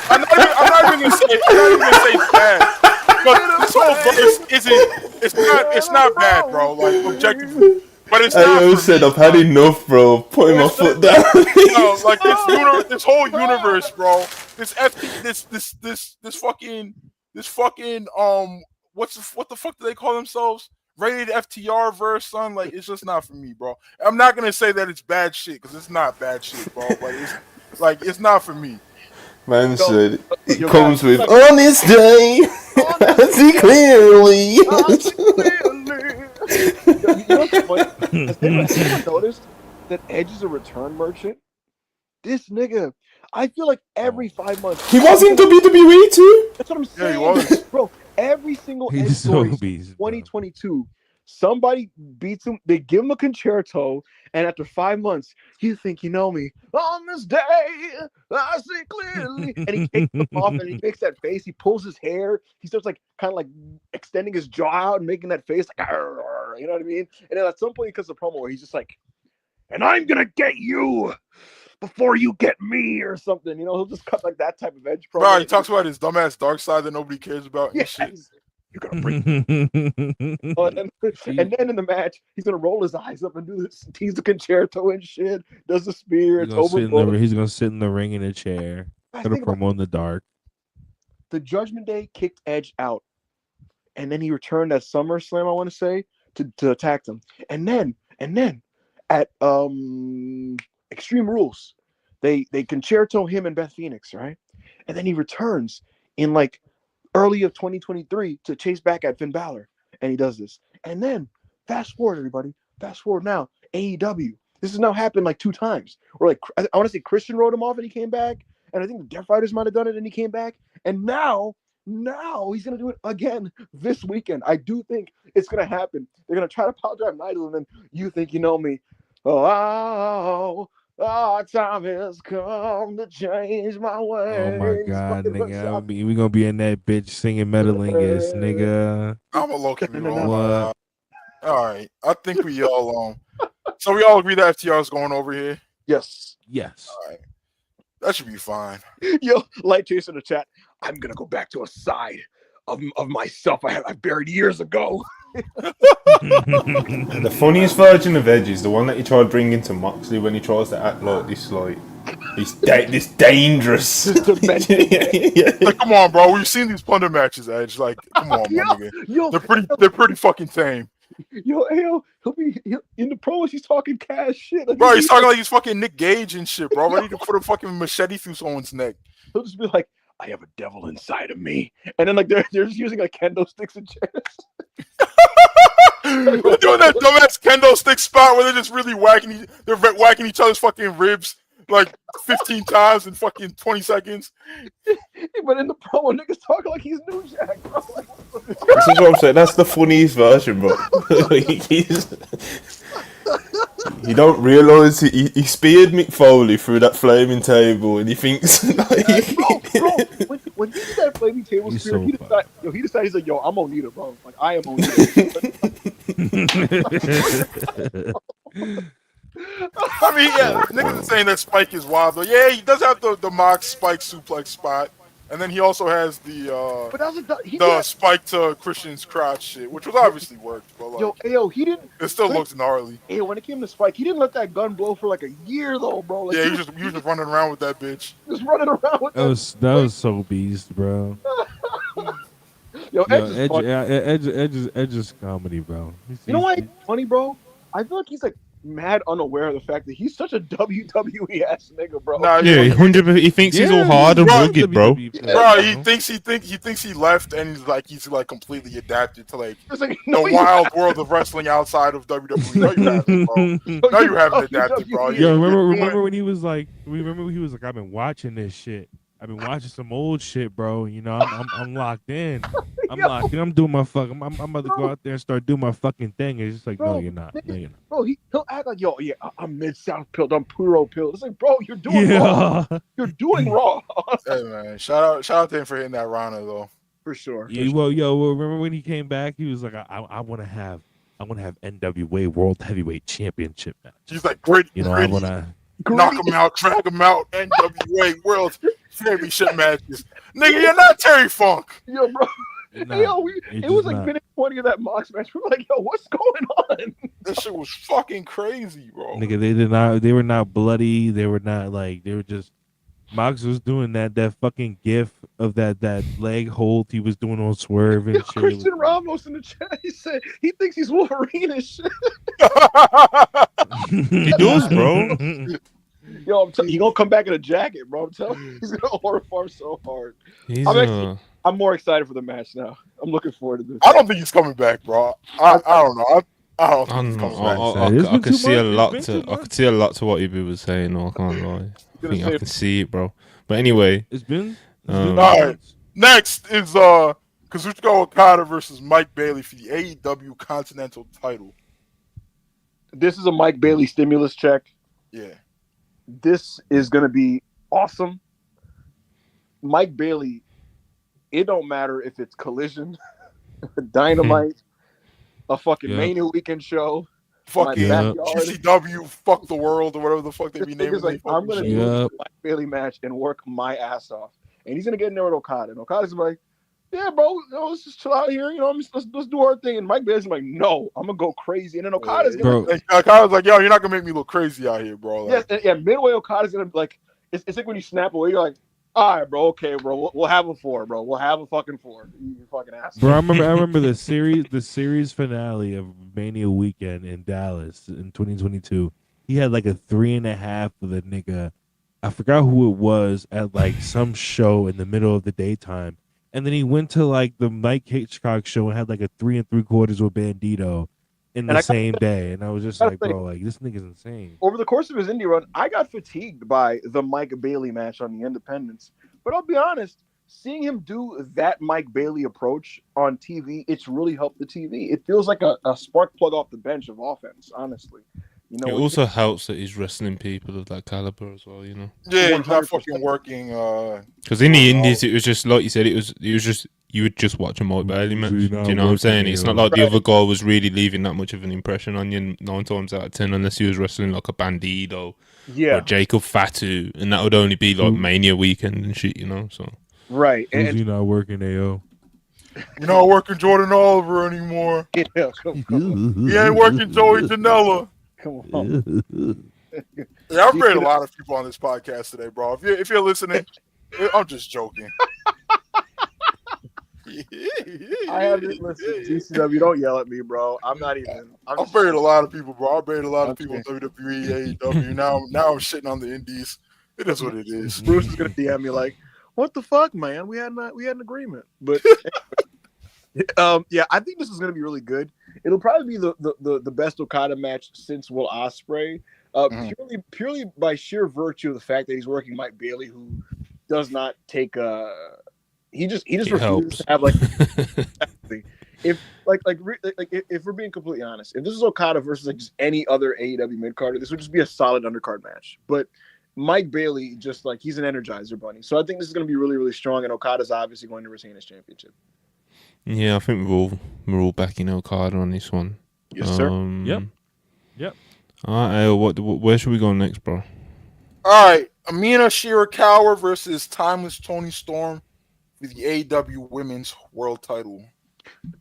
I'm not even gonna say it's bad. But this whole verse isn't. It's not bad, bro. Like objectively, but it's not. I said I've had enough, bro. Putting my foot down. No, like this whole universe, bro. This fucking what the fuck do they call themselves? Rated FTR verse, son. Like it's just not for me, bro. I'm not gonna say that it's bad shit because it's not bad shit, bro. But it's not for me. Man said it comes with on this day. I see clearly. You know what's funny? Has anyone noticed that Edge is a return merchant? This nigga, I feel like every 5 months He was in WWE too. That's what I'm saying, Yeah, he was. bro. Every single Edge He's so story, beast, bro. 2022, somebody beats him. They give him a concerto, and after 5 months, you think you know me. On this day, I see clearly. And he takes them off, and he makes that face. He pulls his hair. He starts like kind of like extending his jaw out and making that face like, "Arr," you know what I mean? And then at some point, he cuts the promo where he's just like, "And I'm gonna get you before you get me," or something. You know, he'll just cut like that type of Edge promo. Bro, he talks about his dumbass dark side that nobody cares about. Yeah, And shit. you're gonna bring. And then in the match, he's gonna roll his eyes up and do this, tease the concerto and shit. Does the spear? It's over. He's gonna sit in the ring in a chair. Gonna promo in the dark. The Judgment Day kicked Edge out, and then he returned at SummerSlam, I want to say, to attack them. And then at Extreme Rules, they concerto him and Beth Phoenix, right? And then he returns in like early of 2023 to chase back at Finn Balor, and he does this. And then fast forward, everybody, fast forward now, AEW. This has now happened like 2 times. Or like I want to say Christian wrote him off and he came back, and I think the Death Riders might have done it and he came back, and now he's gonna do it again this weekend. I do think it's gonna happen. They're gonna try to power drive Nigel, and then you think you know me. Oh, time has come to change my ways. Oh my god, nigga. We gonna be in that bitch singing Metalingus, nigga. I'm a low-key wrong. What? All right. I think we all so we all agree that FTR is going over here. Yes. All right. That should be fine. Yo, Light Chase in the chat. I'm gonna go back to a side of myself I buried years ago. The funniest version of Edge is the one that he tried bringing to Moxley when he tries to act like this dangerous. Like, come on, bro. We've seen these plunder matches, Edge. Like, come on, my nigga. They're pretty fucking tame. He'll be in the pros. He's talking cash shit. Like, Bro, he's talking like he's fucking Nick Gage and shit, bro. Ready to put a fucking machete through someone's neck. He'll just be like, I have a devil inside of me. And then like they're just using like kendo sticks and chairs. They're doing that dumbass kendo stick spot where they're just really whacking each other's fucking ribs like 15 times in fucking 20 seconds. But in the promo, niggas talking like he's New Jack, bro. Like, This is what I'm saying. That's the funniest version, bro. You don't realise he speared Mick Foley through that flaming table, and he thinks, bro, when he did that flaming table He's spear, so he decided he's like, yo, I'm Onita, bro. Like I am Onita. I mean, yeah, niggas are saying that Spike is wild, though. Yeah, he does have the mock Spike suplex spot. And then he also has the spike to Christian's crotch shit, which was obviously worked, but like, he didn't. It still looks gnarly. Hey, when it came to Spike, he didn't let that gun blow for like a year though, bro. Like, yeah, he was just running around with that bitch. Just running around with that was so beast, bro. Edge Edge is comedy, bro. You know why it's funny, bro? I feel like he's like mad unaware of the fact that he's such a WWE ass nigga, bro. Nah, Yeah, 100%. He thinks he's all hard and right. rugged, bro. Bro, he thinks he left and he's like completely adapted to like It's like, the no, wild world of wrestling outside of WWE. No, you haven't, bro. No, you haven't adapted, bro. Yo, You're remember when he was like, I've been watching this shit. I've been watching some old shit, bro. You know, I'm locked in. I'm locked in. I'm doing my fucking. I'm about to go out there and start doing my fucking thing. And it's just like, bro, no, you're not. No, you're not. Bro, he'll act like, yo, yeah, I'm mid-south pilled, I'm puro pilled. It's like, bro, you're doing wrong. You're doing wrong. Hey man, shout out to him for hitting that Rana though. For sure. Yeah, well, remember when he came back? He was like, I want to have NWA World Heavyweight Championship match. He's like, gritty, You know, gritty. I want to. Knock him out, drag him out, NWA World Championship matches. Nigga, you're not Terry Funk. Yo, bro. Nah, Hey, yo, it was like not. minute 20 of that Mox match. We were like, yo, what's going on? That shit was fucking crazy, bro. Nigga, they were not bloody. They were not like, they were just. Mox was doing that fucking gif of that leg hold he was doing on Swerve and Yo, shit. Christian Ramos in the chat, he said he thinks he's Wolverine and shit. He does, bro. Yo, he gonna come back in a jacket, bro. I'm telling you, he's gonna horror farm so hard. I'm more excited for the match now. I'm looking forward to this. I don't think he's coming back, bro. I don't know. I don't think he's coming back. I could see a lot to what Ibu was saying. No, I can't lie. I think I can see it, bro. But anyway, It's been all right. Next is Kazuchika Okada versus Mike Bailey for the AEW Continental title. This is a Mike Bailey stimulus check. Yeah. This is gonna be awesome. Mike Bailey, it don't matter if it's Collision, Dynamite, a fucking Mania weekend show, fucking GCW, fuck the world, or whatever the fuck they be naming. Like, I'm gonna do a Mike Bailey match and work my ass off, and he's gonna get in there with Okada, and Okada's like, "Yeah, bro, let's just chill out here, let's do our thing." And Mike Bailey's like, "No, I'm gonna go crazy," and then Okada's Okada's like, "Yo, you're not gonna make me look crazy out here, bro." Like, yeah, midway Okada's gonna be like, it's like when you snap away, you're like, "All right, bro, okay, bro, we'll have a 4, bro, we'll have a fucking 4." You fucking ass. Bro, I remember the series finale of Mania Weekend in Dallas in 2022. He had like a 3.5 with a nigga. I forgot who it was at like some show in the middle of the daytime. And then he went to like the Mike Hitchcock show and had like a 3 3/4 with Bandito in the same day. And I was just like, bro, like this nigga's insane. Over the course of his indie run, I got fatigued by the Mike Bailey match on the Independents. But I'll be honest, seeing him do that Mike Bailey approach on TV, it's really helped the TV. It feels like a spark plug off the bench of offense, honestly. You know, it also helps that he's wrestling people of that caliber as well, you know. Yeah, he's not fucking working. Because in the Indies, it was just like you said, it was just you would just watch a Mike Bailey match. Do you know what I'm saying? It's not like the other guy was really leaving that much of an impression on you 9 times out of 10, unless he was wrestling like a Bandito or Jacob Fatu, and that would only be like Mania Weekend and shit, you know. So right, and you're not working AO. You're not working Jordan Oliver anymore. Yeah, come on. He ain't working Joey Janela. Come on. Yeah, I've rated a lot of people on this podcast today, bro. If you're listening, I'm just joking. I haven't listened to GCW. Don't yell at me, bro. I'm not even. I've buried a lot of people, bro. I buried a lot of people in WWE, AEW. Now I'm shitting on the Indies. It is what it is. Bruce is gonna DM me like, "What the fuck, man? We had an agreement." But yeah, I think this is gonna be really good. It'll probably be the best Okada match since Will Osprey. Purely by sheer virtue of the fact that he's working Mike Bailey, who does not take he just refuses to have like if we're being completely honest, if this is Okada versus like just any other AEW mid carder, this would just be a solid undercard match. But Mike Bailey, just like he's an Energizer bunny, so I think this is going to be really, really strong, and Okada's obviously going to retain his championship. Yeah, I think we're all backing Okada on this one. Yes, sir. Yep. All right, where should we go next, bro? All right, Amina Shirakawa versus Timeless Toni Storm for the AEW Women's World Title.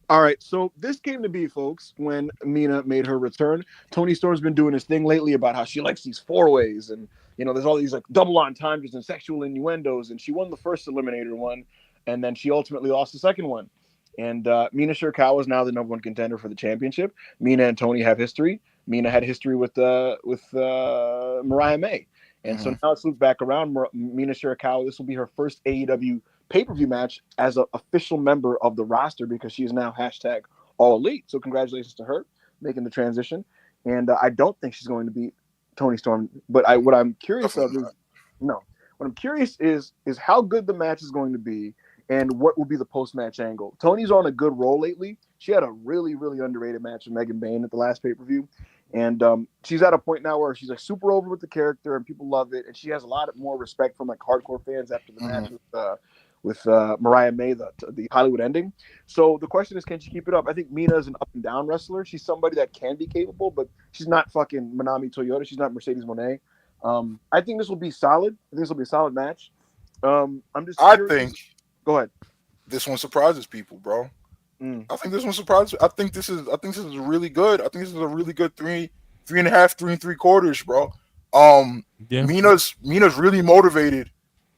All right, so this came to be, folks, when Amina made her return. Toni Storm's been doing this thing lately about how she likes these 4-ways, and there's all these like double entendres and sexual innuendos, and she won the first eliminator one, and then she ultimately lost the second one. And Mina Shirakawa is now the #1 contender for the championship. Mina and Toni have history. Mina had history with Mariah May. And so now it's looped back around. Mina Shirakawa, this will be her first AEW pay-per-view match as an official member of the roster because she is now hashtag All Elite. So congratulations to her making the transition. And I don't think she's going to beat Toni Storm. But what I'm curious is how good the match is going to be and what will be the post-match angle. Toni's on a good roll lately. She had a really, really underrated match with Megan Bayne at the last pay-per-view. And she's at a point now where she's like super over with the character and people love it. And she has a lot more respect from like hardcore fans after the match with Mariah May, the Hollywood ending. So the question is, can she keep it up? I think Mina is an up and down wrestler. She's somebody that can be capable, but she's not fucking Manami Toyota. She's not Mercedes Moné. I think this will be solid. I think this will be a solid match. Go ahead. This one surprises people, bro. I think this one surprises. I think this is really good. I think this is a really good 3.5, 3 3/4, bro. Mina's really motivated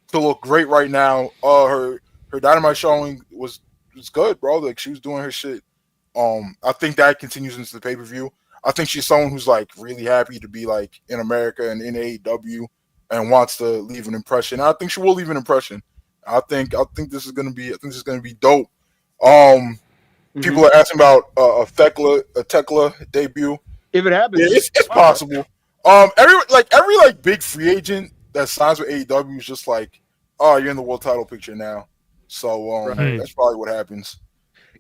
to look great right now. Her Dynamite showing was good, bro. Like she was doing her shit. I think that continues into the pay-per-view. I think she's someone who's like really happy to be like in America and in AEW and wants to leave an impression. I think she will leave an impression. I think this is gonna be dope. People are asking about a Tekla debut. If it happens, it's possible. Every big free agent that signs with AEW is just like, oh, you're in the world title picture now. So that's probably what happens.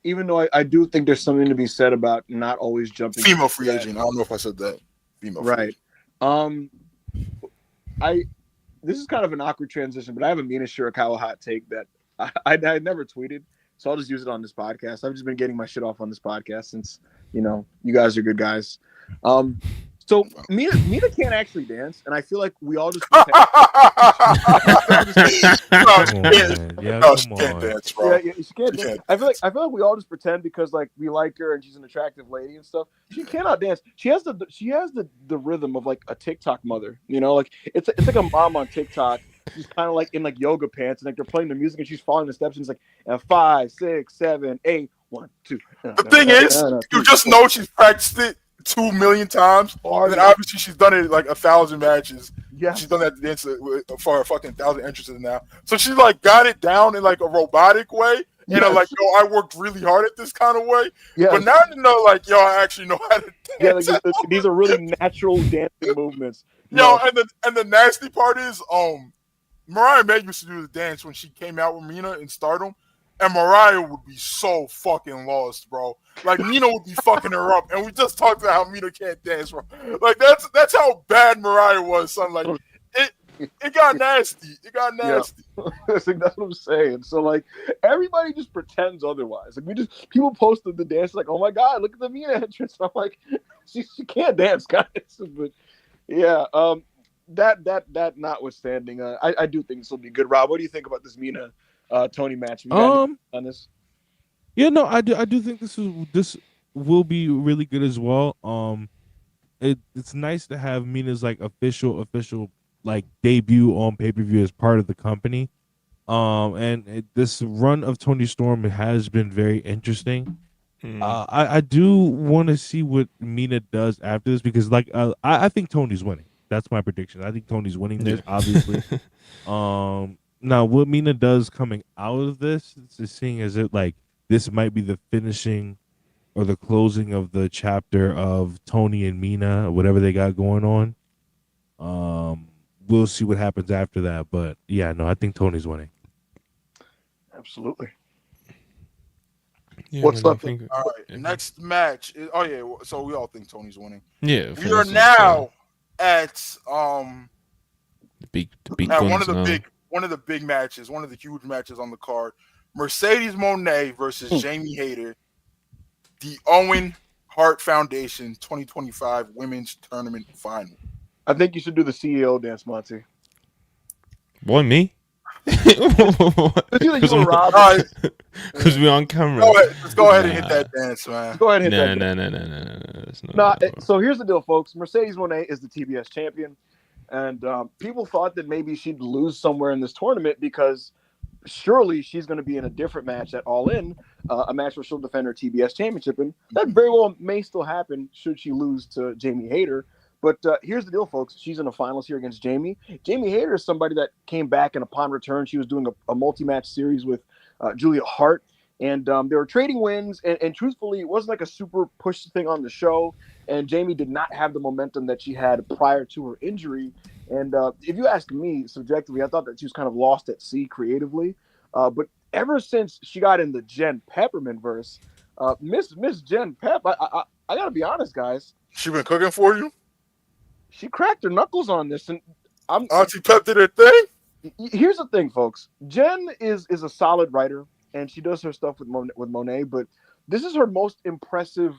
Even though I do think there's something to be said about not always jumping. Female free agent. I don't know if I said that. Female free agent. This is kind of an awkward transition, but I have a Mina Shirakawa hot take that I never tweeted, so I'll just use it on this podcast. I've just been getting my shit off on this podcast since you guys are good guys. So Mina can't actually dance, and I feel like we all just she can't dance, bro. Yeah, she can't dance. I feel like we all just pretend because like we like her and she's an attractive lady and stuff. She cannot dance. She has the rhythm of like a TikTok mother. Like it's like a mom on TikTok. She's kind of like in like yoga pants and like they're playing the music and she's following the steps and it's like 5, 6, 7, 8, 1, 2. The thing is, you just know she's practiced it 2 million times, and then obviously she's done it like 1,000 matches. Yeah, she's done that dance for a fucking 1,000 entrances now. So she's like got it down in like a robotic way. You know, like I worked really hard at this kind of way. Yeah. But now I actually know how to dance. Yeah, like these are really natural dancing movements. And the nasty part is, Mariah May used to do the dance when she came out with Mina in Stardom. And Mariah would be so fucking lost, bro. Like Mina would be fucking her up, and we just talked about how Mina can't dance, bro. Like that's how bad Mariah was, son. Like it got nasty. It got nasty. Yeah. That's what I'm saying. So like everybody just pretends otherwise. Like people posted the dance, like, oh my god, look at the Mina entrance. And I'm like, she can't dance, guys. But yeah, that notwithstanding, I do think this will be good. Rob, what do you think about this Mina? Tony match. On this? Yeah, no, I do think this will be really good as well. It's nice to have Mina's like official like debut on pay-per-view as part of the company. This run of Toni Storm has been very interesting. I do want to see what Mina does after this because like I think Tony's winning. That's my prediction. I think Tony's winning this, obviously. Now, what Mina does coming out of this is seeing as it like this might be the finishing or the closing of the chapter of Tony and Mina, or whatever they got going on. We'll see what happens after that, but yeah, no, I think Tony's winning. Absolutely. Yeah, what's up? All right, next match. So we all think Tony's winning. Yeah, we are now at the big one of the big matches, one of the huge matches on the card. Mercedes Moné versus Jamie Hayter, the Owen Hart Foundation 2025 Women's Tournament Final. I think you should do the CEO dance, Monty. Why me? Because we're on camera. Let's go ahead and hit that dance, man. Go ahead and hit that. No. So here's the deal, folks. Mercedes Moné is the TBS champion. And people thought that maybe she'd lose somewhere in this tournament because surely she's going to be in a different match at All In, a match where she'll defend her TBS championship, and that very well may still happen should she lose to Jamie Hayter. But here's the deal, folks. She's in the finals here against Jamie. Jamie Hayter is somebody that came back, and upon return, she was doing a multi-match series with Julia Hart, and they were trading wins, and truthfully, it wasn't like a super push thing on the show, and Jamie did not have the momentum that she had prior to her injury. And if you ask me, subjectively, I thought that she was kind of lost at sea creatively. But ever since she got in the Jen Peppermint verse, Miss Jen Pep, I gotta be honest, guys. She been cooking for you? She cracked her knuckles on this, and Auntie Pep did her thing? Here's the thing, folks. Jen is a solid writer, and she does her stuff with Monet, but this is her most impressive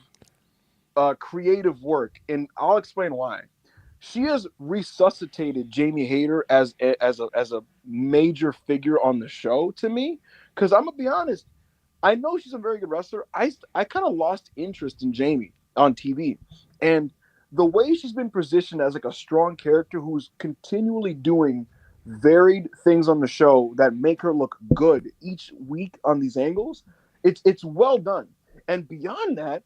creative work, and I'll explain why. She has resuscitated Jamie Hayter as a major figure on the show to me, because I'm gonna be honest, I know she's a very good wrestler. I kind of lost interest in Jamie on TV, and the way she's been positioned as like a strong character who's continually doing varied things on the show that make her look good each week on these angles, it's well done. And beyond that,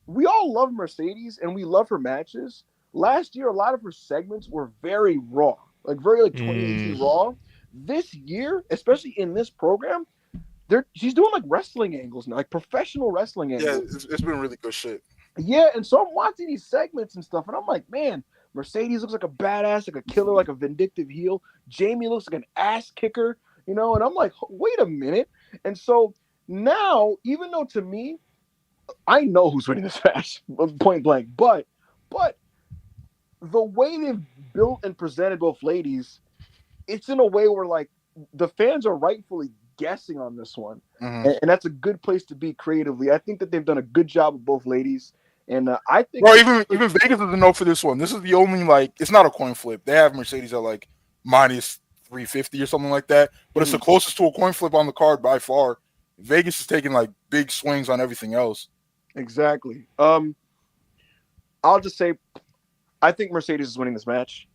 we all love Mercedes and we love her matches. Last year, a lot of her segments were very raw, like very like 2018 raw. This year, especially in this program, she's doing like wrestling angles now, like professional wrestling angles. Yeah, it's been really good shit. Yeah, and so I'm watching these segments and stuff, and I'm like, man, Mercedes looks like a badass, like a killer, like a vindictive heel. Jamie looks like an ass kicker, and I'm like, wait a minute. And so now, even though to me, I know who's winning this match, point blank, but the way they've built and presented both ladies, it's in a way where like the fans are rightfully guessing on this one, and that's a good place to be creatively. I think that they've done a good job with both ladies. And I think, well, even Vegas doesn't know for this one. This is the only it's not a coin flip. They have Mercedes at like minus 350 or something like that, but it's the closest to a coin flip on the card by far. Vegas is taking like big swings on everything else. Exactly. I'll just say, I think Mercedes is winning this match.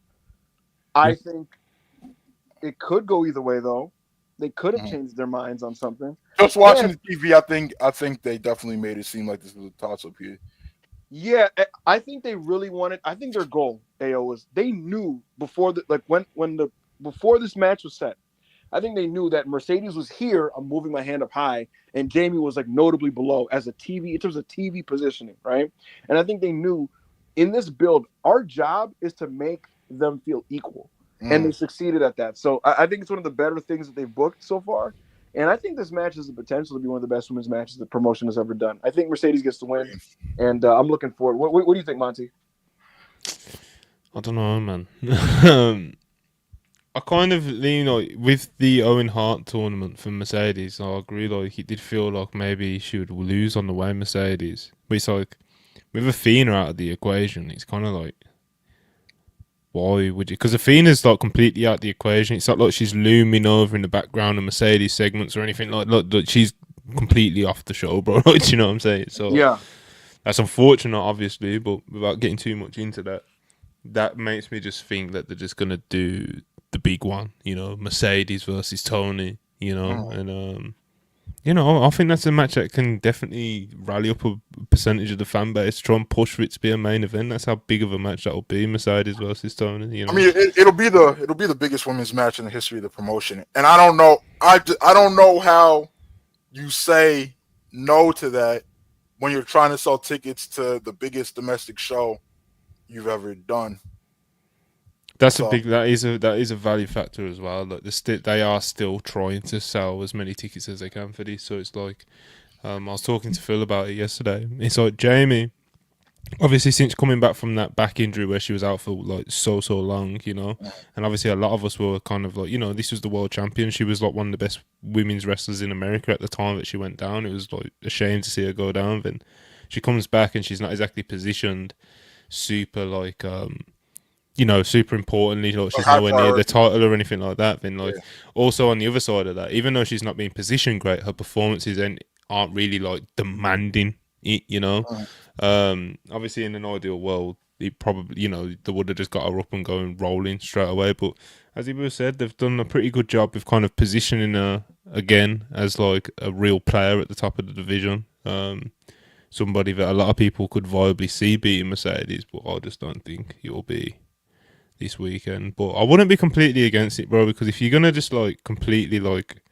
I think it could go either way, though. They could have changed their minds on something. Just watching the TV, I think they definitely made it seem like this was a toss-up here. Yeah, I think they really wanted. I think their goal, AO, was they knew before before this match was set. I think they knew that Mercedes was here. I'm moving my hand up high, and Jamie was like notably below as a TV in terms of TV positioning, right? And I think they knew in this build, our job is to make them feel equal, and they succeeded at that. So I think it's one of the better things that they've booked so far. And I think this match has the potential to be one of the best women's matches the promotion has ever done. I think Mercedes gets the win, and I'm looking forward. What do you think, Monty? I don't know, man. I kind of, with the Owen Hart tournament for Mercedes, I agree, like, it did feel like maybe she would lose on the way Mercedes. But it's like, with Athena out of the equation, it's kind of like, why would you? Because Athena's like completely out the equation. It's not like she's looming over in the background of Mercedes segments or anything like she's completely off the show, bro. Do you know what I'm saying? So yeah, that's unfortunate, obviously, but without getting too much into that, that makes me just think that they're just gonna do the big one, Mercedes versus Tony, and I think that's a match that can definitely rally up a percentage of the fan base, try and push for it to be a main event. That's how big of a match that will be, Mercedes versus Tony. I mean, it'll be the biggest women's match in the history of the promotion, and I don't know, I don't know how you say no to that when you're trying to sell tickets to the biggest domestic show you've ever done. That is a value factor as well. Like they are still trying to sell as many tickets as they can for this. So it's like, I was talking to Phil about it yesterday. It's like Jamie, obviously since coming back from that back injury where she was out for like so long, and obviously a lot of us were kind of like, this was the world champion. She was like one of the best women's wrestlers in America at the time that she went down. It was like a shame to see her go down. Then she comes back and she's not exactly positioned super like super importantly, like she's nowhere near the title or anything like that. Then also on the other side of that, even though she's not being positioned great, her performances aren't really like demanding You know, obviously in an ideal world, it probably, you know, they would have just got her up and going rolling straight away. But as Ibu said, they've done a pretty good job of kind of positioning her again as like a real player at the top of the division. Somebody that a lot of people could viably see beating Mercedes, but I just don't think it will be this weekend. But I wouldn't be completely against it, bro, because if you're gonna just like completely like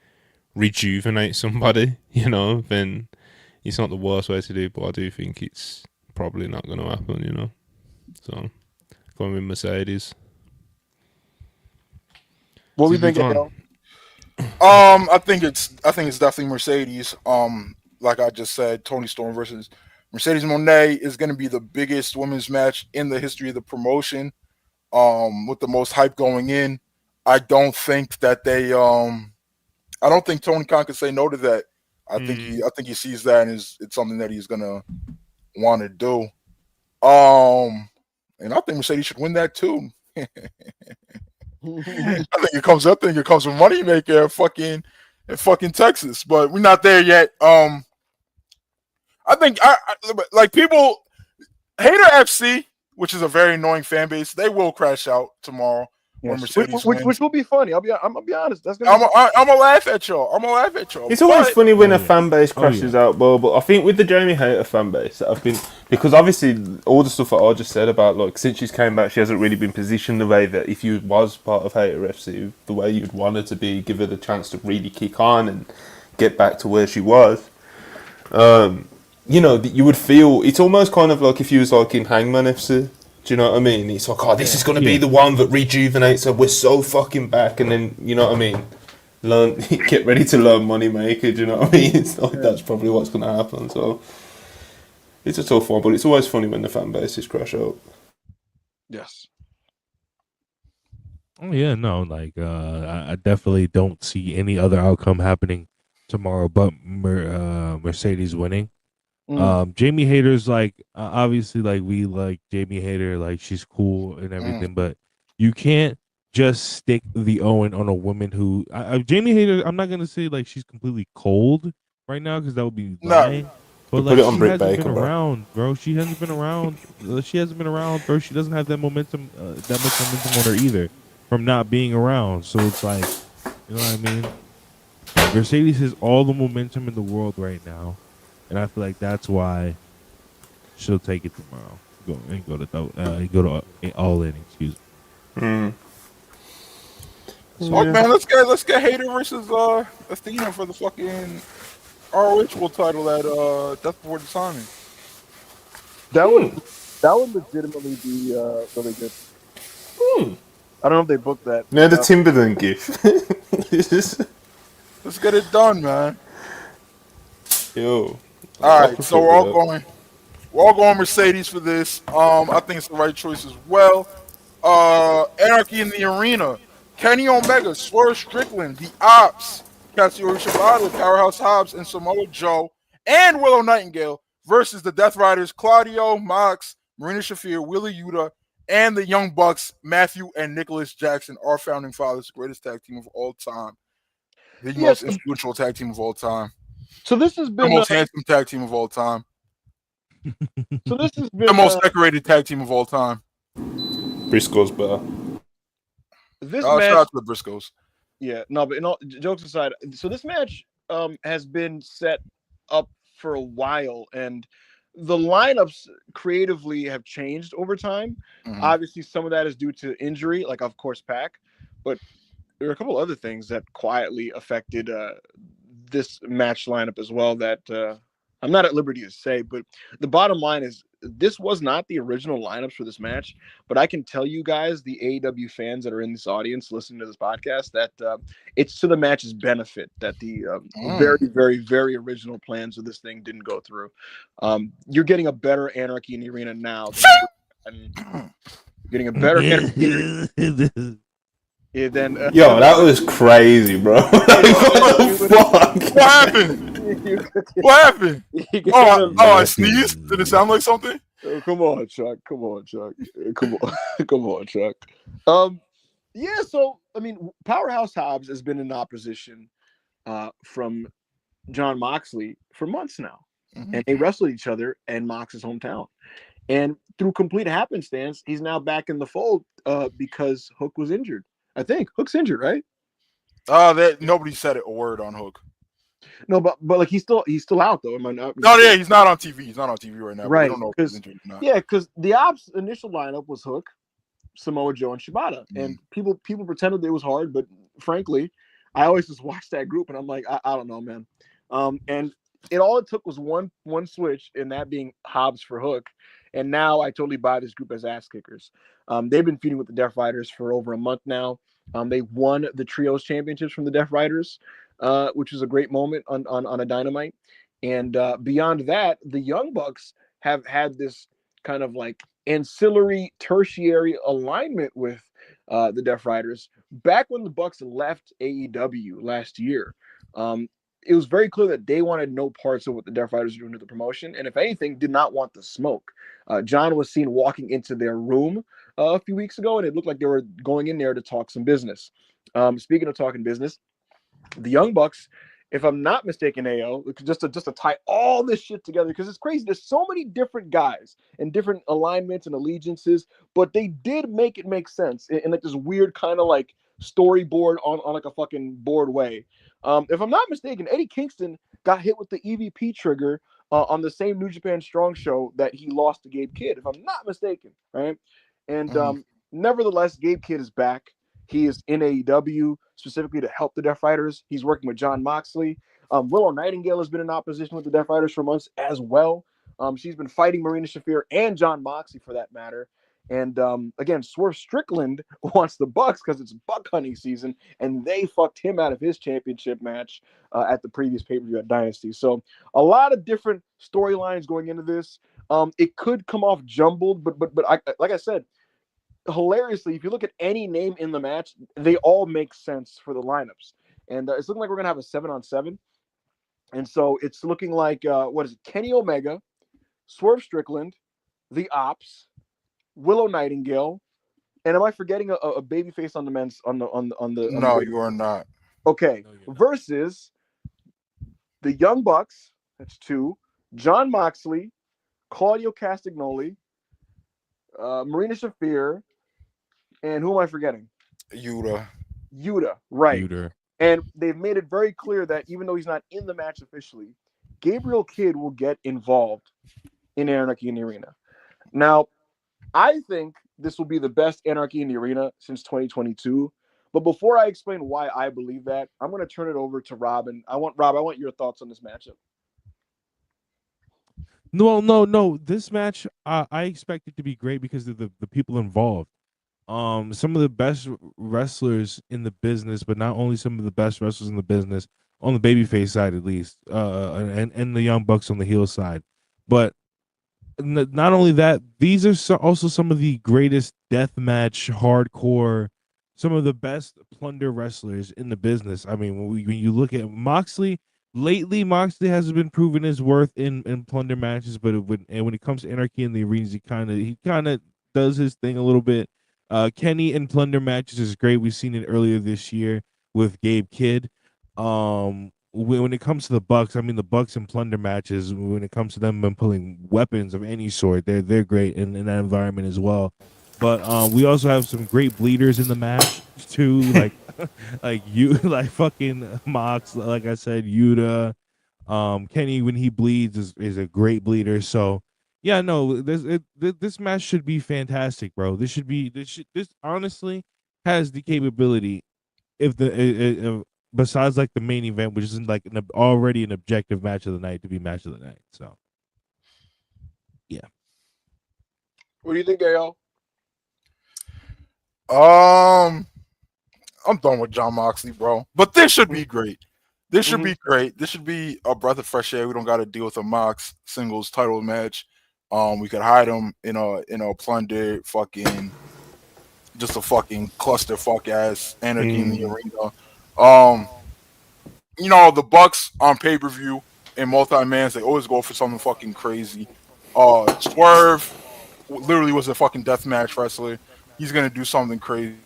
rejuvenate somebody, you know, then it's not the worst way to do, but I do think it's probably not going to happen, you know. So, going with Mercedes. What we think, Al? I think it's definitely Mercedes. Like I just said, Tony Storm versus Mercedes Moné is going to be the biggest women's match in the history of the promotion. With the most hype going in, I don't think that they I don't think Tony Khan can say no to that. I think he sees that and it's something that he's gonna want to do. And I think Mercedes should win that too. I think it comes with money maker in fucking Texas, but we're not there yet. I think I like people Hayter FC, which is a very annoying fan base. They will crash out tomorrow. Yes. Which will be funny. I'm gonna be honest. That's I'm gonna laugh at y'all. It's always funny when a fan base crashes out, bro. But I think with the Jamie Hayter fan base, that I've been, because obviously all the stuff that I just said about like since she's came back, she hasn't really been positioned the way that if you was part of Hayter FC, the way you'd want her to be, give her the chance to really kick on and get back to where she was. You know, you would feel it's almost kind of like if you was like in Hangman FC. Do you know what I mean? It's like, oh, this is going to be the one that rejuvenates her. We're so fucking back. And then, you know what I mean? Get ready to learn Moneymaker. Do you know what I mean? It's like that's probably what's going to happen. So it's a tough one, but it's always funny when the fan bases crash out. Yes. Oh, yeah, no. Like, I definitely don't see any other outcome happening tomorrow but Mercedes winning. Jamie Hayter's like obviously like we like Jamie Hayter, like she's cool and everything, but you can't just stick the Owen on a woman who Jamie Hayter. I'm not gonna say like she's completely cold right now because that would be lying. But like she hasn't been around, bro. She hasn't been around. She hasn't been around, bro. She doesn't have that momentum, that much momentum on her either from not being around. So it's like, you know what I mean? Mercedes has all the momentum in the world right now. And I feel like that's why she'll take it tomorrow. Go to All In. Excuse me. So, man, let's get Hayter versus Athena for the fucking ROH World title at Death Before Dishonor. That would legitimately be really good. I don't know if they booked that. Yeah, the Timberland gif. Let's get it done, man. Yo. All right, so we're all going Mercedes for this. I think it's the right choice as well. Anarchy in the Arena. Kenny Omega, Swerve Strickland, The Ops, Katsuyori Shibata, Powerhouse Hobbs, and Samoa Joe, and Willow Nightingale versus the Death Riders, Claudio, Mox, Marina Shafir, Wheeler Yuta, and the Young Bucks, Matthew and Nicholas Jackson, our founding fathers, greatest tag team of all time. The most influential tag team of all time. So this has been the most handsome tag team of all time. So this has been the most decorated tag team of all time. Briscoe's better. This shout match, out to the Briscoes. Yeah, no, but jokes aside, so this match has been set up for a while, and the lineups creatively have changed over time. Obviously, some of that is due to injury, like of course Pac, but there are a couple other things that quietly affected this match lineup as well that I'm not at liberty to say, but the bottom line is this was not the original lineups for this match, but I can tell you guys, the AEW fans that are in this audience listening to this podcast, that it's to the match's benefit that the very, very, very original plans of this thing didn't go through. You're getting a better Anarchy in the Arena now. Getting a better Anarchy. Then, yo, that was crazy, bro. What the fuck? What happened? What happened? Oh, I sneezed. Did it sound like something? Oh, come on, Chuck. Come on, Chuck. Come on, Chuck. Yeah. So I mean, Powerhouse Hobbs has been in opposition from John Moxley for months now. and they wrestled each other in Mox's hometown. And through complete happenstance, he's now back in the fold because Hook was injured. I think Hook's injured, right? That nobody said a word on Hook. No, but like he's still out though. Am I not? No, yeah, he's not on TV. He's not on TV right now. But we Right, don't know if he's injured or not. yeah, because the Ops initial lineup was Hook, Samoa Joe, and Shibata, and people pretended it was hard, but frankly, I always just watched that group and I'm like, I don't know, man. And it took was one switch, and that being Hobbs for Hook, and now I totally buy this group as ass kickers. They've been feuding with the Death Riders for over a month now. They won the trios championships from the Death Riders, which was a great moment on a Dynamite. And beyond that, the Young Bucks have had this kind of like ancillary tertiary alignment with the Death Riders. Back when the Bucks left AEW last year, it was very clear that they wanted no parts of what the Death Riders were doing to the promotion, and if anything, did not want the smoke. John was seen walking into their room a few weeks ago, and it looked like they were going in there to talk some business. Speaking of talking business, the Young Bucks, if I'm not mistaken, AO, just to tie all this shit together, because it's crazy. There's so many different guys and different alignments and allegiances, but they did make it make sense in like this weird kind of like storyboard on like a fucking board way. If I'm not mistaken, Eddie Kingston got hit with the EVP trigger on the same New Japan Strong show that he lost to Gabe Kidd, if I'm not mistaken, right? And nevertheless, Gabe Kidd is back. He is in AEW specifically to help the Death Riders. He's working with John Moxley. Willow Nightingale has been in opposition with the Death Riders for months as well. She's been fighting Marina Shafir and John Moxley for that matter. And again, Swerve Strickland wants the Bucks because it's buck hunting season, and they fucked him out of his championship match at the previous pay-per-view at Dynasty. So a lot of different storylines going into this. It could come off jumbled, but like I said, hilariously, if you look at any name in the match, they all make sense for the lineups. And it's looking like we're gonna have a 7-on-7. And so it's looking like what is it? Kenny Omega, Swerve Strickland, the Ops, Willow Nightingale, and am I forgetting a baby face on the men's on the No, you are not. Okay, versus the Young Bucks. That's 2. John Moxley, Claudio Castagnoli, Marina Shafir, and who am I forgetting? Yuta, right. Yuta. And they've made it very clear that even though he's not in the match officially, Gabriel Kidd will get involved in Anarchy in the Arena. Now, I think this will be the best Anarchy in the Arena since 2022. But before I explain why I believe that, I'm going to turn it over to Rob. And I want your thoughts on this matchup. No. This match, I expect it to be great because of the people involved. Some of the best wrestlers in the business, but not only some of the best wrestlers in the business on the babyface side, at least, and the Young Bucks on the heel side. But not only that, these are also some of the greatest deathmatch, hardcore, some of the best plunder wrestlers in the business. I mean, when you look at Moxley, lately Moxley hasn't been proven his worth in plunder matches, but when it comes to Anarchy in the arenas, he kind of does his thing a little bit. Kenny in plunder matches is great. We've seen it earlier this year with Gabe Kidd. When it comes to the Bucks, I mean the Bucks in plunder matches, when it comes to them pulling weapons of any sort, they're great in that environment as well. But we also have some great bleeders in the match too, like fucking Mox, like I said, Yuta. Kenny when he bleeds is a great bleeder. So yeah, no, this match should be fantastic, bro. This honestly has the capability if besides like the main event, which isn't like already an objective match of the night, to be match of the night. So yeah. What do you think, AO? I'm done with John Moxley, bro. But this should be great. This should be great. This should be a breath of fresh air. We don't got to deal with a Mox singles title match. We could hide him in a plunder fucking just a fucking clusterfuck ass Anarchy in the Arena. You know, the Bucks on pay-per-view and multi-mans, they always go for something fucking crazy. Swerve literally was a fucking deathmatch wrestler. He's gonna do something crazy.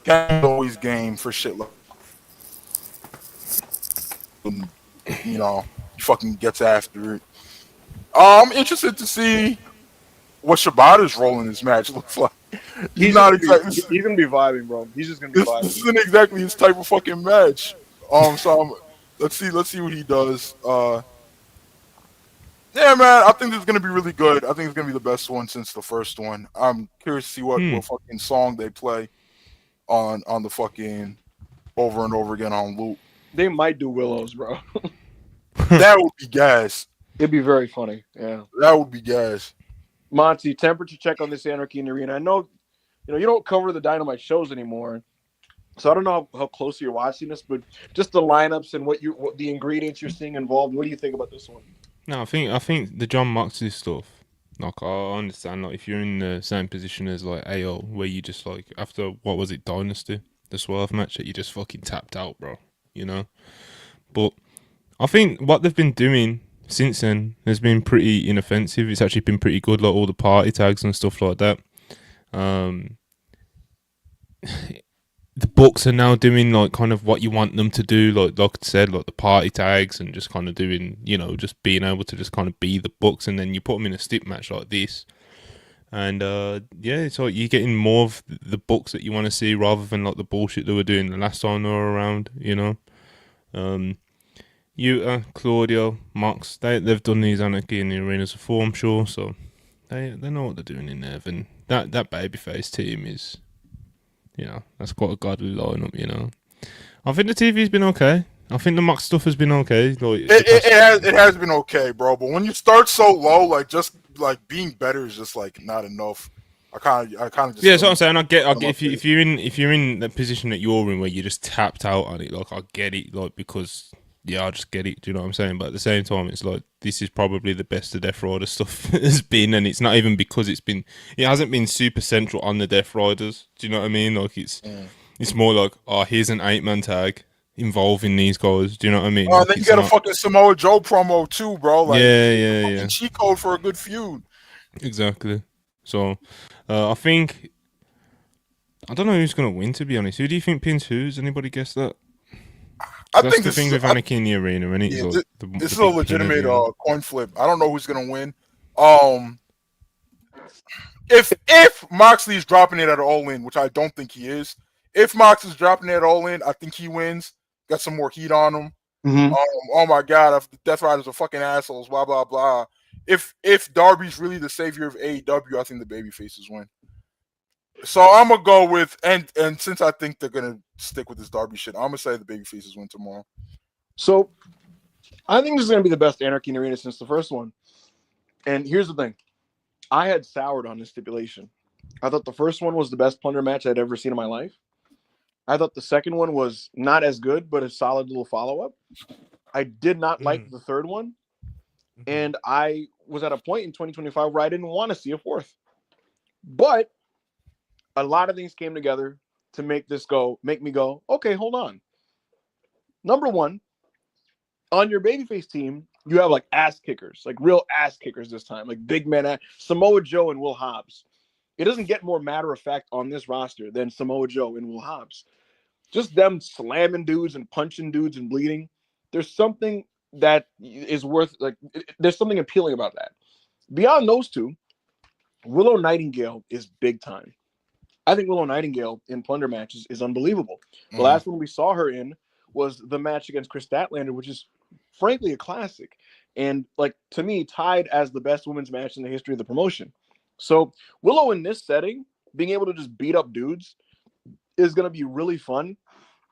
Ken's always game for shit like, you know, he fucking gets after it. I'm interested to see what Shibata's role in this match looks like. He's not exactly. He's gonna be vibing, bro. He's just gonna be vibing. This isn't exactly his type of fucking match. Let's see what he does. Yeah, man, I think this is gonna be really good. I think it's gonna be the best one since the first one. I'm curious to see what fucking song they play on the fucking over and over again on loop. They might do Willows, bro. That would be gas. It'd be very funny. Yeah, that would be gas. Monty, temperature check on this Anarchy in the Arena. I know, you don't cover the Dynamite shows anymore, so I don't know how closely you're watching this, but just the lineups and what the ingredients you're seeing involved. What do you think about this one? No, I think the John Moxley stuff. Like, I understand. Like, if you're in the same position as like AO, where you just like after what was it, Dynasty, the Swerve match, that you just fucking tapped out, bro. But I think what they've been doing since then has been pretty inoffensive. It's actually been pretty good, like all the party tags and stuff like that. The books are now doing like kind of what you want them to do, like I said, like the party tags and just kind of doing, just being able to just kind of be the books, and then you put them in a stick match like this, and it's like you're getting more of the books that you want to see rather than like the bullshit they were doing the last time they were around, Yuta, Claudio, Mox, they've done these Anarchy in the arenas before, I'm sure, so they know what they're doing in there. And that babyface team is, that's quite a godly lineup, I think the TV's been okay. I think the Mox stuff has been okay. Like, it has been okay, bro. But when you start so low, like just like being better is just like not enough. I kind of just that's what I'm saying. I get if you're in the position that you're in where you're just tapped out on it, like I get it, like because I just get it. Do you know what I'm saying? But at the same time, it's like this is probably the best the Death Rider stuff has been, and it's not even because it hasn't been super central on the Death Riders. Do you know what I mean? Like it's more like, here's an 8-man tag involving these guys. Do you know what I mean? Then you got a fucking Samoa Joe promo too, bro. Like, yeah. Cheat code for a good feud. Exactly. So, I think I don't know who's gonna win. To be honest, who do you think pins who? Does anybody guess that? I That's think the thing with Anarchy in the Arena, and it's like this is a legitimate coin flip. I don't know who's gonna win. If Moxley's dropping it at All In, which I don't think he is, if Mox is dropping it at All In, I think he wins. Got some more heat on him. Mm-hmm. Oh my God, Death Riders are fucking assholes. Blah blah blah. If Darby's really the savior of AEW, I think the babyfaces win. So I'm gonna go with and since I think they're gonna stick with this Darby shit, I'm gonna say the babyfaces win tomorrow. So I think this is gonna be the best Anarchy in the Arena since the first one. And here's the thing. I had soured on this stipulation. I thought the first one was the best plunder match I'd ever seen in my life. I thought the second one was not as good, but a solid little follow-up. I did not like the third one. And I was at a point in 2025 where I didn't want to see a fourth. But a lot of things came together to make me go, okay, hold on. Number one, on your babyface team, you have like ass kickers, like real ass kickers this time, like big men, Samoa Joe and Will Hobbs. It doesn't get more matter of fact on this roster than Samoa Joe and Will Hobbs. Just them slamming dudes and punching dudes and bleeding. There's something that is worth, like, there's something appealing about that. Beyond those two, Willow Nightingale is big time. I think Willow Nightingale in plunder matches is unbelievable. The last one we saw her in was the match against Chris Statlander, which is frankly a classic. And like, to me, tied as the best women's match in the history of the promotion. So Willow in this setting, being able to just beat up dudes is going to be really fun.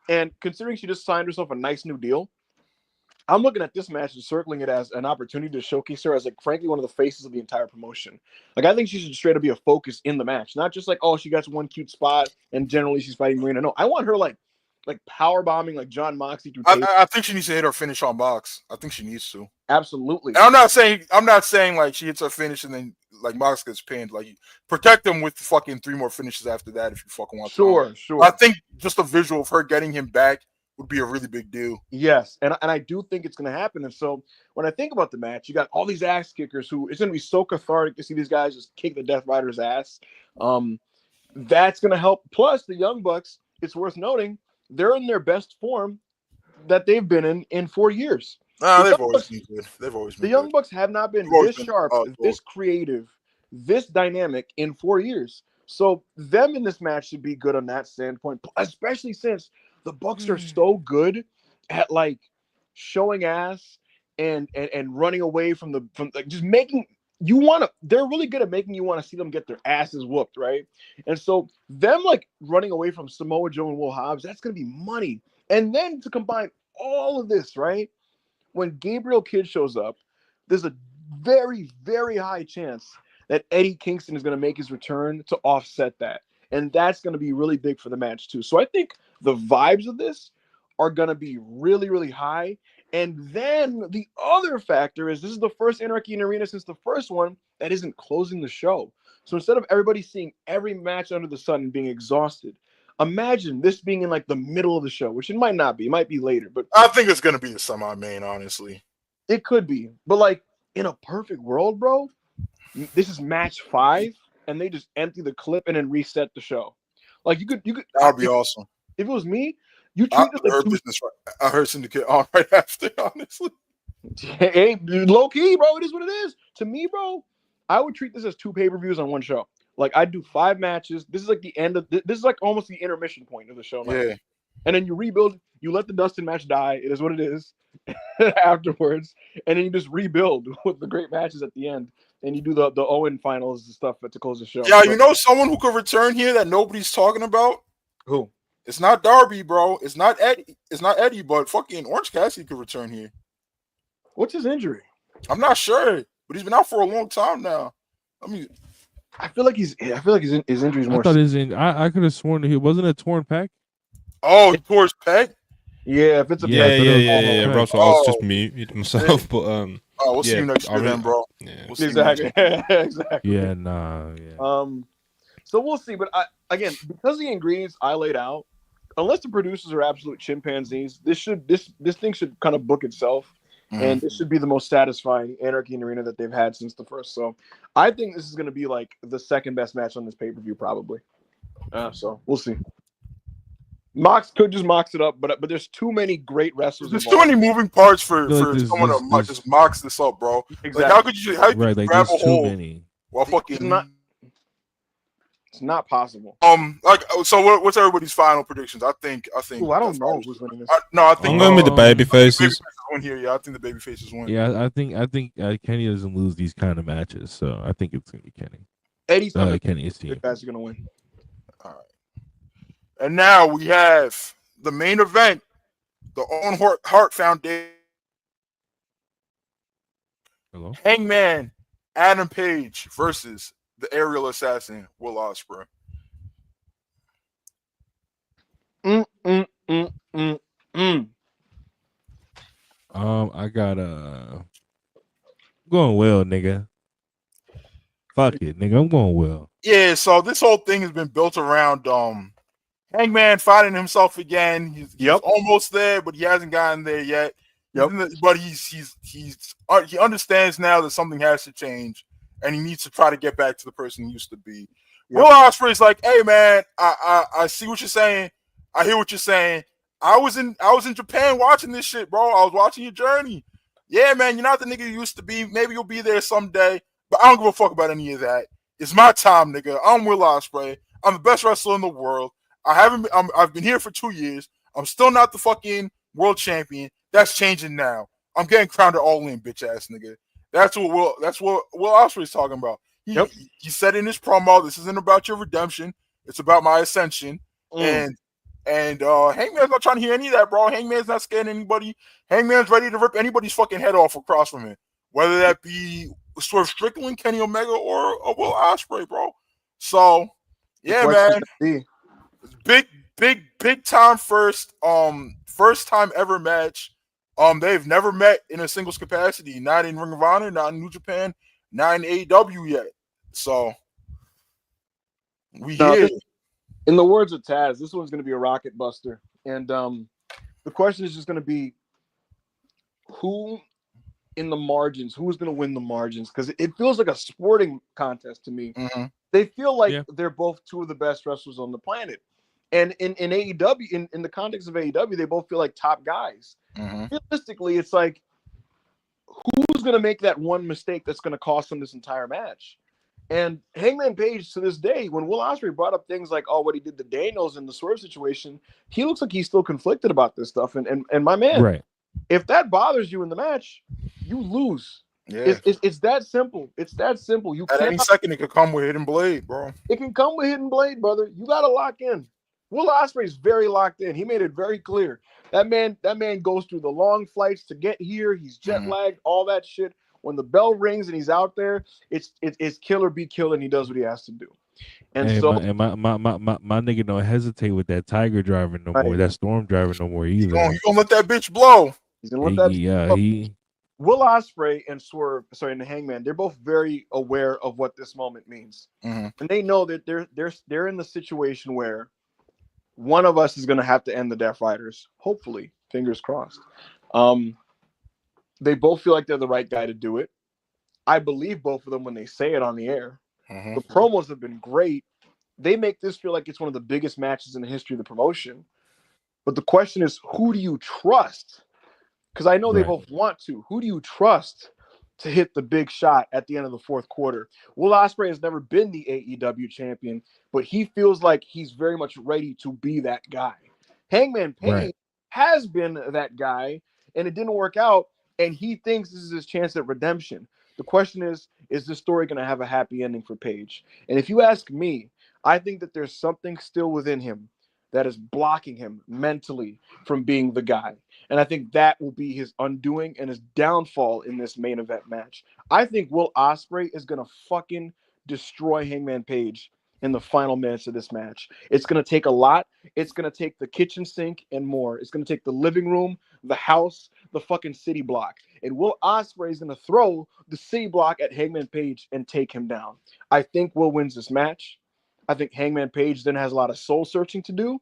And considering she just signed herself a nice new deal, I'm looking at this match and circling it as an opportunity to showcase her as, like, frankly, one of the faces of the entire promotion. Like, I think she should straight up be a focus in the match, not just like, oh, she got one cute spot and generally she's fighting Marina. No, I want her like power bombing like John Moxley through tape. I think she needs to hit her finish on Mox. I think she needs to. Absolutely. And I'm not saying like she hits her finish and then like Mox gets pinned. Like, protect them with fucking 3 more finishes after that if you fucking want to. Sure. I think just a visual of her getting him back would be a really big deal. Yes, and I do think it's going to happen. And so when I think about the match, you got all these ass kickers who it's going to be so cathartic to see these guys just kick the Death Rider's ass. That's going to help. Plus, the Young Bucks, it's worth noting, they're in their best form that they've been in 4 years. Nah, The they've Young always Bucks- been good. They've always The been Young good. Bucks have not been They've always this been sharp, this creative, this dynamic in 4 years. So them in this match should be good on that standpoint, especially since the Bucks are so good at like showing ass and running away from like just making you want to. They're really good at making you want to see them get their asses whooped, right? And so them like running away from Samoa Joe and Will Hobbs, that's gonna be money. And then to combine all of this, right? When Gabriel Kidd shows up, there's a very, very high chance that Eddie Kingston is going to make his return to offset that. And that's going to be really big for the match, too. So I think the vibes of this are going to be really, really high. And then the other factor is this is the first Anarchy in Arena since the first one that isn't closing the show. So instead of everybody seeing every match under the sun and being exhausted, imagine this being in like the middle of the show, which it might not be. It might be later, but I think it's gonna be the semi-main, honestly. it could be. But like in a perfect world, bro, this is match 5, and they just empty the clip and then reset the show. Like you could. That would be awesome. If it was me, you I treat it like business. I heard Syndicate on right after. Honestly, hey, low key, bro. It is what it is. To me, bro, I would treat this as 2 pay-per-views on one show. Like I'd do 5 matches. This is like the end of this is like almost the intermission point of the show. yeah. And then you rebuild. You let the Dustin match die. It is what it is. Afterwards, and then you just rebuild with the great matches at the end, and you do the Owen finals and stuff to close the show. Yeah, you know someone who could return here that nobody's talking about? Who? It's not Darby, bro. It's not Eddie. It's not Eddie, but fucking Orange Cassidy could return here. What's his injury? I'm not sure, but he's been out for a long time now. I feel like his injury is more. I thought I could have sworn that he wasn't a torn pec. Oh, towards peg. Yeah, if it's a Yeah, bro. So I was just muted myself, but Oh, we'll see you next year then, bro. Yeah, We'll see you exactly. Exactly. Yeah, nah. Yeah. So we'll see, but again, because of the ingredients I laid out, unless the producers are absolute chimpanzees, this thing should kind of book itself, and this should be the most satisfying Anarchy in Arena that they've had since the first. So I think this is going to be like the second best match on this pay-per-view, probably. So we'll see. Mox could just mox it up, but there's too many great wrestlers. There's too many moving parts for someone to just mox this up, bro. Exactly. Like, how could you grab a hole? Many. Well, fucking. It's not possible. So what's everybody's final predictions? I think. Ooh, I don't know who's winning this. I think I'm going with the baby faces. Win here. Yeah, I think the baby faces win. Yeah, I think Kenny doesn't lose these kind of matches, so I think it's gonna be Kenny. Eddie's Kenny's team. Big guys are gonna win. All right. And now we have the main event, the Owen Hart Foundation. Hello? Hangman Adam Page versus the aerial assassin Will Osprey. I got going well, nigga. Fuck it, nigga. I'm going well. Yeah, so this whole thing has been built around Hangman finding himself again. He's almost there, but he hasn't gotten there yet. But he understands now that something has to change, and he needs to try to get back to the person he used to be. Will Ospreay's like, hey man, I see what you're saying. I hear what you're saying. I was in Japan watching this shit, bro. I was watching your journey. Yeah, man, you're not the nigga you used to be. Maybe you'll be there someday, but I don't give a fuck about any of that. It's my time, nigga. I'm Will Ospreay. I'm the best wrestler in the world. I've been here for 2 years. I'm still not the fucking world champion. That's changing now. I'm getting crowned all in, bitch ass nigga. That's what Will Ospreay's talking about. He said in his promo, this isn't about your redemption. It's about my ascension. And Hangman's not trying to hear any of that, bro. Hangman's not scaring anybody. Hangman's ready to rip anybody's fucking head off across from him. Whether that be Swerve Strickland, Kenny Omega, or Will Ospreay, bro. So, yeah, man. Big time first time ever match. They've never met in a singles capacity. Not in Ring of Honor, not in New Japan, not in AEW yet. So, here. In the words of Taz, this one's going to be a rocket buster. And the question is just going to be who in the margins, who's going to win the margins? Because it feels like a sporting contest to me. Mm-hmm. They feel like they're both two of the best wrestlers on the planet. And in AEW, in the context of AEW, they both feel like top guys. Mm-hmm. Realistically, it's like who's going to make that one mistake that's going to cost him this entire match? And Hangman Page, to this day, when Will Ospreay brought up things like, what he did to Daniels in the Swerve situation, he looks like he's still conflicted about this stuff. And my man, Right. if that bothers you in the match, you lose. Yeah. It's that simple. It's that simple. You At any second, it could come with Hidden Blade, bro. It can come with Hidden Blade, brother. You got to lock in. Will Ospreay is very locked in. He made it very clear. That man goes through the long flights to get here. He's jet lagged, all that shit. When the bell rings and he's out there, it's kill or be killed, and he does what he has to do. And Hey, so, my nigga don't hesitate with that Tiger driving no more, that Storm driving no more either. He's gonna let that bitch blow. He's gonna let that. Yeah, Will Ospreay and and the Hangman, they're both very aware of what this moment means, and they know that they're in the situation where one of us is gonna have to end the Death Riders. Hopefully, fingers crossed. They both feel like they're the right guy to do it. I believe both of them when they say it on the air. The promos have been great. They make this feel like it's one of the biggest matches in the history of the promotion. But the question is, who do you trust? Because I know they both want to. Who do you trust to hit the big shot at the end of the fourth quarter? Will Ospreay has never been the AEW champion, but he feels like he's very much ready to be that guy. Hangman Page has been that guy, and it didn't work out. And he thinks this is his chance at redemption. The question is this story going to have a happy ending for Page? And if you ask me, I think that there's something still within him that is blocking him mentally from being the guy. And I think that will be his undoing and his downfall in this main event match. I think Will Ospreay is going to fucking destroy Hangman Page in the final minutes of this match. It's going to take a lot. It's going to take the kitchen sink and more. It's going to take the living room, the house, the fucking city block. And Will Ospreay is going to throw the city block at Hangman Page and take him down. I think Will wins this match. I think Hangman Page then has a lot of soul searching to do.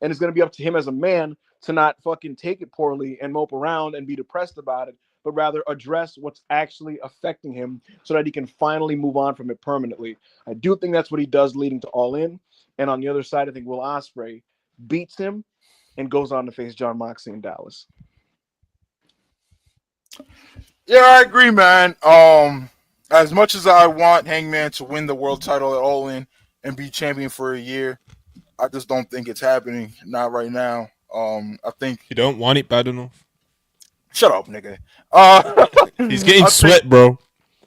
And it's going to be up to him as a man to not fucking take it poorly and mope around and be depressed about it, but rather address what's actually affecting him so that he can finally move on from it permanently. I do think that's what he does leading to All In. And on the other side, I think Will Ospreay beats him and goes on to face Jon Moxley in Dallas. Yeah, I agree, man. As much as I want Hangman to win the world title at All In and be champion for a year, I just don't think it's happening. Not right now. I think you don't want it bad enough. Shut up, nigga. He's getting sweat, bro.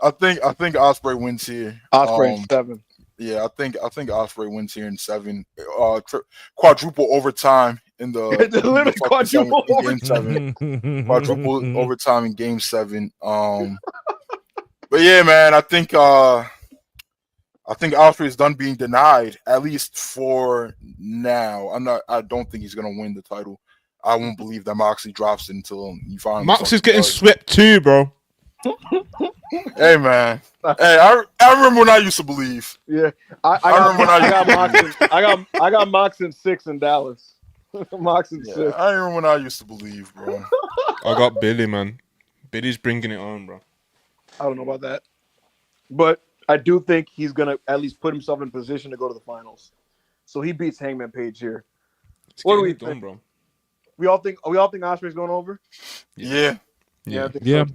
I think Osprey wins here. Osprey in 7. Yeah, I think Osprey wins here in 7. Quadruple overtime in the quadruple game 7. Quadruple overtime in game 7. But yeah, man, I think Osprey is done being denied, at least for now. I don't think he's gonna win the title. I won't believe that Moxley drops it until you find. Mox is getting swept too, bro. Hey, man. Hey, I remember when I used to believe. Yeah, I got Mox in 6 in Dallas. Mox in 6. I remember when I used to believe, bro. I got Billy, man. Billy's bringing it on, bro. I don't know about that, but I do think he's gonna at least put himself in position to go to the finals. So he beats Hangman Page here. What do we think, bro? We all think Osprey's going over. Yeah. I think so.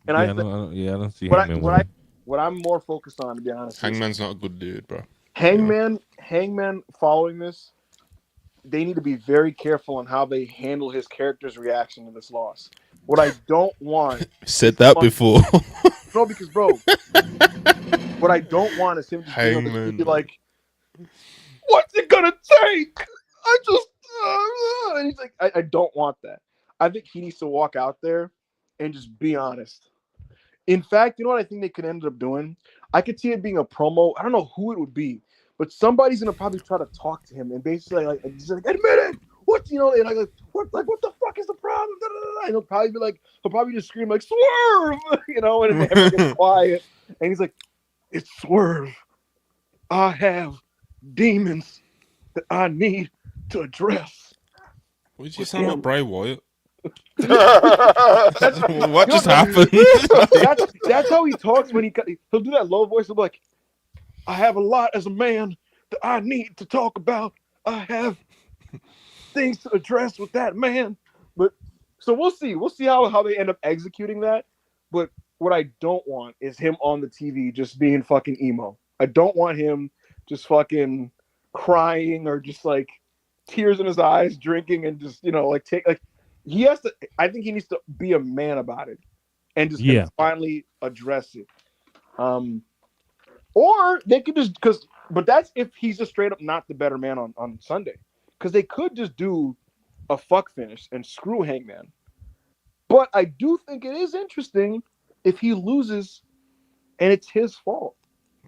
And I don't see what I'm more focused on, to be honest. Hangman's not a good dude, bro. Hangman following this, they need to be very careful on how they handle his character's reaction to this loss. What I don't want said that before. No, because bro, what I don't want is him to be like, "What's it gonna take?" And he's like, I don't want that. I think he needs to walk out there and just be honest. In fact, you know what I think they could end up doing? I could see it being a promo. I don't know who it would be, but somebody's gonna probably try to talk to him and basically admit it. What what the fuck is the problem? And he'll probably just scream like Swerve, and then everyone gets quiet. And he's like, "It's Swerve. I have demons that I need to address." What did you sound like Bray Wyatt? What just happened? That's how he talks when he'll do that low voice. He'll be like, "I have a lot as a man that I need to talk about. I have things to address with that man." But so we'll see how they end up executing that. But what I don't want is him on the TV just being fucking emo. I don't want him just fucking crying or just like tears in his eyes, drinking and just, you know, like he has to. I think he needs to be a man about it and just and finally address it. Or they could just but that's if he's just straight up not the better man on Sunday, because they could just do a fuck finish and screw Hangman. But I do think it is interesting if he loses and it's his fault.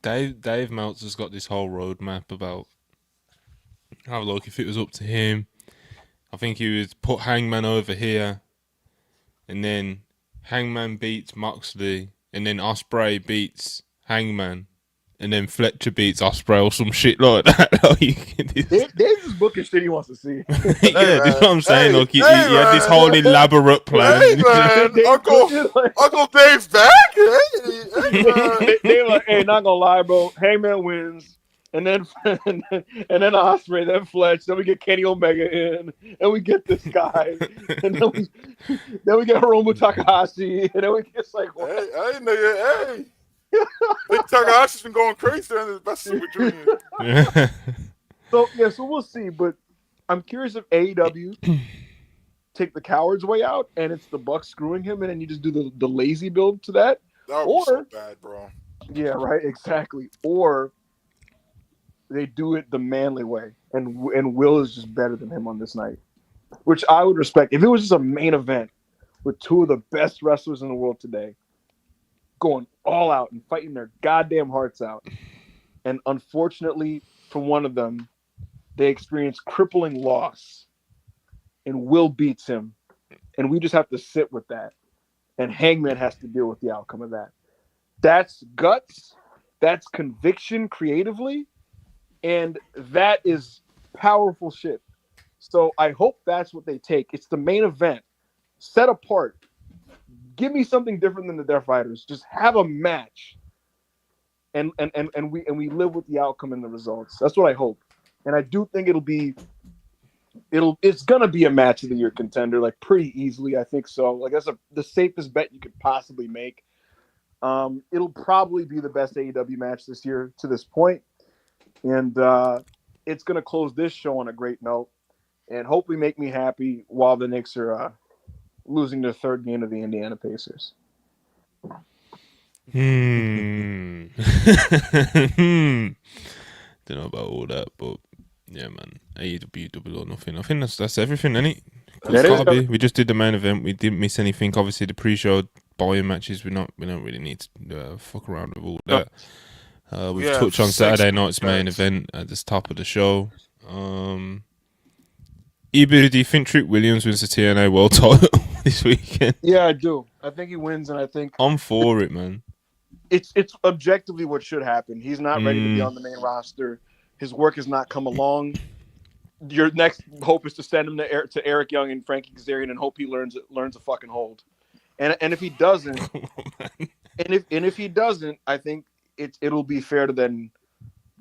Dave Meltzer's got this whole roadmap about how, look, if it was up to him, I think he would put Hangman over here, and then Hangman beats Moxley, and then Osprey beats Hangman, and then Fletcher beats Osprey or some shit like that. Dave's just booking shit he wants to see. Yeah, that's what I'm saying. Look, he had this whole elaborate plan. Hey, man, Uncle Dave's back. They were like, hey, not gonna lie, bro. Hangman wins, and then Osprey, then Fletch, then we get Kenny Omega in, and we get this guy, and then we get Hiromu Takahashi, and then we get like, what? Hey, nigga, hey. Big Takahashi's been going crazy during the best Super Junior. Yeah. So we'll see. But I'm curious if AEW take the coward's way out and it's the Bucks screwing him, and then you just do the lazy build to that. That would be so bad, bro. Yeah, right, exactly. Or they do it the manly way, and Will is just better than him on this night, which I would respect. If it was just a main event with two of the best wrestlers in the world today, going all out and fighting their goddamn hearts out. And unfortunately, for one of them, they experience crippling loss. And Will beats him. And we just have to sit with that. And Hangman has to deal with the outcome of that. That's guts. That's conviction creatively. And that is powerful shit. So I hope that's what they take. It's the main event. Set apart. Give me something different than the Death Riders. Just have a match, and we live with the outcome and the results. That's what I hope, and I do think it's gonna be a match of the year contender, like pretty easily. I think so. Like that's the safest bet you could possibly make. It'll probably be the best AEW match this year to this point, and it's gonna close this show on a great note, and hopefully make me happy while the Knicks are losing their third game to the Indiana Pacers. Don't know about all that, but yeah, man. AEW double or nothing. I think that's everything, isn't it? We just did the main event. We didn't miss anything. Obviously, the pre-show buy-in matches. We don't really need to fuck around with all that. We've touched on Saturday night's main event at the top of the show. Ebert, do you think Trick Williams wins the TNA World Title this weekend? Yeah, I do. I think he wins, and I think I'm for it, man. It's objectively what should happen. He's not ready to be on the main roster. His work has not come along. Your next hope is to send him to Eric Young and Frankie Kazarian and hope he learns a fucking hold. And if he doesn't, if he doesn't, I think it'll be fair to then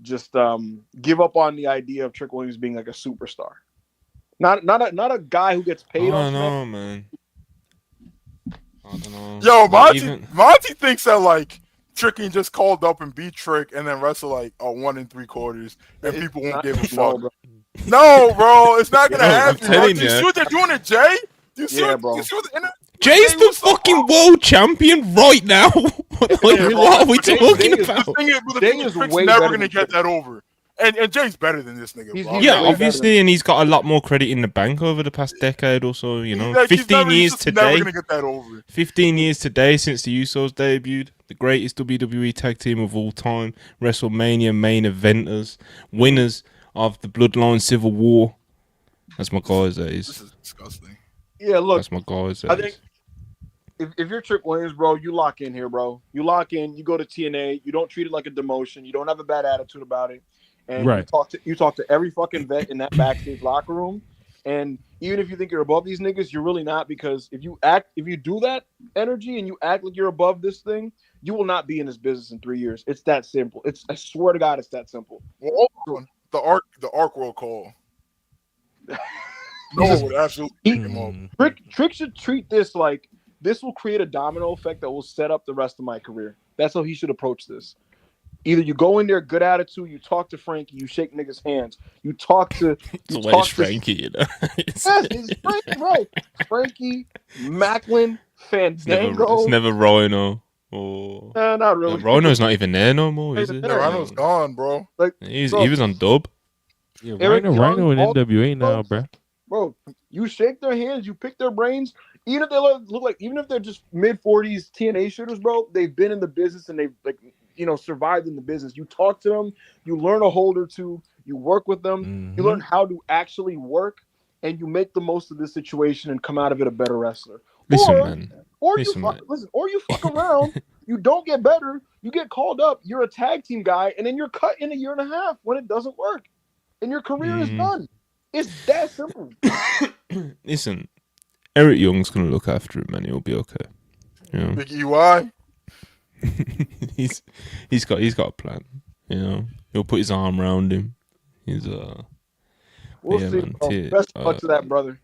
just give up on the idea of Trick Williams being like a superstar. Not a guy who gets paid. I don't know, man. I don't know. Yo, Monty thinks that like Trick can just called up and beat Trick and then wrestle like a 1 3/4, and people won't give a fuck. No, bro, it's not gonna happen. Do you see what they're doing to Jay? Do you see what Jay's the fucking world champion right now. What are we talking about? The thing is, Trick's never gonna get that over. And Jay's better than this nigga, bro. Yeah, obviously, and he's got a lot more credit in the bank over the past decade or so, you know. 15 years today. Never gonna get that over. 15 years today since the Usos debuted. The greatest WWE tag team of all time. WrestleMania main eventers. Winners of the Bloodline Civil War. That's my guys, that is. This is disgusting. Yeah, look. That's my guys, I think if you're Trick Williams, bro, you lock in here, bro. You lock in, you go to TNA, you don't treat it like a demotion, you don't have a bad attitude about it. And you talk to every fucking vet in that backstage locker room. And even if you think you're above these niggas, you're really not, because if you do that energy and you act like you're above this thing, you will not be in this business in 3 years. It's that simple. I swear to God, it's that simple. Well, the arc will call. No one would absolutely pick him up. Trick should treat this like this will create a domino effect that will set up the rest of my career. That's how he should approach this. Either you go in there, good attitude, you talk to Frankie, you shake niggas' hands, you talk to Frankie, you know. Yes, it's Frankie, bro. Frankie, Macklin, Fandango. It's never Rhino or Not really. Rhino's not even there no more, is it? Yeah, Rhino's gone, bro. Like he was on dub. Yeah, Eric Rhino Young, in NWA now, bro. Bro, you shake their hands, you pick their brains. Even if they look like, even if they're just mid-40s TNA shooters, bro, they've been in the business and they've survived in the business. You talk to them, you learn a hold or two, you work with them, you learn how to actually work, and you make the most of this situation and come out of it a better wrestler. Or you fuck around, you don't get better, you get called up, you're a tag team guy, and then you're cut in a year and a half when it doesn't work, and your career is done. It's that simple. Listen, Eric Young's gonna look after him, man. He'll be okay. You know? Big EY. he's got a plan. You know, he'll put his arm around him. We'll see. Man, best of luck to that brother.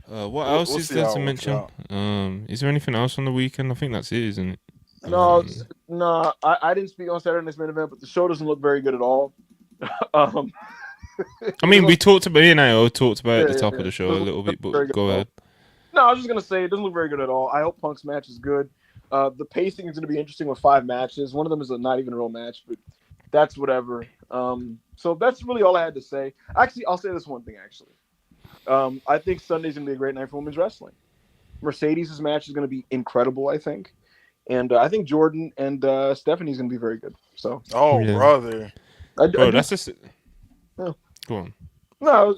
What else is there to mention? Is there anything else on the weekend? I think that's it, isn't it? No, I didn't speak on Saturday Night's Main Event, but the show doesn't look very good at all. I mean, me and I talked about it at the top of the show a little bit, but go ahead. No, I was just gonna say it doesn't look very good at all. I hope Punk's match is good. The pacing is gonna be interesting with 5 matches. One of them is not even a real match, but that's whatever. So that's really all I had to say. Actually, I'll say this one thing. I think Sunday's gonna be a great night for women's wrestling. Mercedes' match is gonna be incredible, I think, and I think Jordan and Stephanie's gonna be very good. So, brother, that's just. Yeah. Go on. No,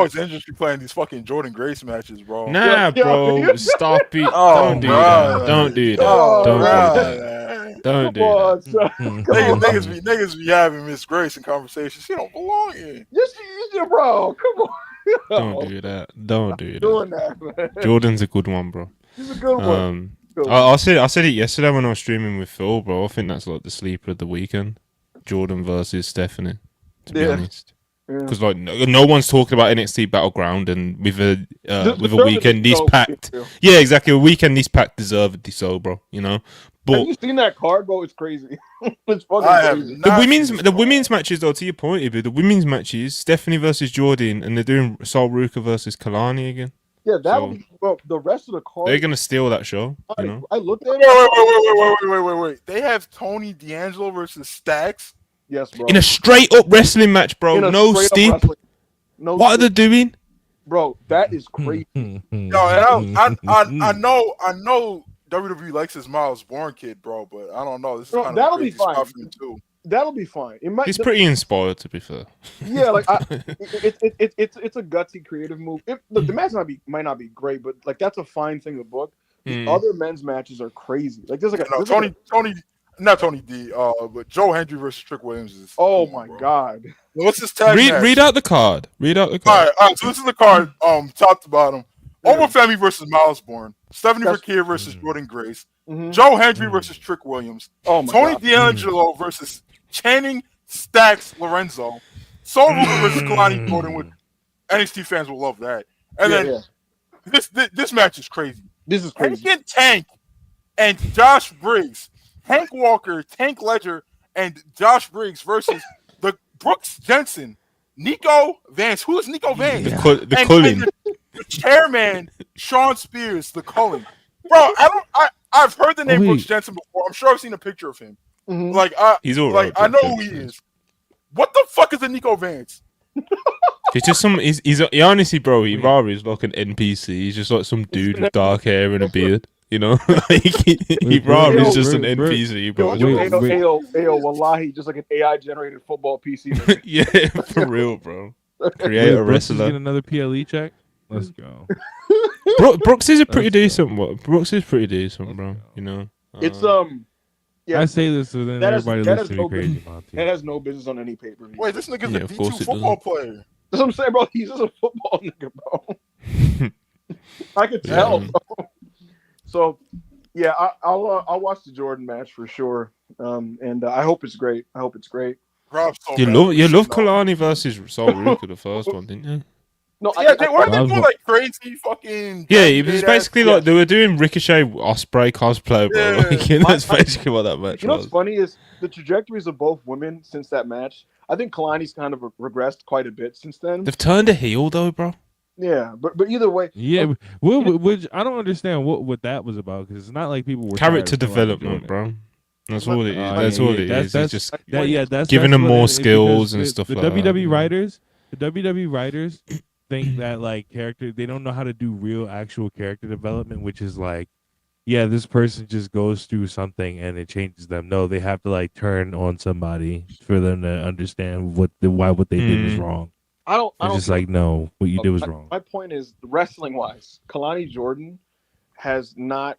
it's interesting playing these fucking Jordan Grace matches, bro. Nah, bro, stop it. Don't do that. Don't do that. Don't do that. Niggas be having Miss Grace in conversations she don't belong in. Yes, she is, bro. Come on. Don't do that. Don't do doing that, man. Jordan's a good one, bro. He's a good one. I said it yesterday when I was streaming with Phil, bro. I think that's like the sleeper of the weekend. Jordan versus Stephanie, to be honest. Because like no one's talking about NXT Battleground, and with a weekend this packed, yeah, exactly. A weekend this packed deservedly so, bro. You know. But have you seen that card, bro? It's crazy. It's fucking crazy. The women's matches, though, to your point, Ibu, the women's matches, Stephanie versus Jordan, and they're doing Sol Ruka versus Kalani again. Yeah, that'll be. Well, the rest of the card, they're gonna steal that show. You know? I looked at it. Wait. They have Tony D'Angelo versus Stacks. Yes, bro. In a straight up wrestling match, bro. No stip. What are they doing? Bro, that is crazy. Yo, and I know WWE likes his Miles Bourne kid, bro, but I don't know. This is kind of crazy stuff for me too. That'll be fine. He's pretty inspired, to be fair. Yeah, like it's a gutsy creative move. The match might not be great, but like that's a fine thing to book. The other men's matches are crazy. Like there's not Tony D, but Joe Hendry versus Trick Williams is. Oh my god! What's this tag match? Read out the card. All right. So this is the card, top to bottom. Overfemi versus Miles Bourne. Stephanie Fakir versus Jordan Grace. Joe Hendry versus Trick Williams. Tony D'Angelo versus Channing Stacks Lorenzo. Sol Ruka versus Kalani Jordan. With NXT fans will love that. And then this match is crazy. This is crazy. Hank and Tank and Josh Briggs. Hank Walker, Tank Ledger, and Josh Briggs versus the Brooks Jensen, Nico Vance. Who is Nico Vance? The Cullen. The chairman, Sean Spears, the Cullen. Bro, I've heard the name Brooks Jensen before. I'm sure I've seen a picture of him. Like he's all right. I know who he is. What the fuck is a Nico Vance? He's just he honestly, bro, he's like an NPC. He's just like some dude with dark hair and a beard. You know, like he probably is just an NPC, bro. Ayo, wallahi, just like an AI generated football PC. Yeah, for real, bro. Create a wrestler. Get another PLE check. Let's go. Brooks is a pretty decent. Brooks is pretty decent, bro. You know, it's I say this, so then everybody listens to me crazy about it. That has no business on any paper. Wait, this nigga's a D2 football player. That's what I'm saying, bro. He's just a football nigga, bro. I could tell, bro. So, yeah, I'll watch the Jordan match for sure, and I hope it's great. You love Kalani versus Sol Ruka, the first one, didn't you? No, Yeah, they weren't I they was doing wa- like crazy fucking. Yeah, it was basically yeah. like they were doing Ricochet Osprey cosplay, bro. Yeah. Like, and that's basically what that match You know what's was. funny is the trajectories of both women since that match. I think Kalani's kind of regressed quite a bit since then. They've turned a heel though, bro. Yeah, but either way, Yeah, which I don't understand what that was about because it's not like people were Character tired of Kalani development, Jordan. bro. That's all it is. Oh, That's yeah, all yeah, it that's- is. that's- It's just That's giving them what more it is, skills because and the- stuff the like that, WWE yeah. writers, the WWE writers think that like character, they don't know how to do real actual character development, which is like, yeah, this person just goes through something and it changes them. No, they have to like turn on somebody for them to understand why what they did was wrong. I don't. It's just like, no, what you did was wrong. My point is, wrestling wise, Kalani Jordan has not.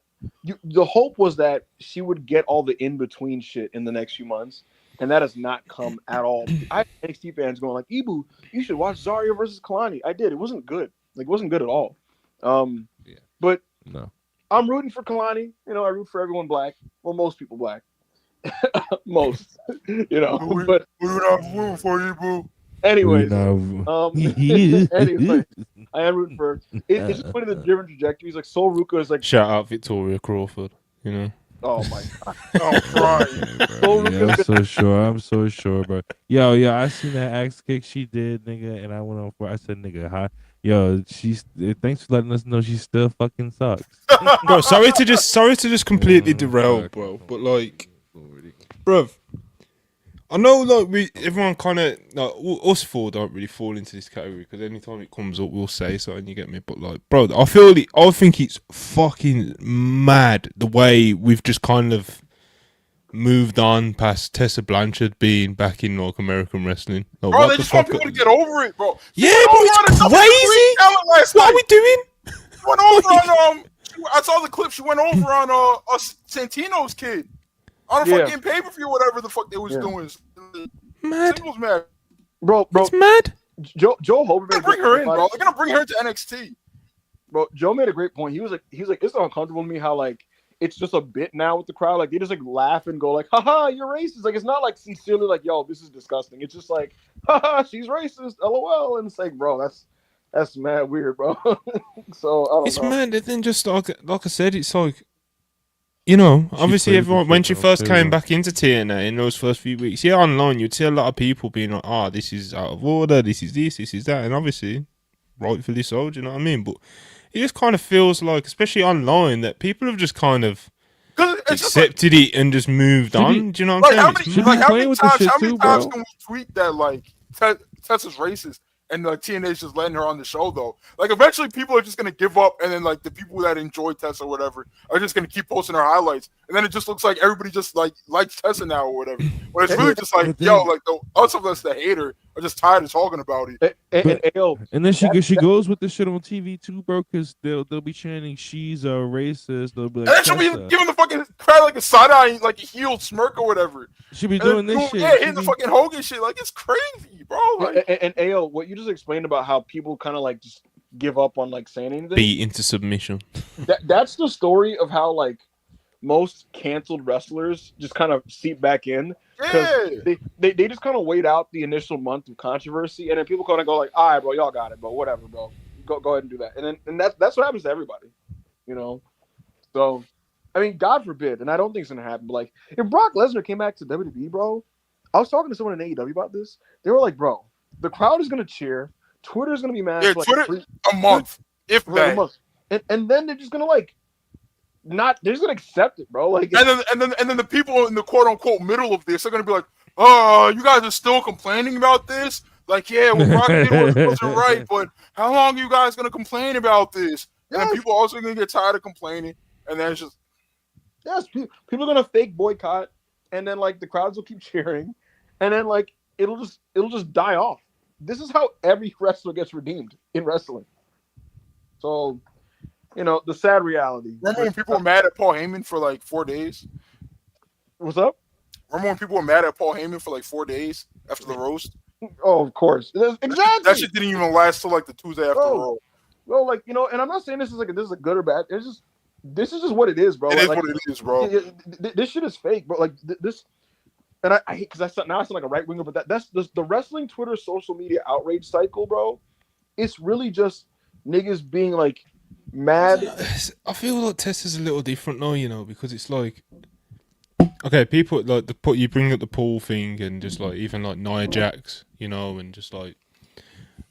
The hope was that she would get all the in between shit in the next few months, and that has not come at all. I have NXT fans going like, "Ibu, you should watch Zarya versus Kalani." I did. It wasn't good. Like, it wasn't good at all. Yeah. But No. I'm rooting for Kalani. You know, I root for everyone black. Well, most people black. Most. You know. But We're not rooting for you, boo. anyways, Anyway, anyway, I am rooting for. It's just funny the different trajectories. Like Sol Ruka is like, shout out Victoria Crawford. You know, oh my god, I'm crying. Yeah, I'm so sure, bro. Yo, I seen that axe kick she did, nigga, and I went on for. I said, nigga, hi. Yo, she's. Thanks for letting us know she still fucking sucks. bro. Sorry to just completely derail, bro. But like, bruv, I know like everyone kind of like us four don't really fall into this category because anytime it comes up we'll say something. You get me? But like, bro, I think it's fucking mad the way we've just kind of moved on past Tessa Blanchard being back in like American wrestling. Like, Bro, what they the just want fuck? people to get over it, bro. Yeah, bro, it's crazy. What are we doing? She went over on I saw the clip. She went over on Santino's kid on a fucking pay-per-view, whatever the fuck they was doing. Mad, Singles match. bro. it's mad. Joe Hober They're gonna bring her in, bro. They're gonna bring her to NXT. Bro, Joe made a great point. He was like, it's uncomfortable to me how like it's just a bit now with the crowd. Like they just like laugh and go like, haha, you're racist. Like it's not like sincerely like, yo, this is disgusting. It's just like, haha, she's racist, LOL. And it's like, bro, that's mad weird, bro. So I don't It's know. mad. And then just like I said, it's like, you know, obviously played everyone the when she shit first out came too. back into TNA in those first few weeks, yeah, online you'd see a lot of people being like, "Ah, this is out of order. This is that," and obviously, rightfully so. Do you know what I mean? But it just kind of feels like, especially online, that people have just kind of accepted it and just moved on. Do you know what I'm Like saying? how many playing with the shit times too, can bro. we tweet that like Tessa's racist and TNA's just letting her on the show though? Like eventually people are just gonna give up, and then like the people that enjoy Tessa or whatever are just gonna keep posting her highlights, and then it just looks like everybody just like likes Tessa now or whatever. But it's really just like, yo, like the us of us, the hater, are just tired of talking about it. And then she goes with the shit on TV too, bro, because they'll be chanting she's a racist. They'll be like, And then she'll be giving the fucking crowd like a side eye, like a heel smirk or whatever. She'll be And doing then this shit. Yeah, She hitting the be- fucking Hogan shit. Like it's crazy, bro. Like, And AO, what you just explained about how people kind of like just give up on like saying anything. Beat into submission. That's the story of how like most canceled wrestlers just kind of seep back in. yeah. They just kind of wait out the initial month of controversy, and then people kind of go like, all right, bro, y'all got it, bro, whatever, bro, go ahead and do that. And that's what happens to everybody, you know. So I mean, God forbid, and I don't think it's gonna happen, but like if Brock Lesnar came back to WWE, bro, I was talking to someone in AEW about this. They were like, bro, the crowd is gonna cheer, Twitter's gonna be mad Yeah, for like Twitter a month, if for a that. month. And then they're just gonna like they're just gonna accept it, bro. Like And then the people in the quote unquote middle of this are gonna be like, oh, you guys are still complaining about this? Like, yeah, what Brock did wasn't right, but how long are you guys gonna complain about this? And then people also gonna get tired of complaining, and then it's just yes, people are gonna fake boycott, and then like the crowds will keep cheering, and then like it'll just die off. This is how every wrestler gets redeemed in wrestling. So, you know, the sad reality. remember when people were mad at Paul Heyman for like 4 days? What's up? Remember when people were mad at Paul Heyman for like 4 days after the roast? Oh, of course. Exactly. That shit didn't even last till like the Tuesday after the roast. Well, like, you know, and I'm not saying this is a good or bad. This is just what it is, bro. It is like, what it is, bro. This shit is fake, bro. Like this, and I hate because now I sound like a right winger, but that's the wrestling Twitter social media outrage cycle, bro. it's really just niggas being like mad. I feel like Test is a little different though, you know, because it's like, okay, people like you bring up the pool thing and just like even like Nia Jax, you know, and just like,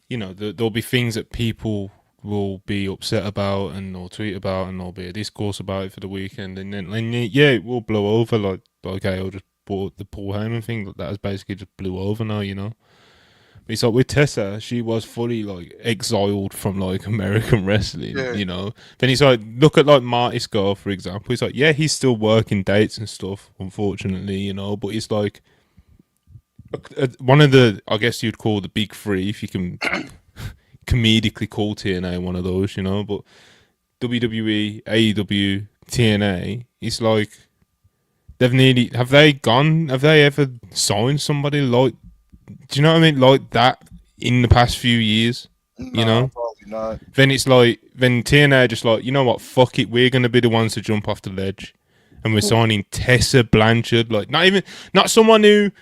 you know, there'll be things that people will be upset about and they'll tweet about and there'll be a discourse about it for the weekend, and then yeah, it will blow over. Like okay, I'll just bought the Paul Heyman thing that has basically just blew over now, you know. But it's like with Tessa, she was fully like exiled from like American wrestling, you know. Then it's like look at like Marty Scurll, for example. It's like yeah, he's still working dates and stuff, unfortunately, you know. But it's like one of the, I guess you'd call the big three, if you can comedically call TNA one of those, you know. But WWE, AEW, TNA, it's like have they ever signed somebody like, do you know what I mean, like that in the past few years? No, you know, probably not. Then it's like, then TNA are just like, you know what, fuck it, we're gonna be the ones to jump off the ledge, and we're signing Tessa Blanchard, like not someone who,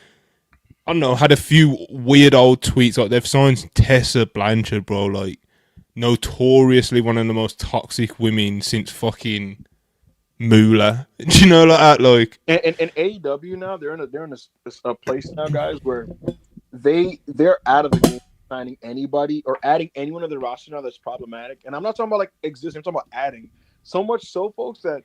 I don't know, had a few weird old tweets. Like they've signed Tessa Blanchard, bro, like notoriously one of the most toxic women since fucking Moolah. Do you know, like that? Like and AEW now they're in a place now, guys, where they're out of the game signing anybody or adding anyone to the roster now that's problematic. And I'm not talking about like existing, I'm talking about adding. So much so, folks, that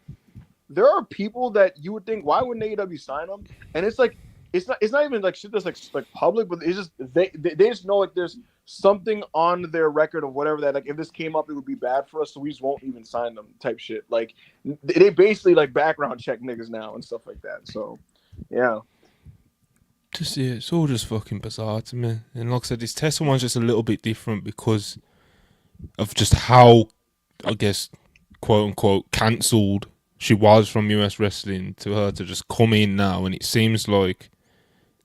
there are people that you would think, why wouldn't AEW sign them? And it's like it's not even like shit that's like public, but it's just they just know like there's something on their record of whatever that, like, if this came up it would be bad for us, so we just won't even sign them type shit. Like they basically like background check niggas now and stuff like that. So yeah, just yeah, it's all just fucking bizarre to me. And like I said, this Tesla one's just a little bit different because of just how, I guess, quote unquote, cancelled she was from US wrestling, to her to just come in now, and it seems like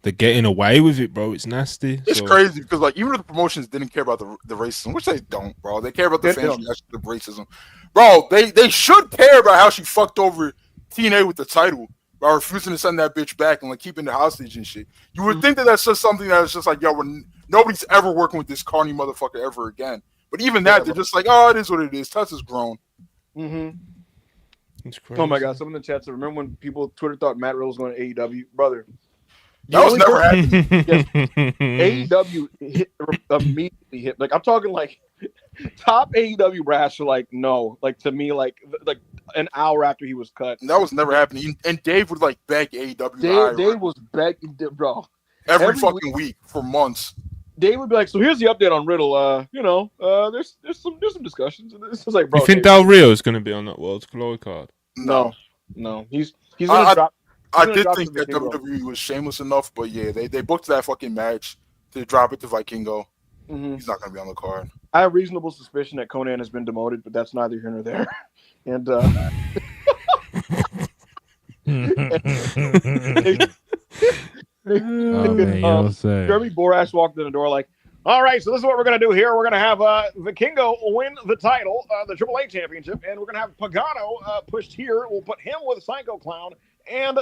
they're getting away with it, bro. It's nasty. It's crazy because, like, even if the promotions didn't care about the racism, which they don't, bro. They care about the fans' reaction to the racism, bro. They should care about how she fucked over TNA with the title by refusing to send that bitch back and like keeping the hostage and shit. You would think that that's just something that's just like, yo, nobody's ever working with this carny motherfucker ever again. But even that, they're just like, oh, it is what it is. Tessa's grown. Mm-hmm. It's crazy. Oh my god, some in the chat said, remember when people Twitter thought Matt Riddle was going to AEW, brother? That was never happening. Yes, AEW immediately hit. Like I'm talking like top AEW brass are like no, like to me like an hour after he was cut. And that was never happening. And Dave would like beg AEW. Dave was begging, bro, every fucking week for months. Dave would be like, so here's the update on Riddle. You know, there's some discussions. And this is like, bro, you think Del Rio's going to be on that World's Glory card? No, he's gonna drop. I did think that WWE was shameless enough, but yeah, they booked that fucking match to drop it to Vikingo. Mm-hmm. He's not going to be on the card. I have reasonable suspicion that Conan has been demoted, but that's neither here nor there. And oh man, Jeremy Borash walked in the door like, all right, so this is what we're going to do here. We're going to have Vikingo win the title, the AAA championship, and we're going to have Pagano pushed here. We'll put him with Psycho Clown and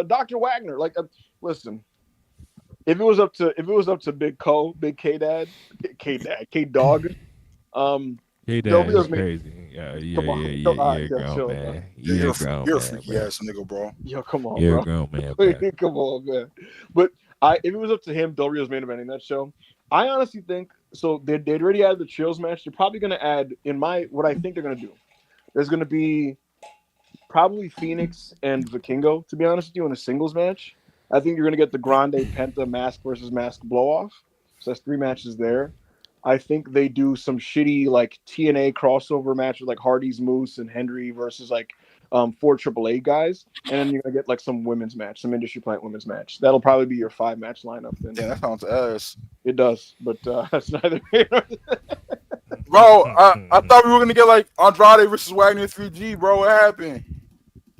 Dr. Wagner. Like, listen, if it was up to Big K Dog, K-Dad is crazy. Yeah, grown man. You're a freaky ass nigga, bro. Yo, come on, you're bro. a grown man. Come on, man. But if it was up to him, Del Rio's main eventing that show. I honestly think so. They'd already added the Trios match. They're probably going to add what I think they're going to do. There's going to be probably Phoenix and Vikingo, to be honest with you, in a singles match. I think you're going to get the Grande Penta Mask versus Mask blow off. So that's 3 matches there. I think they do some shitty like TNA crossover match with like Hardy's Moose and Henry versus like 4 AAA guys, and then you're gonna get like some women's match, some industry plant women's match. That'll probably be your 5-match lineup. Then. Yeah, that sounds ass. It does, but that's neither. Bro, I thought we were gonna get like Andrade versus Wagner 3G, bro. What happened?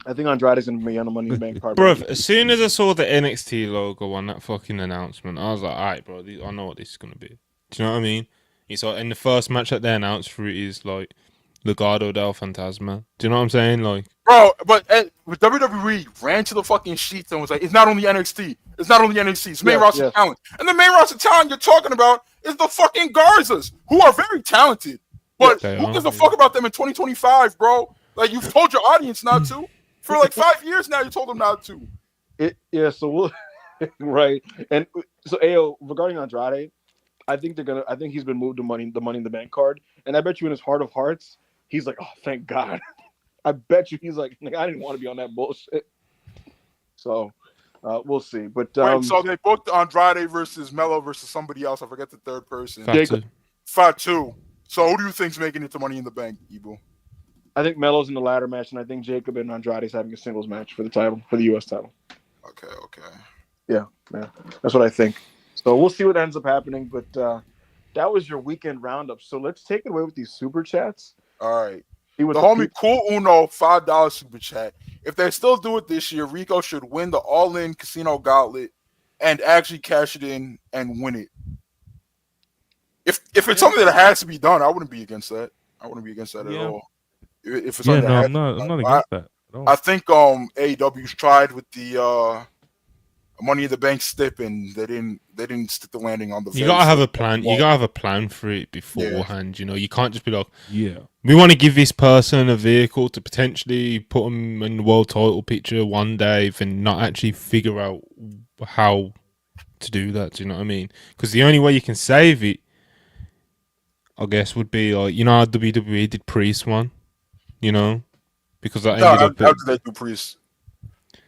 I think Andrade's gonna be on the Money in the Bank card. Bro, as soon as I saw the NXT logo on that fucking announcement, I was like, all right, bro, I know what this is gonna be. Do you know what I mean? It's like, in the first match that they announced for it is like Legado del Fantasma. Do you know what I'm saying? Like, Bro, but WWE ran to the fucking sheets and was like, it's not only NXT. It's not only NXT. It's main roster talent. And the main roster talent you're talking about is the fucking Garzas, who are very talented. But who gives a fuck about them in 2025, bro? Like, you've told your audience not to. For like 5 years now, you told them not to. So we'll right. And so Ayo, regarding Andrade, I think he's been moved to the Money in the Bank card. And I bet you in his heart of hearts, he's like, oh, thank God. I bet you he's like, I didn't want to be on that bullshit. So we'll see. But wait, so they booked Andrade versus Melo versus somebody else. I forget the third person. Fatu. So who do you think's making it to Money in the Bank, Ebu? I think Melo's in the ladder match, and I think Jacob and Andrade's having a singles match for the title, for the U.S. title. Okay. Yeah, that's what I think. So we'll see what ends up happening. But that was your weekend roundup. So let's take it away with these super chats. All right. The homie Cool Uno, $5 super chat. If they still do it this year, Rico should win the all-in casino gauntlet and actually cash it in and win it. If it's something that has to be done, I wouldn't be against that. I wouldn't be against that at all. If it's something I'm not against that. I think AEW's tried with the Money in the Bank stip, and they didn't stick the landing on the. You gotta have a plan. You gotta have a plan for it beforehand. You know, you can't just be like, we want to give this person a vehicle to potentially put them in the world title picture one day, and not actually figure out how to do that. Do you know what I mean? Because the only way you can save it, I guess, would be like, you know how WWE did Priest one, you know, because that ended up. How did they do Priest?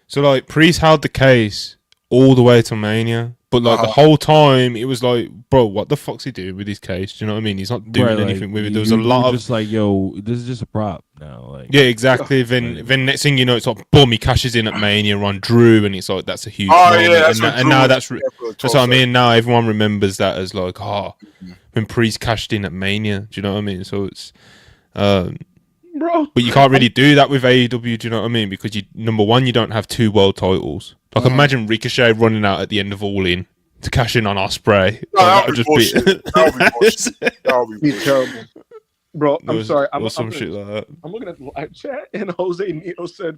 So like Priest held the case all the way to Mania, but like the whole time it was like, bro, what the fuck's he doing with his case? Do you know what I mean? He's not doing anything with it. There was a lot of just like, yo, this is just a prop now. Like, yeah, exactly. Then next thing you know, it's like, boom, he cashes in at Mania on Drew, and it's like that's a huge. And now that's what I mean. Now everyone remembers that as like, when Priest cashed in at Mania. Do you know what I mean? So it's, bro. But you can't really do that with AEW. Do you know what I mean? Because number one, you don't have 2 world titles. Like, imagine Ricochet running out at the end of All In to cash in on Osprey. That would just be bullshit. That would be terrible. Bro, I'm sorry. I'm shit like that. I'm looking at the live chat, and Jose Nino said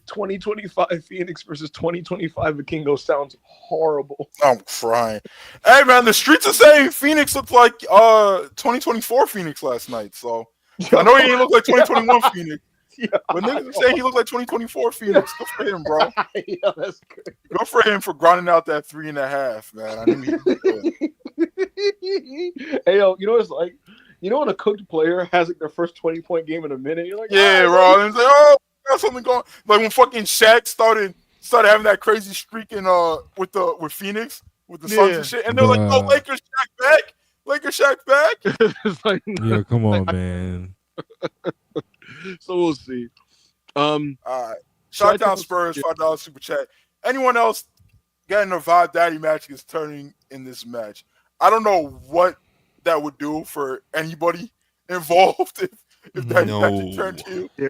2025 Phoenix versus 2025 Vikingo sounds horrible. I'm crying. Hey, man, the streets are saying Phoenix looked like 2024 Phoenix last night, so I know he didn't look like 2021 Phoenix. Yeah. But niggas say he looked like 2024 Phoenix. Good for him, bro. Yeah, that's good. Good for him for grinding out that 3.5, man. I knew he was good. Hey, yo, you know what it's like? You know when a cooked player has like their first 20-point game in a minute? You're like, yeah, bro. And it's like, got something going. Like when fucking Shaq started having that crazy streak in with Phoenix with the Suns and shit, and they're like, "Oh, Lakers Shaq back, Lakers Shaq back." It's like, yeah, come on, man. So we'll see. All right. Shot-Town Spurs, $5 super chat. Anyone else getting a Vibe Daddy match is turning in this match? I don't know what that would do for anybody involved if that match turned to you. Yeah.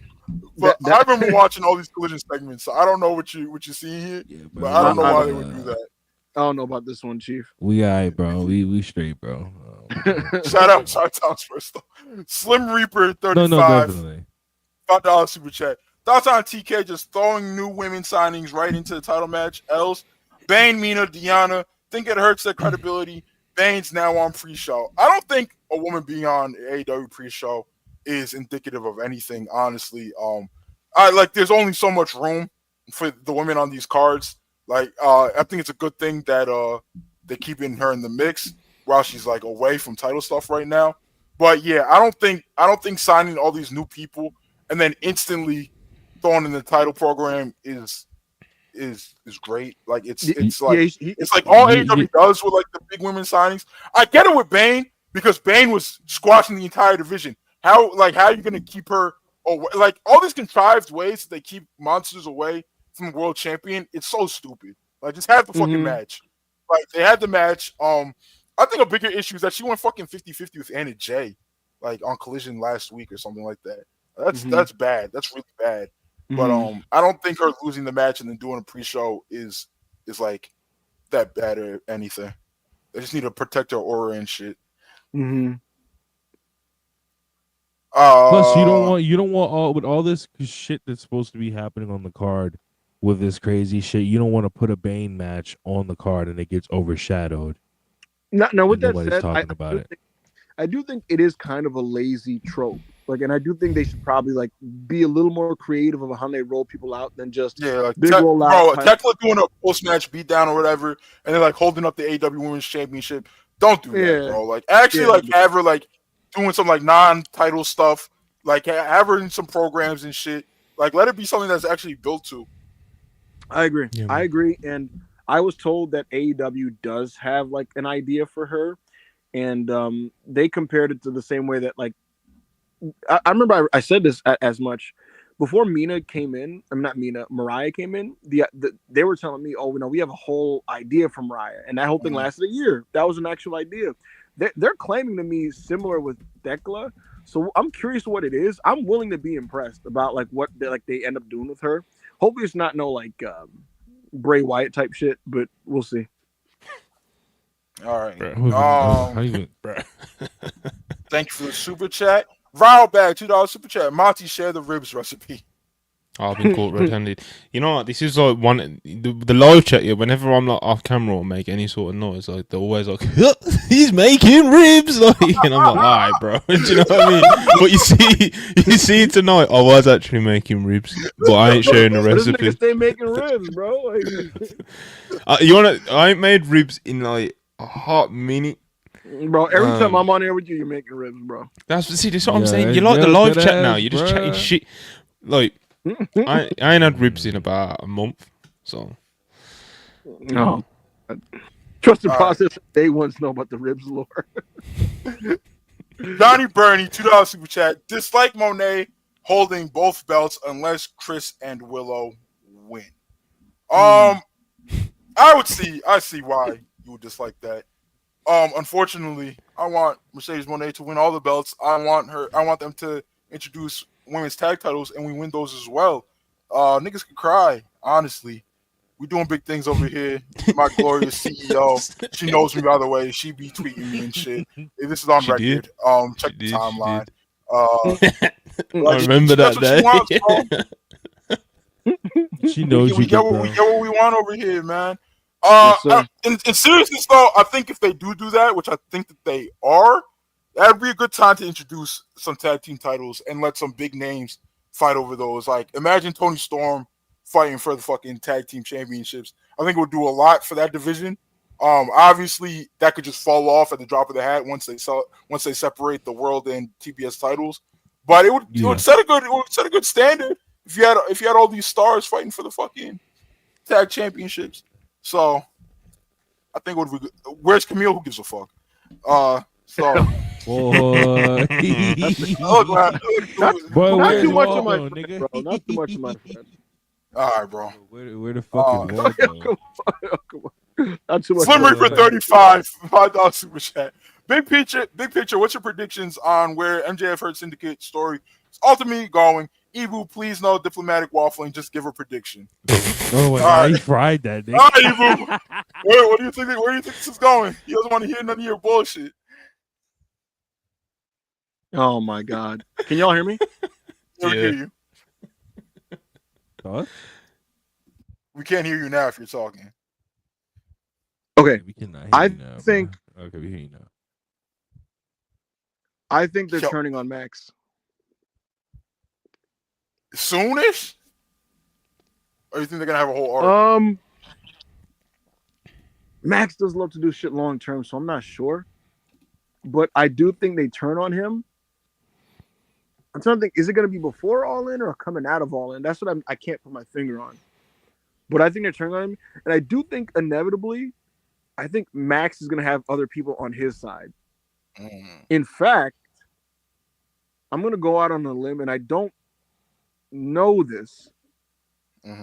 But I remember watching all these collision segments, so I don't know what you're seeing here. Yeah, but I don't know why they would do that. I don't know about this one, Chief. We all right, bro. We straight, bro. Shout out Shot-Town Spurs. Slim Reaper 35. No, definitely. $5 super chat. Thoughts on TK just throwing new women signings right into the title match? Else, Bane, Mina, Deanna. Think it hurts their credibility. Bane's now on pre-show. I don't think a woman being on AEW pre-show is indicative of anything, honestly. There's only so much room for the women on these cards. Like, I think it's a good thing that they're keeping her in the mix while she's like away from title stuff right now. But yeah, I don't think signing all these new people and then instantly throwing in the title program is great. Like it's like all AEW does with like the big women signings. I get it with Bane because Bane was squashing the entire division. How are you gonna keep her away? Like all these contrived ways that they keep monsters away from the world champion, it's so stupid. Like just have the fucking match. Like they had the match. I think a bigger issue is that she went fucking 50-50 with Anna Jay, like on Collision last week or something like that. That's bad. That's really bad. But I don't think her losing the match and then doing a pre-show is like that bad or anything. They just need to protect her aura and shit. Plus, you don't want all with all this shit that's supposed to be happening on the card with this crazy shit. You don't want to put a Bane match on the card and it gets overshadowed. Now, with that Nobody's said, talking about it. I do think it is kind of a lazy trope. Like, and I do think they should probably like be a little more creative of how they roll people out than just like big roll out. Tekla doing a post-match beatdown or whatever, and then like holding up the AEW Women's Championship. Don't do that, bro. Like, actually, like have her like doing some like non-title stuff. Like, have her in some programs and shit. Like, let it be something that's actually built to. I agree. Yeah, I agree. And I was told that AEW does have like an idea for her, and they compared it to the same way that like I remember I said this as much before Mina came in. I'm not Mina, Mariah came in. They were telling me, oh, we have a whole idea from Mariah, and that whole thing lasted a year. That was an actual idea. They're claiming to me similar with Tekla. So I'm curious what it is. I'm willing to be impressed about like what they end up doing with her. Hopefully it's not no like Bray Wyatt type shit, but we'll see. All right. Thank you for the super chat. Viral bag, $2 super chat. Monty, share the ribs recipe. I've been caught red-handed. You know what? This is like the live chat here. Whenever I'm like off camera or make any sort of noise, like they're always like, "He's making ribs," like, and I'm like, "All right, bro." Do you know what I mean? But you see tonight, I was actually making ribs, but I ain't sharing the recipe. Stay making ribs, bro. Like, I ain't made ribs in like a hot minute. Bro, every time I'm on here with you, you're making ribs, bro. That's what I'm saying. You like the live chat now. You're just chatting shit. Like, I ain't had ribs in about a month, so. No. Trust the process. They once know about the ribs lore. Johnny Burney, $2 super chat. Dislike Monet holding both belts unless Chris and Willow win. I see why you would dislike that. Unfortunately, I want Mercedes Moné to win all the belts. I want them to introduce women's tag titles, and we win those as well. Niggas can cry, honestly. We doing big things over here. My glorious CEO. She knows me, by the way. She be tweeting me and shit. This is on record. Check the timeline. I remember that day. She knows we get what we want over here, man. In seriousness, though, I think if they do that, which I think that they are, that'd be a good time to introduce some tag team titles and let some big names fight over those. Like, imagine Tony Storm fighting for the fucking tag team championships. I think it would do a lot for that division. Obviously, that could just fall off at the drop of the hat once they separate the world and TBS titles. But it would set a good standard if you had all these stars fighting for the fucking tag championships. So, I think what we where's Camille? Who gives a fuck? So. Boy. Not too much of my friend, bro. Not too much of my friend. All right, bro. Where the fuck is come on. Not too much. Slimmery for 35, $5 super chat. Big picture. What's your predictions on where MJF hurt Syndicate story is ultimately going? Ebu, please no diplomatic waffling. Just give a prediction. I fried that. All right, Ebu. What do you think? Where do you think this is going? He doesn't want to hear none of your bullshit. Oh my God! Can y'all hear me? Yeah. We hear you. What? We can't hear you now if you're talking. Okay. We cannot hear I you now, think. Bro. Okay, we hear you now. I think they're turning on Max. Soonish? Or you think they're gonna have a whole arc? Max does love to do shit long term, so I'm not sure. But I do think they turn on him. I'm trying to think, is it going to be before All In or coming out of All In? That's what I can't put my finger on. But I think they're turning on him. And I do think inevitably, I think Max is going to have other people on his side. In fact, I'm going to go out on a limb, and I don't know this.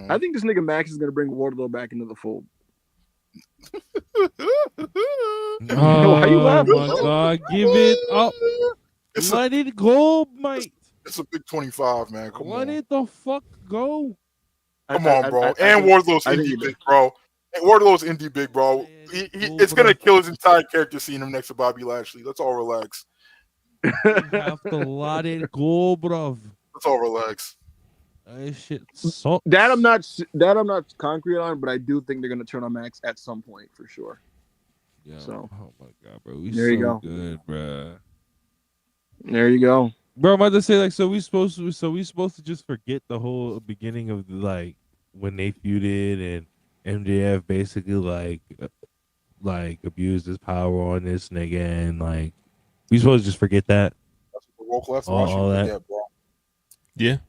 I think this nigga Max is going to bring Wardlow back into the fold. Why you laughing? Oh my God, give it up. Let it go, mate. It's a big 25, man. Come on. Let it the fuck go. Come on, bro. And Wardlow's indie big, bro. And Wardlow's indie big, bro. It's going to kill his entire character seeing him next to Bobby Lashley. Let's all relax. Half the lot ain't cool, bro. Let's all relax. That shit sucks. That I'm not concrete on, but I do think they're gonna turn on Max at some point for sure. Yeah. So. Oh my god, bro. We There you so go. good, bro. There you go. Bro, I'm about to say like, so we supposed to just forget the whole beginning of like when they feuded and MJF basically like abused his power on this nigga and like we supposed to just forget that. That's what the woke left All that. Yeah, bro. Yeah.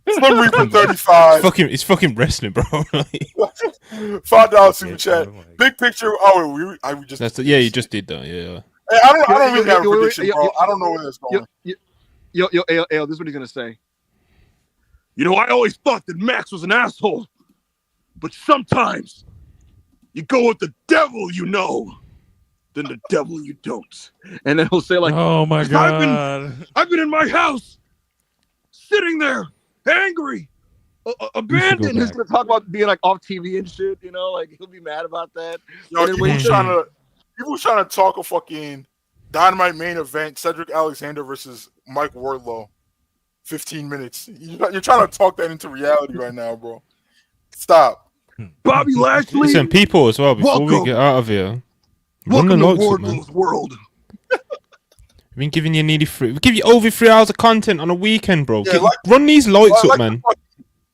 Slim Reaper 35. It's fucking wrestling, bro. $5 super chat. Big picture. Oh, we just. You just did that. Yeah. Hey, I don't really have a prediction, bro. I don't know where that's going. Yo, this is what he's gonna say. You know, I always thought that Max was an asshole, but sometimes you go with the devil you know, than the devil you don't. And then he'll say like, "Oh my god, I've been in my house, sitting there, angry, abandoned." He's gonna talk about being like off TV and shit. You know, like he'll be mad about that. Yo, people trying to talk a fucking Dynamite main event, Cedric Alexander versus Mike Wardlow, 15 minutes. You're trying to talk that into reality right now, bro. Stop. Bobby Lashley. Listen, people as well. Before we get out of here, run the notes up, man. World. We've been giving you we give you over 3 hours of content on a weekend, bro. Yeah, run these likes up, man.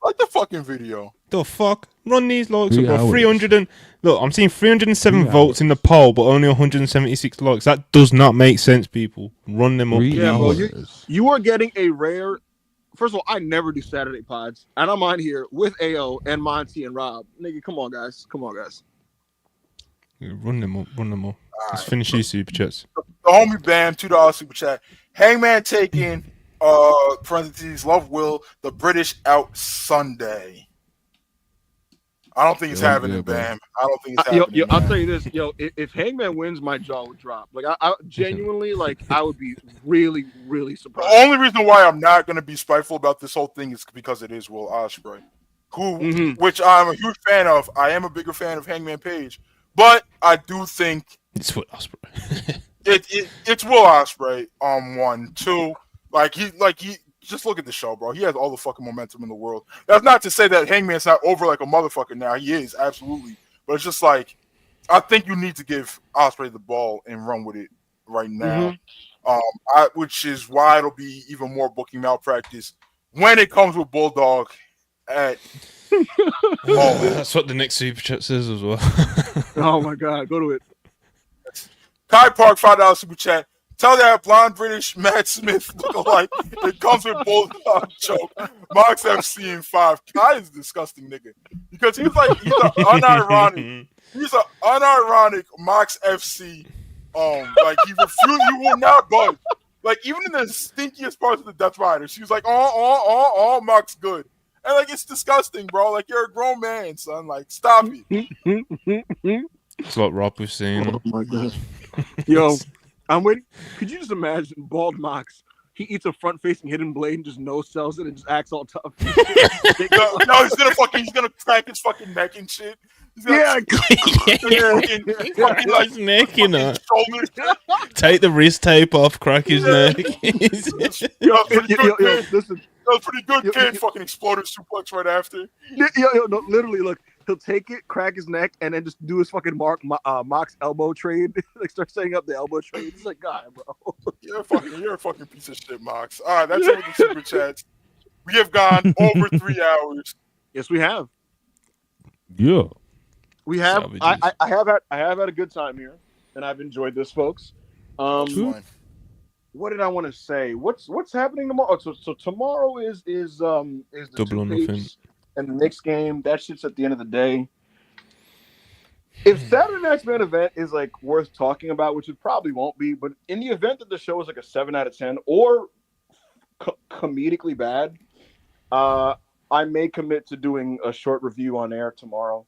Like the fucking video. The fuck? Run these likes up, 3 bro. hours. 300 and look, I'm seeing 307 3 votes in the poll, but only 176 likes. That does not make sense, people. Run them up, 3 please. Yeah, bro, hours. you are getting a rare. First of all, I never do Saturday pods, and I'm on here with AO and Monty and Rob. Nigga, come on, guys. Yeah, run them up. Let's finish these super chats. The homie Bam, $2 super chat. Hangman taking parentheses Love Will the British out Sunday. I don't think it's happening, Bam. I don't think it's happening. I'll tell you this, if Hangman wins, my jaw would drop. Like I genuinely, like I would be really, really surprised. The only reason why I'm not going to be spiteful about this whole thing is because it is Will Osprey, which I'm a huge fan of. I am a bigger fan of Hangman Page, but I do think it's Will Osprey. it's Will Osprey. 1, 2, he. Just look at the show, bro. He has all the fucking momentum in the world. That's not to say that Hangman's not over like a motherfucker now. He is, absolutely. But it's just like, I think you need to give Osprey the ball and run with it right now. Which is why it'll be even more booking malpractice when it comes with Bulldog at That's what the next super chat says as well. Oh my god, go to it. Kai Park, $5 super chat. Tell that blonde British Matt Smith lookalike it comes with Bulldog joke. Mox FC in 5. Kai is a disgusting nigga because he's an unironic Mox FC. Like he will not budge. Like even in the stinkiest parts of the Death Rider, she was like, Mox good, and like it's disgusting, bro. Like you're a grown man, son. Like stop it. That's what Rob was saying. Oh my god, yo. I'm waiting. Could you just imagine Bald Mox? He eats a front-facing hidden blade and just no-sells it and just acts all tough. No, he's gonna crack his fucking neck and shit. Fucking his neck, you know. Take the wrist tape off, crack his neck. Listen. That was pretty good, kid. Fucking exploded suplex right after. No, literally, look. He'll take it, crack his neck, and then just do his fucking Mox elbow trade. Like start setting up the elbow trade. He's like, God, bro. You're a fucking piece of shit, Mox. All right, that's it with the super chats. We have gone over 3 hours. Yes, we have. Yeah, we have. I have had a good time here, and I've enjoyed this, folks. What did I want to say? What's happening tomorrow? So tomorrow is the Double or Nothing. And the Knicks game, that shit's at the end of the day. If Saturday night's main event is like worth talking about, which it probably won't be, but in the event that the show is like a 7 out of 10 or comedically bad, I may commit to doing a short review on air tomorrow.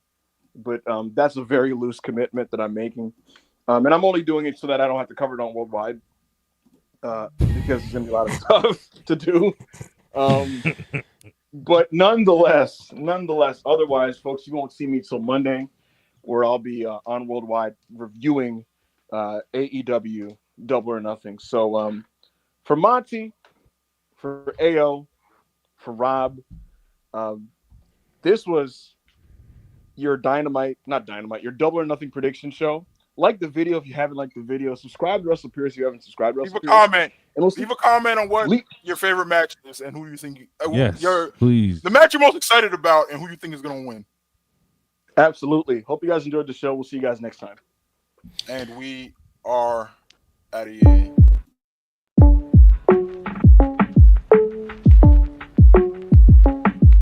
But that's a very loose commitment that I'm making. And I'm only doing it so that I don't have to cover it on Worldwide because there's going to be a lot of stuff to do. But nonetheless, otherwise, folks, you won't see me till Monday, where I'll be on Worldwide reviewing AEW Double or Nothing. So for Monty, for AO, for Rob, this was your your Double or Nothing prediction show. Like the video if you haven't liked the video. Subscribe to Russell Pierce if you haven't subscribed to Russell Leave a Pierce. comment. And we'll see. Leave a comment on what your favorite match is and who you think Yes, please. the match you're most excited about and who you think is going to win. Absolutely. Hope you guys enjoyed the show. We'll see you guys next time. And we are out of here.